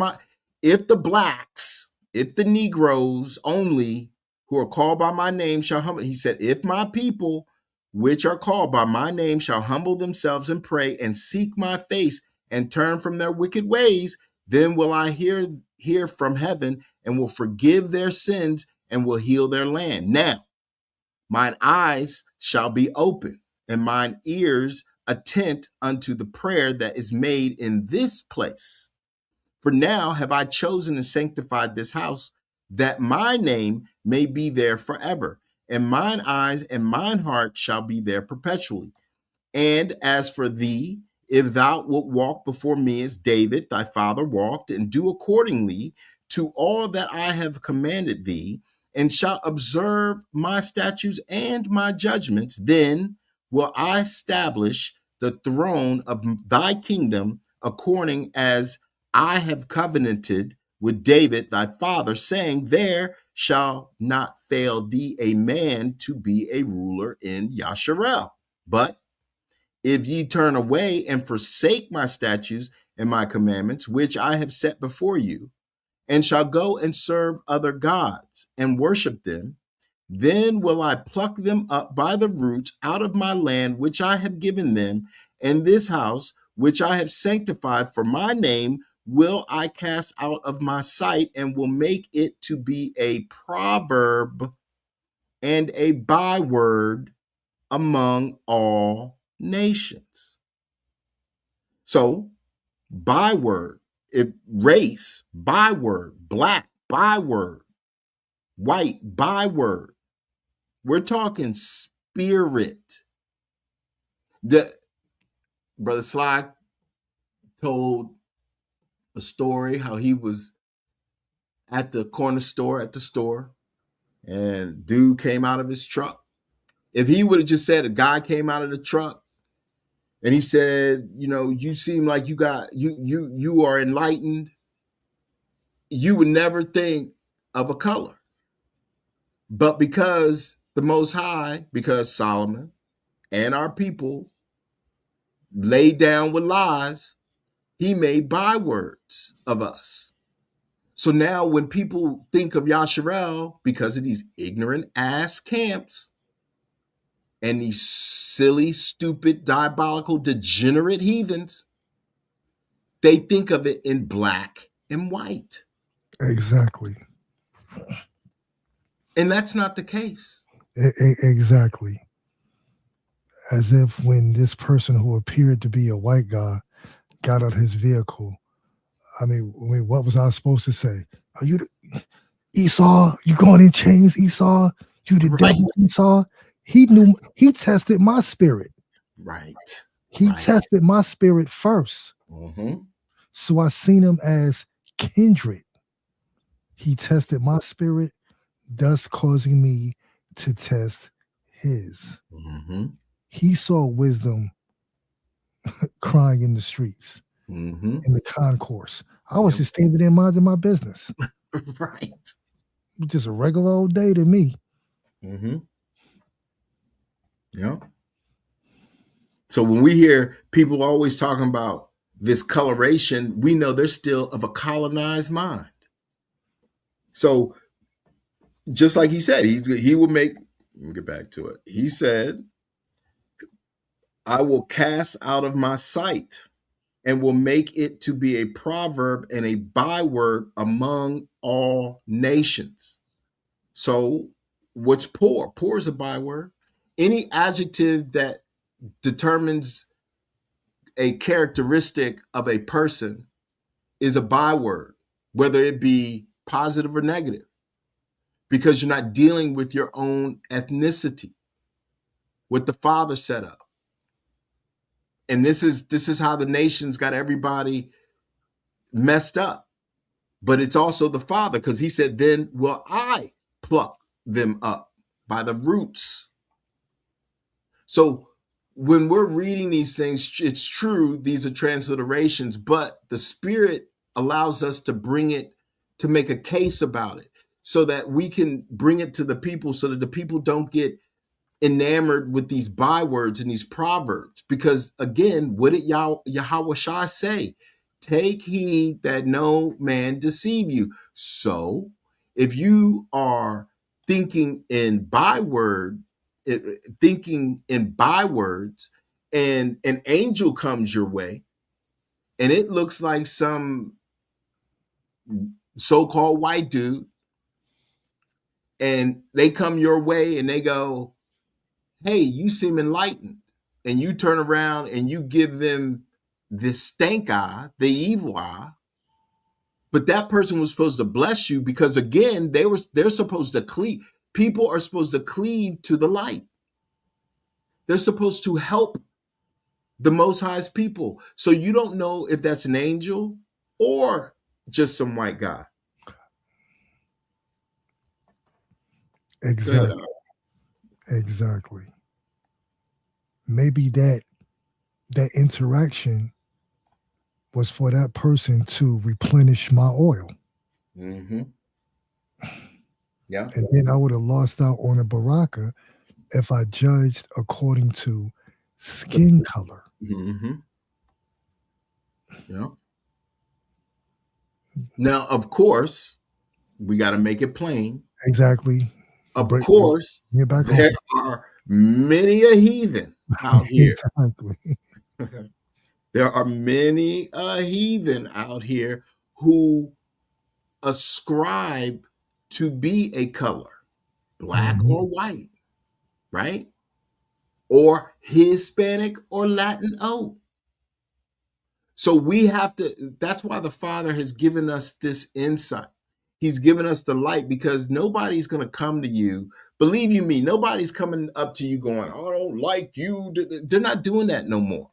the blacks, if the Negroes only who are called by my name shall humble. He said, if my people, which are called by my name, shall humble themselves and pray and seek my face and turn from their wicked ways, then will I hear from heaven and will forgive their sins and will heal their land. Now, mine eyes shall be open and mine ears attent unto the prayer that is made in this place. For now have I chosen and sanctified this house, that my name may be there forever, and mine eyes and mine heart shall be there perpetually. And as for thee, if thou wilt walk before me as David thy father walked, and do accordingly to all that I have commanded thee, and shalt observe my statutes and my judgments, then will I establish the throne of thy kingdom according as I have covenanted with David thy father, saying, there shall not fail thee a man to be a ruler in Yasharel. But if ye turn away and forsake my statutes and my commandments, which I have set before you, and shall go and serve other gods and worship them, then will I pluck them up by the roots out of my land, which I have given them, and this house, which I have sanctified for my name, will I cast out of my sight, and will make it to be a proverb and a byword among all nations. So, byword, if race, byword, black, byword, white, byword. We're talking spirit. The Brother Sly told a story how he was at the corner store at the store, and dude came out of his truck. If he would have just said a guy came out of the truck and he said, you know, you seem like you are enlightened, you would never think of a color. But because the Most High, because Solomon and our people laid down with lies, he made bywords of us. So now when people think of Yasharel, because of these ignorant ass camps and these silly, stupid, diabolical, degenerate heathens, they think of it in black and white. Exactly. And that's not the case. Exactly. As if when this person who appeared to be a white guy got out his vehicle, I mean, what was I supposed to say? Are you the, Esau? You going in chains, Esau? You the devil, Esau? He knew. He tested my spirit. Right. He tested my spirit first. Mm-hmm. So I seen him as kindred. He tested my spirit, thus causing me to test his. Mm-hmm. He saw wisdom crying in the streets, mm-hmm. in the concourse. I was just standing there minding my business. Right. Just a regular old day to me. Mm-hmm. Yeah. So when we hear people always talking about this coloration, we know they're still of a colonized mind. So just like he said, he will make, let me get back to it. He said, I will cast out of my sight and will make it to be a proverb and a byword among all nations. So what's poor? Poor is a byword. Any adjective that determines a characteristic of a person is a byword, whether it be positive or negative, because you're not dealing with your own ethnicity, what the father set up. And this is how the nations got everybody messed up. But it's also the father, because he said, then will I pluck them up by the roots. So when we're reading these things, it's true, these are transliterations, but the Spirit allows us to bring it, to make a case about it, so that we can bring it to the people, so that the people don't get enamored with these bywords and these proverbs. Because again, what did Yahweh Shai say? Take heed that no man deceive you. So if you are thinking in bywords, and an angel comes your way and it looks like some so-called white dude, and they come your way and they go, hey, you seem enlightened, and you turn around and you give them the stank eye, the evil eye, but that person was supposed to bless you, because again, they're supposed to cleave. People are supposed to cleave to the light. They're supposed to help the Most High's people. So you don't know if that's an angel or just some white guy. Go ahead, Exactly. Exactly. Maybe that interaction was for that person to replenish my oil. Mm-hmm. Yeah. And then I would have lost out on a baraka if I judged according to skin color. Mm-hmm. Yeah. Now, of course, we got to make it plain. Exactly. Of course, Get back there home. are many a heathen out here. Exactly. There are many a heathen out here who ascribe to be a color, black Mhm. or white, right? Or Hispanic or Latin. Oh, so we have to, that's why the Father has given us this insight. He's given us the light because nobody's going to come to you. Believe you me, nobody's coming up to you going, oh, I don't like you. They're not doing that no more.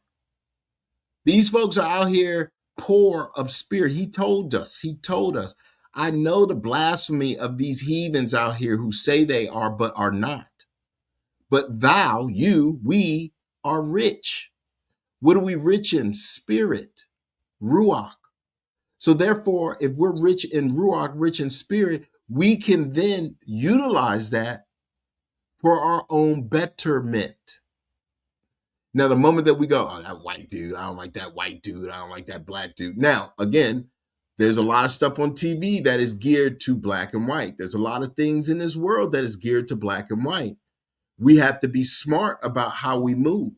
These folks are out here poor of spirit. He told us, I know the blasphemy of these heathens out here who say they are, but are not. But thou, you, we are rich. What are we rich in? Spirit, Ruach. So therefore, if we're rich in Ruach, rich in spirit, we can then utilize that for our own betterment. Now, the moment that we go, oh, that white dude, I don't like that white dude, I don't like that black dude. Now, again, there's a lot of stuff on TV that is geared to black and white. There's a lot of things in this world that is geared to black and white. We have to be smart about how we move.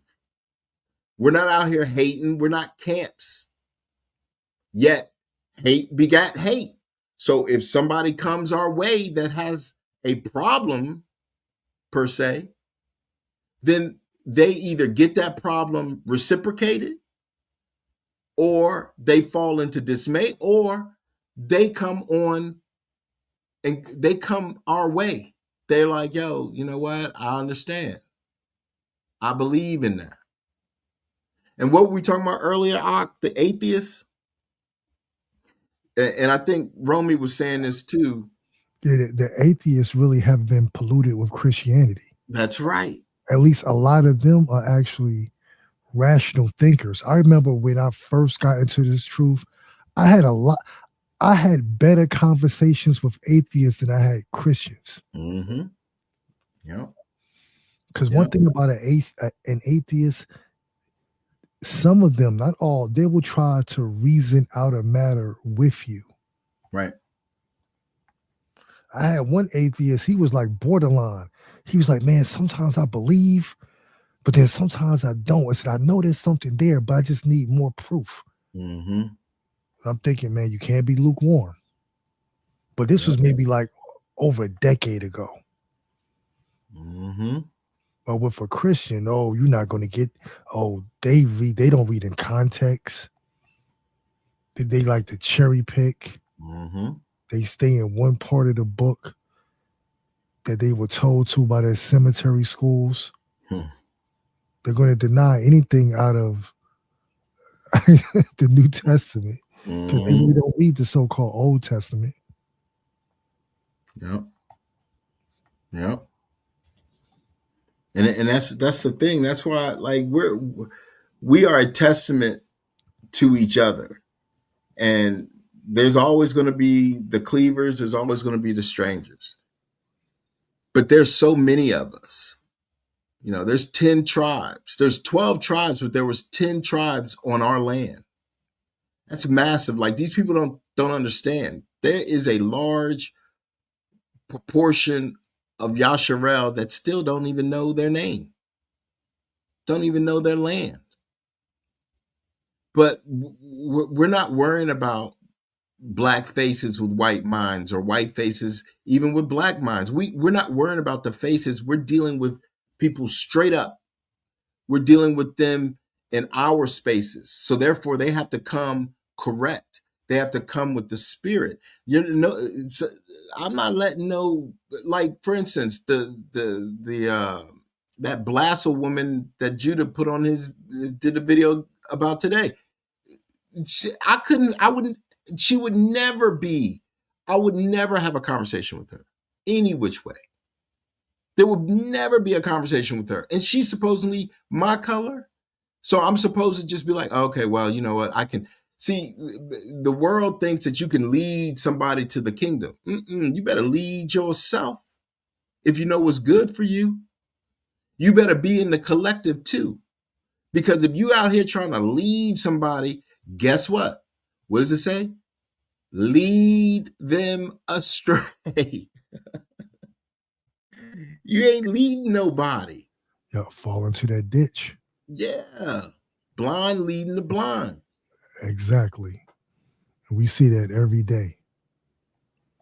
We're not out here hating. We're not camps. Yet, hate begat hate. So if somebody comes our way that has a problem, per se, then they either get that problem reciprocated or they fall into dismay or they come on and they come our way. They're like, yo, you know what? I understand. I believe in that. And what were we talking about earlier, the atheists? And I think Romy was saying this too. Yeah, the atheists really have been polluted with Christianity. That's right. At least a lot of them are actually rational thinkers. I remember when I first got into this truth, I had better conversations with atheists than I had Christians. Mm-hmm. Yeah. Because one thing about an atheist, some of them, not all, they will try to reason out a matter with you. Right. I had one atheist, he was like borderline. He was like, man, sometimes I believe, but then sometimes I don't. I said, I know there's something there, but I just need more proof. Mm-hmm. I'm thinking, man, you can't be lukewarm. But this was maybe like over a decade ago. Mm-hmm. But with a Christian, oh, you're not going to get, oh, they don't read in context. They like to cherry pick. Mm-hmm. They stay in one part of the book that they were told to by their cemetery schools. They're going to deny anything out of the New Testament because they really don't read the so-called Old Testament. Yep. Yep. And that's the thing. That's why, like, we are a testament to each other, and there's always going to be the cleavers. There's always going to be the strangers. But there's so many of us. You know, there's 10 tribes. There's 12 tribes, but there was 10 tribes on our land. That's massive. Like, these people don't understand. There is a large proportion of Yasharel that still don't even know their name, don't even know their land. But we're not worrying about black faces with white minds or white faces even with black minds. We're not worrying about the faces. We're dealing with people straight up. We're dealing with them in our spaces. So therefore, they have to come correct. They have to come with the spirit. I'm not letting no, like, for instance, the that Blassel woman that Judah put on did a video about today. She would never be, I would never have a conversation with her any which way. There would never be a conversation with her. And she's supposedly my color. So I'm supposed to just be like, okay, well, you know what? I can see the world thinks that you can lead somebody to the kingdom. You better lead yourself. If you know what's good for you, you better be in the collective too. Because if you out here trying to lead somebody, guess what? What does it say? Lead them astray. You ain't leading nobody. Yeah, fall into that ditch. Yeah. Blind leading the blind. Exactly. We see that every day.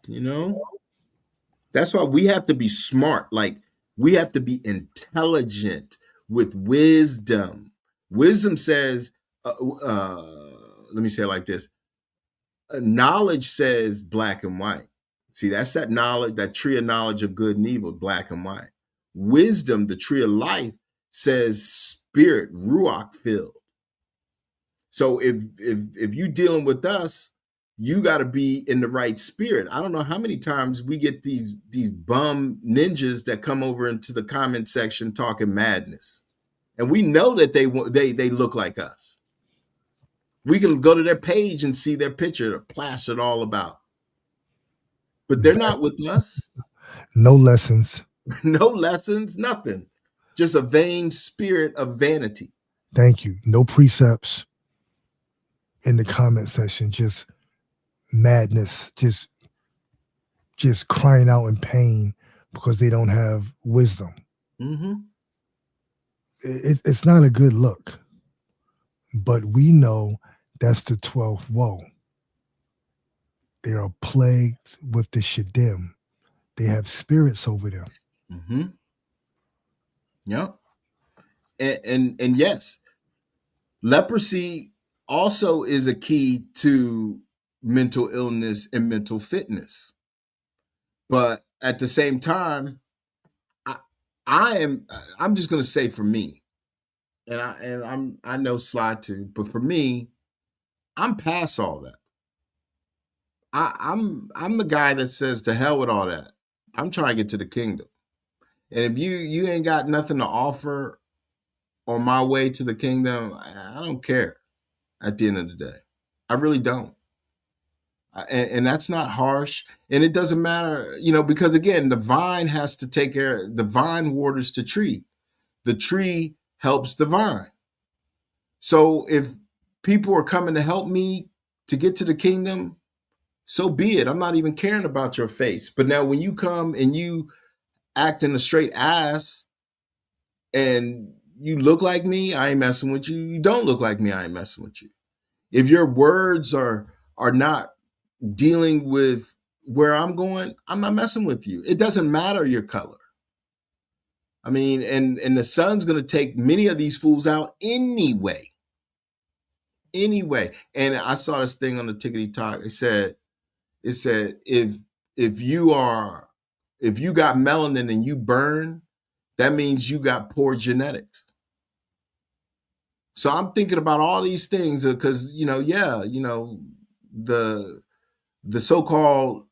You know? That's why we have to be smart. Like, we have to be intelligent with wisdom. Wisdom says, let me say it like this. Knowledge says black and white. See, that's that knowledge, that tree of knowledge of good and evil, black and white. Wisdom, the tree of life, says spirit, ruach filled. So if you dealing with us, you got to be in the right spirit. I don't know how many times we get these bum ninjas that come over into the comment section talking madness, and we know that they look like us. We can go to their page and see their picture plastered all about, but they're not with us. No lessons. No lessons, nothing. Just a vain spirit of vanity. Thank you. No precepts in the comment section. Just madness. Just crying out in pain because they don't have wisdom. Mm-hmm. It's not a good look. But we know that's the 12th woe. They are plagued with the Shadim. They have spirits over them. Mm-hmm. Yep. And yes, leprosy also is a key to mental illness and mental fitness. But at the same time, I'm just going to say for me, and I know Sly too, but for me, I'm past all that. I'm the guy that says to hell with all that. I'm trying to get to the kingdom. And if you ain't got nothing to offer on my way to the kingdom, I don't care at the end of the day. I really don't. And that's not harsh. And it doesn't matter, because again, the vine has to take care, the vine waters the tree. The tree helps the vine. So if people are coming to help me to get to the kingdom, so be it. I'm not even caring about your face. But now when you come and you acting a straight ass and you look like me, I ain't messing with you. You don't look like me, I ain't messing with you. If your words are not dealing with where I'm going, I'm not messing with you. It doesn't matter your color. I mean, and the sun's going to take many of these fools out anyway. Anyway. And I saw this thing on the Tickety Talk. It said if you got melanin and you burn, that means you got poor genetics. So I'm thinking about all these things because, the so-called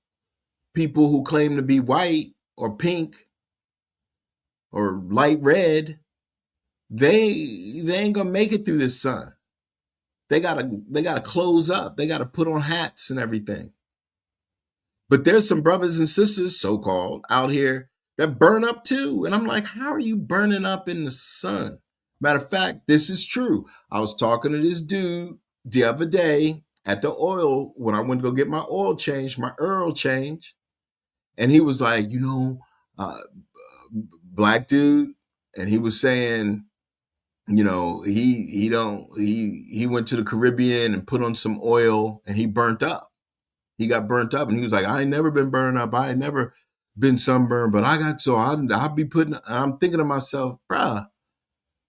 people who claim to be white or pink or light red, they ain't gonna make it through this sun. They gotta close up. They gotta put on hats and everything. But there's some brothers and sisters, so-called, out here that burn up too. And I'm like, how are you burning up in the sun? Matter of fact, this is true. I was talking to this dude the other day at the oil when I went to go get my oil change, my oil change. And he was like, black dude. And he was saying, he went to the Caribbean and put on some oil and he burnt up. He got burnt up and he was like, I ain't never been burned up. I ain't never been sunburned, but I'll be I'm thinking to myself, bruh,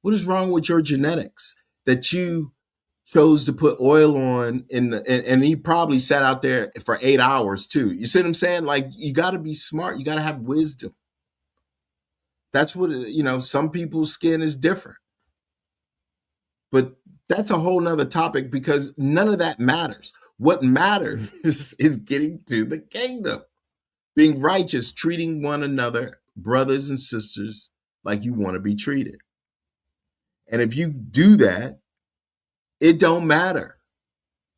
what is wrong with your genetics that you chose to put oil on and he probably sat out there for 8 hours too. You see what I'm saying? Like, you got to be smart. You got to have wisdom. That's what, some people's skin is different. But that's a whole nother topic because none of that matters. What matters is getting to the kingdom, being righteous, treating one another, brothers and sisters, like you want to be treated. And if you do that, it don't matter.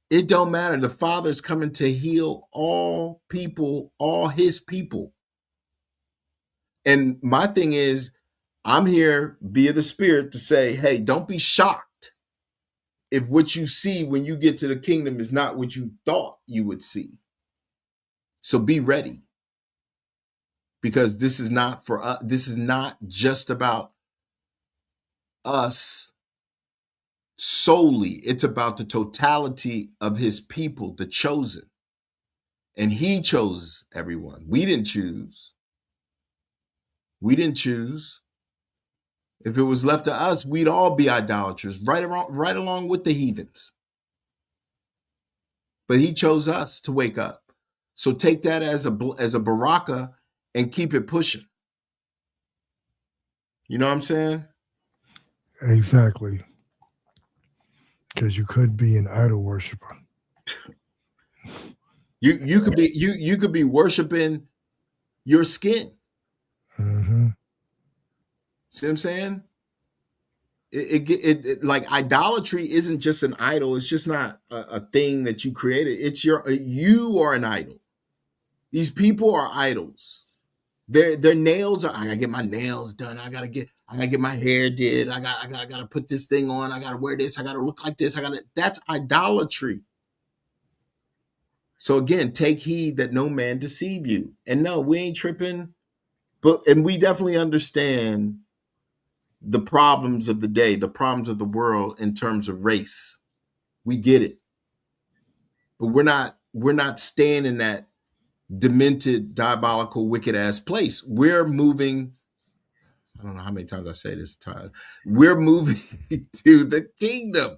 It don't matter. The Father's coming to heal all people, all his people. And my thing is, I'm here via the Spirit to say, hey, don't be shocked if what you see when you get to the kingdom is not what you thought you would see. So be ready. Because this is not for us. This is not just about us solely. It's about the totality of his people, the chosen. And he chose everyone. We didn't choose. We didn't choose. If it was left to us, we'd all be idolaters, right along with the heathens. But he chose us to wake up. So take that as a baraka and keep it pushing. You know what I'm saying? Exactly. Because you could be an idol worshiper. You could be worshiping your skin. Mm-hmm. See what I'm saying? It like idolatry isn't just an idol. It's just not a thing that you created. You are an idol. These people are idols. Their nails are. I gotta get my nails done. I gotta get my hair did. I gotta put this thing on. I gotta wear this. I gotta look like this. That's idolatry. So again, take heed that no man deceive you. And no, we ain't tripping. And we definitely understand the problems of the day, the problems of the world in terms of race. We get it. But we're not staying in that demented, diabolical, wicked ass place. We're moving. I don't know how many times I say this, Todd. We're moving to the kingdom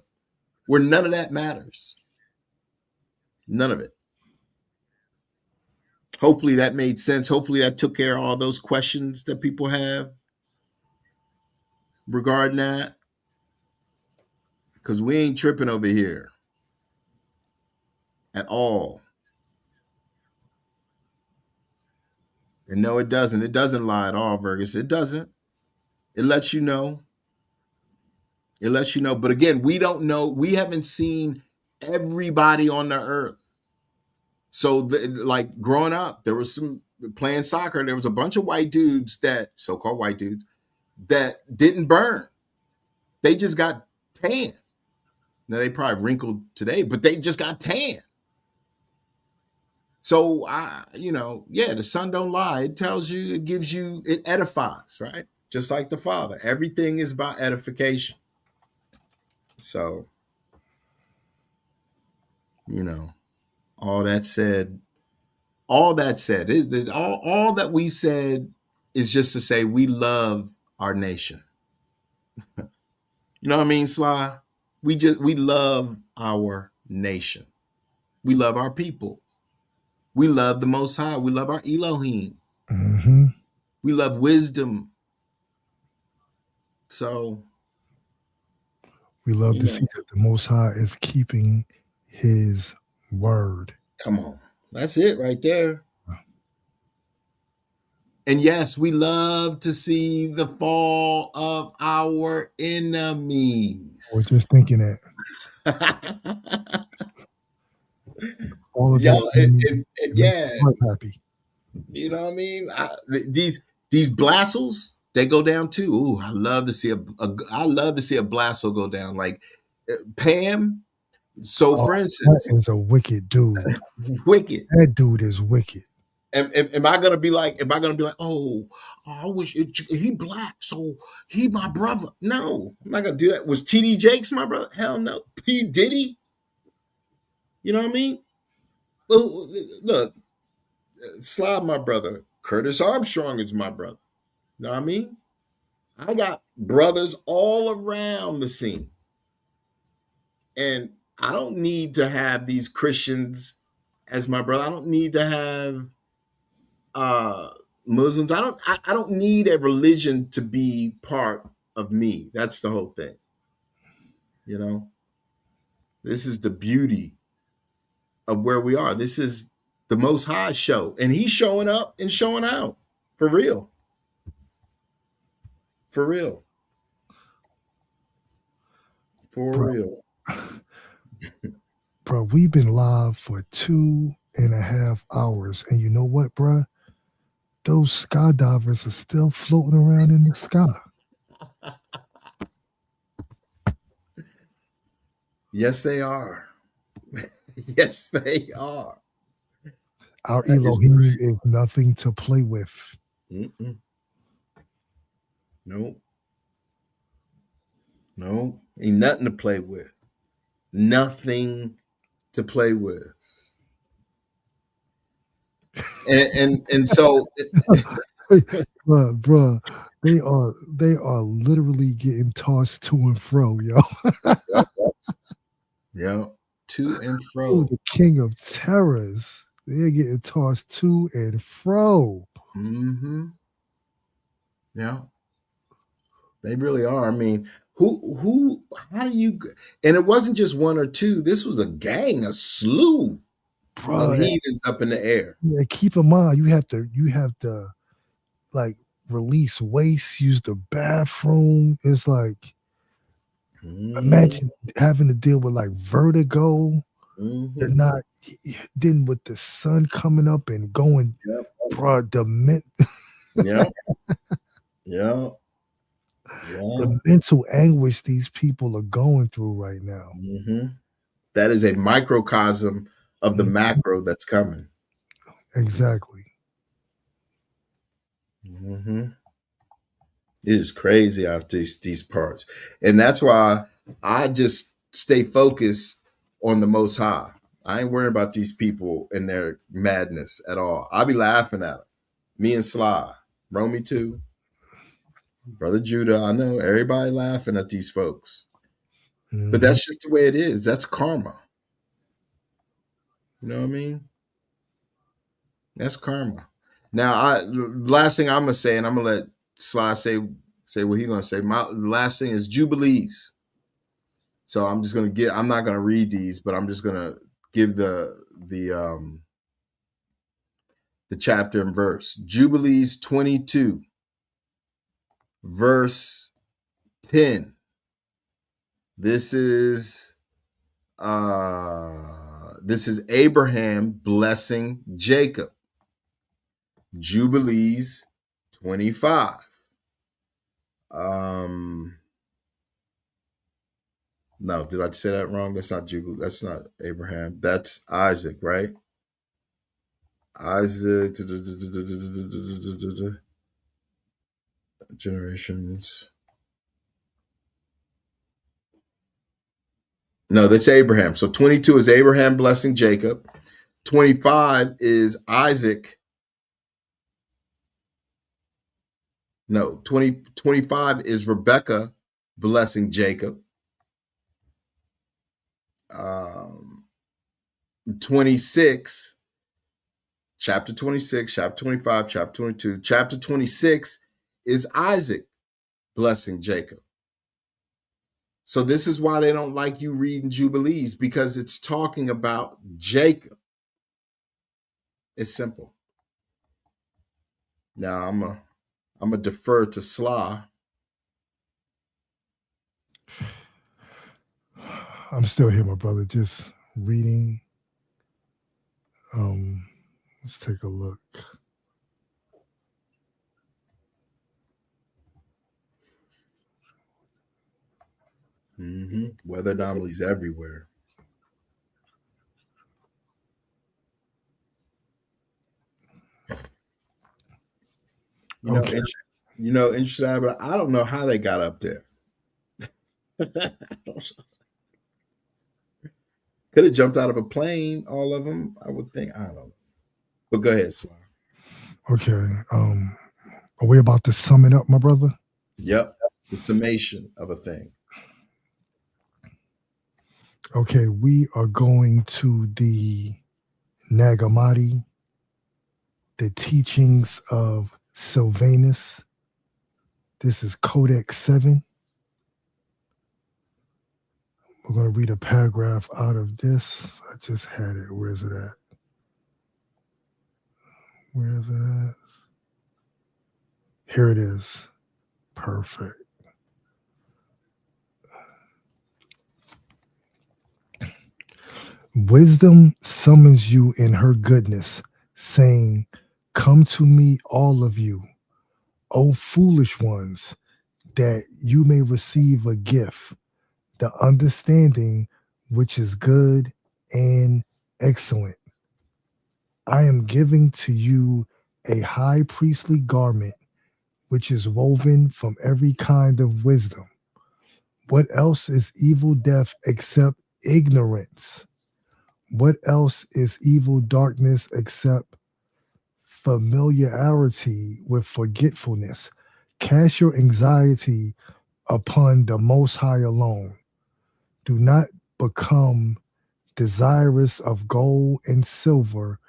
where none of that matters. None of it. Hopefully that made sense. Hopefully that took care of all those questions that people have regarding that. Because we ain't tripping over here at all. And no, it doesn't. It doesn't lie at all, Vergus. It doesn't. It lets you know. It lets you know. But again, we don't know. We haven't seen everybody on the earth. So, like growing up, there was some playing soccer. There was a bunch of white dudes so-called white dudes, that didn't burn. They just got tan. Now they probably wrinkled today, but they just got tan. So the sun don't lie. It tells you, it gives you, it edifies, right? Just like the Father. Everything is about edification. So, all that said, all that we've said is just to say we love our nation. You know what I mean, Sly? We love our nation. We love our people. We love the Most High. We love our Elohim. Mm-hmm. We love wisdom. So we love to see that the Most High is keeping his word. Come on. That's it right there. And yes, we love to see the fall of our enemies. I was just thinking that. All of Y'all, yeah. Happy. You know what I mean? These blassels, they go down too. Ooh, I love to see a blassel go down. Like Pam. So for instance, that is a wicked dude. Wicked. That dude is wicked. Am I gonna be like, oh, I wish he black, so he my brother? No, I'm not gonna do that. Was TD Jakes my brother? Hell no. P Diddy? You know what I mean? Look, Slide my brother. Curtis Armstrong is my brother. You know what I mean? I got brothers all around the scene. And I don't need to have these Christians as my brother. I don't need to have Muslims. I don't need a religion to be part of me. That's the whole thing. You know, this is the beauty of where we are. This is the Most High show, and He's showing up and showing out for real. For real. For Bro. real. Bro, we've been live for 2.5 hours. And you know what, bro? Those skydivers are still floating around in the sky. Yes, they are. Yes, they are. Our That is Elohim is nothing to play with. Mm-mm. Nope. No, ain't nothing to play with. Nothing to play with. And so Bruh, they are literally getting tossed to and fro, yo. yeah, to and Oh, fro. the king of terrors. They're getting tossed to and fro. Mm-hmm. Yeah, they really are. I mean, how do you? And it wasn't just one or two. This was a gang, a slew of Bruh, heathens up in the air. and keep in mind you have to like release waste, use the bathroom. It's like Mm-hmm. imagine having to deal with like vertigo. They're Mm-hmm. not then with the sun coming up and going, Yep. bruh, Yep. Yeah. Yeah. the mental anguish these people are going through right now. Mm-hmm. That is a microcosm of the Mhm. macro that's coming. Exactly. Mm-hmm. It is crazy out these parts, and that's why I just stay focused on the Most High. I ain't worrying about these people and their madness at all. I be laughing at them. Me and Sly, Romy too, Brother Judah. I know everybody laughing at these folks, but Mhm. that's just the way it is. That's karma. You know what I mean? That's karma. Now, last thing I'm gonna say, and I'm gonna let Sly say what he's gonna say. My last thing is jubilees. So I'm just gonna get. I'm not gonna read these, but I'm just gonna give the chapter and verse. Jubilees 22, verse 10. This is Abraham blessing Jacob. Jubilees 25. No, did I say that wrong? That's not Jubilee. That's not Abraham. That's Isaac, right? Isaac generations. No, that's Abraham. So 22 is Abraham blessing Jacob. 25 is Isaac. No, 25 is Rebecca blessing Jacob. 26, chapter 26, chapter 25, chapter 22. Chapter 26 is Isaac blessing Jacob. So this is why they don't like you reading Jubilees, because it's talking about Jacob. It's simple. Now I'm gonna defer to Sla. I'm still here, my brother, just reading. Let's take a look. Mm-hmm. Weather anomalies everywhere. Okay. Interesting, but I don't know how they got up there. Could have jumped out of a plane, all of them. I would think. I don't know. But go ahead, Sly. Okay. Are we about to sum it up, my brother? Yep. The summation of a thing. Okay, we are going to the Nagamati the teachings of Sylvanus. This is Codex 7. We're going to read a paragraph out of this. I just had it. Where is it at? Where is it at? Here it is. Perfect. Wisdom summons you in her goodness, saying, "Come to me, all of you, O foolish ones, that you may receive a gift, the understanding which is good and excellent. I am giving to you a high priestly garment, which is woven from every kind of wisdom. What else is evil death except ignorance? What else is evil darkness except familiarity with forgetfulness? Cast your anxiety upon the Most High alone. Do not become desirous of gold and silver,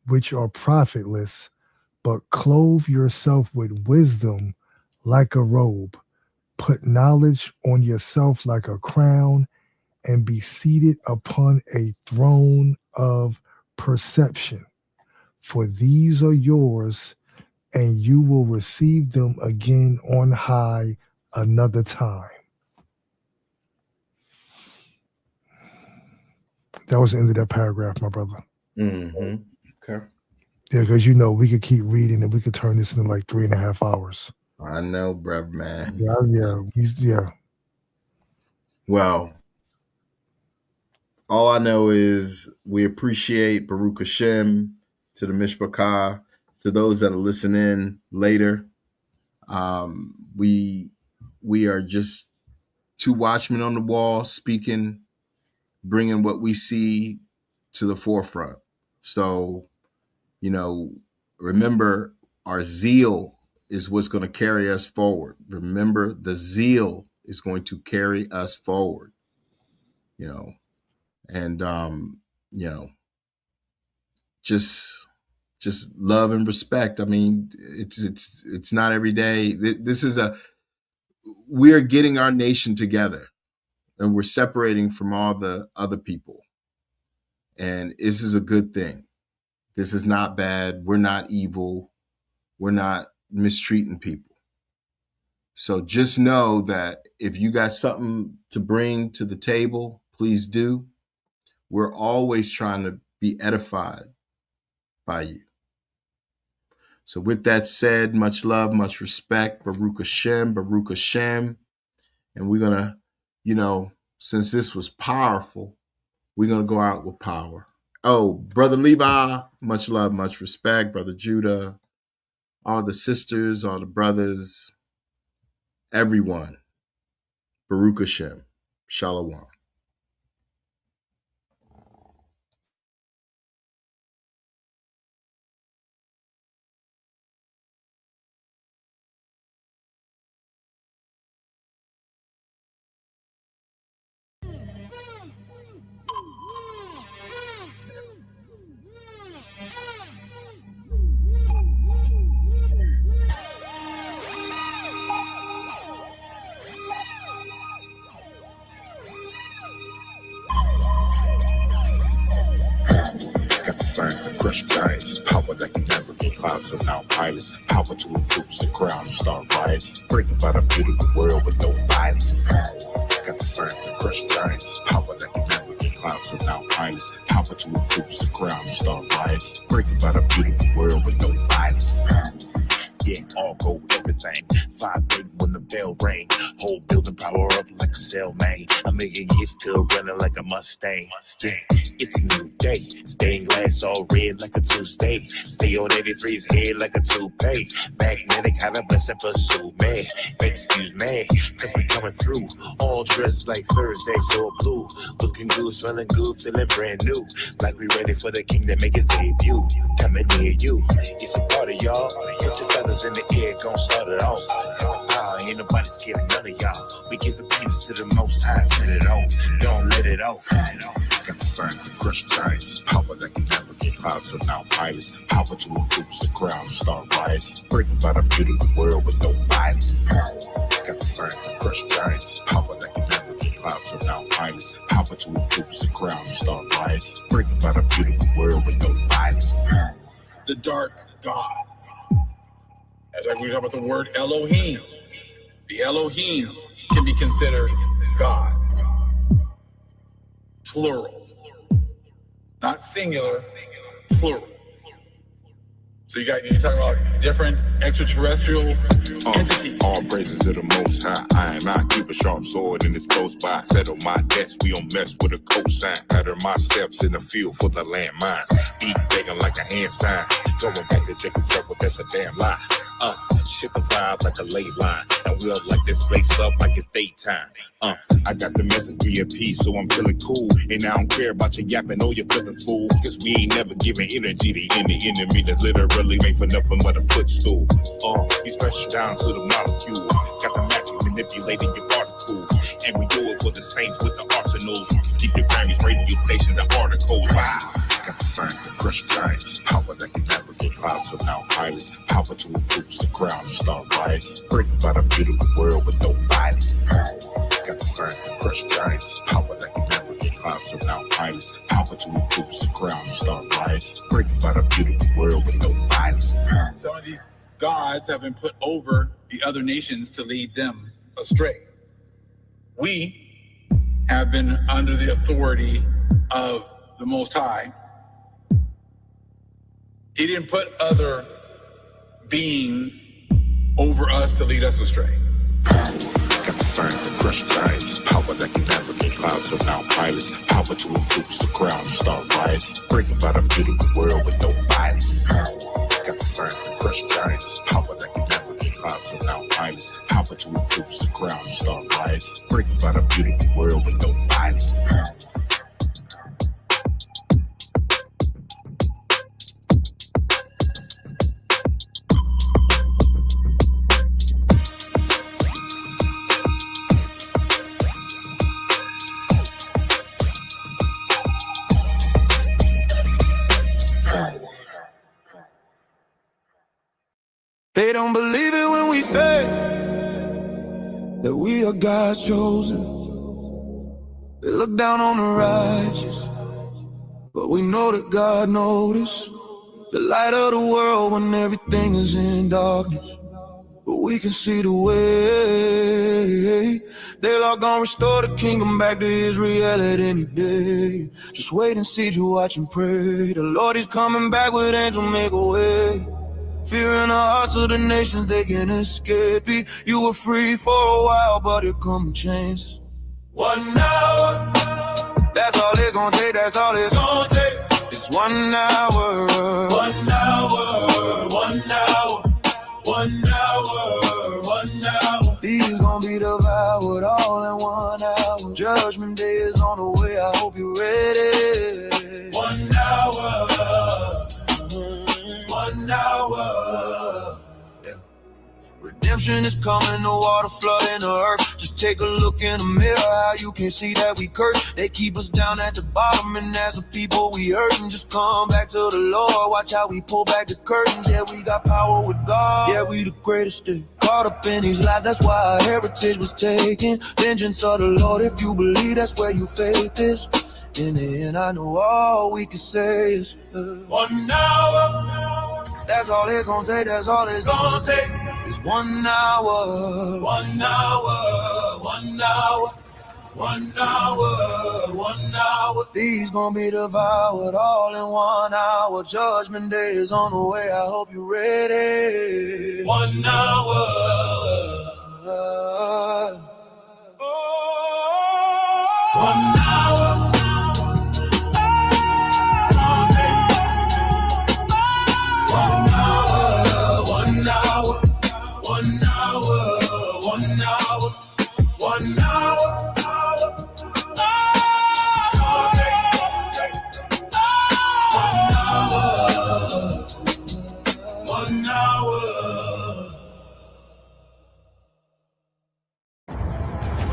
which are profitless, but clothe yourself with wisdom like a robe. Put knowledge on yourself like a crown, and be seated upon a throne of perception. For these are yours, and you will receive them again on high another time." That was the end of that paragraph, my brother. Mm-hmm. Okay. Yeah, because we could keep reading and we could turn this into like 3.5 hours. I know, bruv, man. Yeah. Well, all I know is we appreciate Baruch Hashem, to the Mishpachah, to those that are listening later. We are just two watchmen on the wall, speaking, bringing what we see to the forefront. So, remember, our zeal is what's going to carry us forward. Remember, the zeal is going to carry us forward, and, just love and respect. I mean, it's not every day. We're getting our nation together, and we're separating from all the other people. And this is a good thing. This is not bad. We're not evil. We're not mistreating people. So just know that if you got something to bring to the table, please do. We're always trying to be edified by you. So with that said, much love, much respect. Baruch Hashem, Baruch Hashem. And we're going to, since this was powerful, we're going to go out with power. Oh, Brother Levi, much love, much respect. Brother Judah, all the sisters, all the brothers, everyone. Baruch Hashem. Shalom. Crush giants, power that can navigate clouds without pilots, power to influence the crowd and start riots, bring about a beautiful world with no violence. Got the strength to crush giants, power that can navigate clouds without pilots, power to influence the crowd and start riots, bring about a beautiful world with no violence. Yeah, all gold, everything. 5:30 when the bell rang. Whole building power up like a cell, man. A million years still running like a Mustang. Yeah, it's a new day. Stained glass all red like a Tuesday. Stay on 83's head like a toupee. Magnetic, have a blessing pursue, man. Excuse me, cause we coming through. All dressed like Thursday, so blue. Looking good, smelling good, feeling brand new. Like we ready for the king to make his debut. Coming near you. It's a party, y'all. Put your feathers in the air, gon' start it off. Got the power, ain't nobody scared of none of y'all. We give the praise to the Most High, set it off. Don't let it off. Got the sign to crush giants, power that can navigate clouds clouds without pilots. Power to influence the crowd and start riots. Breaking by the beautiful world with no violence. Power, got the sign to crush giants. Power that can navigate clouds without pilots. Power to influence the crowd and start riots. Breaking by the beautiful world with no violence. Power. The dark gods. As we talk about the word Elohim, the Elohims can be considered gods. Plural. Not singular, plural. So you're talking about different extraterrestrial entities. All praises to the Most High. I keep a sharp sword and it's close by. Settle my debts, we don't mess with a cosign. Pattern my steps in the field for the landmines. Beat begging like a hand sign. Going back to Jacob's trouble, that's a damn lie. Ship a vibe like a ley line. And we'll light this place up like it's daytime. I got the message, be at peace, so I'm feeling cool. And I don't care about your yapping, know you're feeling fool. Cause we ain't never giving energy to any enemy that literally made for nothing but a footstool. You stretch down to the molecules. Got the magic manipulating your particles. And we do it for the saints with the arsenals. Keep your Grammys, radio stations, and articles. Wow. Got the sign to crush giants. Power that can navigate clouds without pilots. Power to influence the crowd and start riots. Breaking by the beautiful world with no violence. Power. Got the sign to crush giants. Power that can navigate clouds without pilots. Power to influence the crowd and start riots. Breaking by the beautiful world with no violence. Some of these gods have been put over the other nations to lead them astray. We have been under the authority of the Most High. He didn't put other beings over us to lead us astray. Power. Got the sign to crush giants. Power that can navigate clouds without pilots. Power to influence the crowd and start riots. Breaking by the beautiful world with no violence. Power. Got the sign to crush giants. Power that can navigate clouds without pilots. Power to influence the crowd and start riots. Breaking by the beautiful world with no violence. Power. They don't believe it when we say that we are God's chosen. They look down on the righteous, but we know that God noticed. The light of the world when everything is in darkness, but we can see the way. They're all gonna restore the kingdom back to Israel at any day. Just wait and see, you watch and pray. The Lord is coming back with angels, make a way. Fear in the hearts of the nations, they can't escape it. You were free for a while, but it come changes. 1 hour, that's all it's gonna take, that's all it's gonna take. It's 1 hour. 1 hour, 1 hour, 1 hour, 1 hour. These gonna be devoured all in 1 hour. Judgment day is on the way, I hope you're ready. 1 hour. 1 hour. Yeah. Redemption is coming, the water flooding the earth. Just take a look in the mirror, how you can see that we curse. They keep us down at the bottom, and as a people we hurting. Just come back to the Lord, watch how we pull back the curtains. Yeah, we got power with God, yeah, we the greatest thing. Caught up in these lies, that's why our heritage was taken. Vengeance of the Lord, if you believe that's where your faith is. In the end, I know all we can say is 1 hour. That's all it's gonna take, that's all it's gonna take. It's 1 hour. 1 hour, 1 hour, 1 hour, 1 hour. These gonna be devoured all in 1 hour. Judgment day is on the way, I hope you're ready. 1 hour. 1 hour. 1 hour, 1 hour, 1 hour, 1 hour.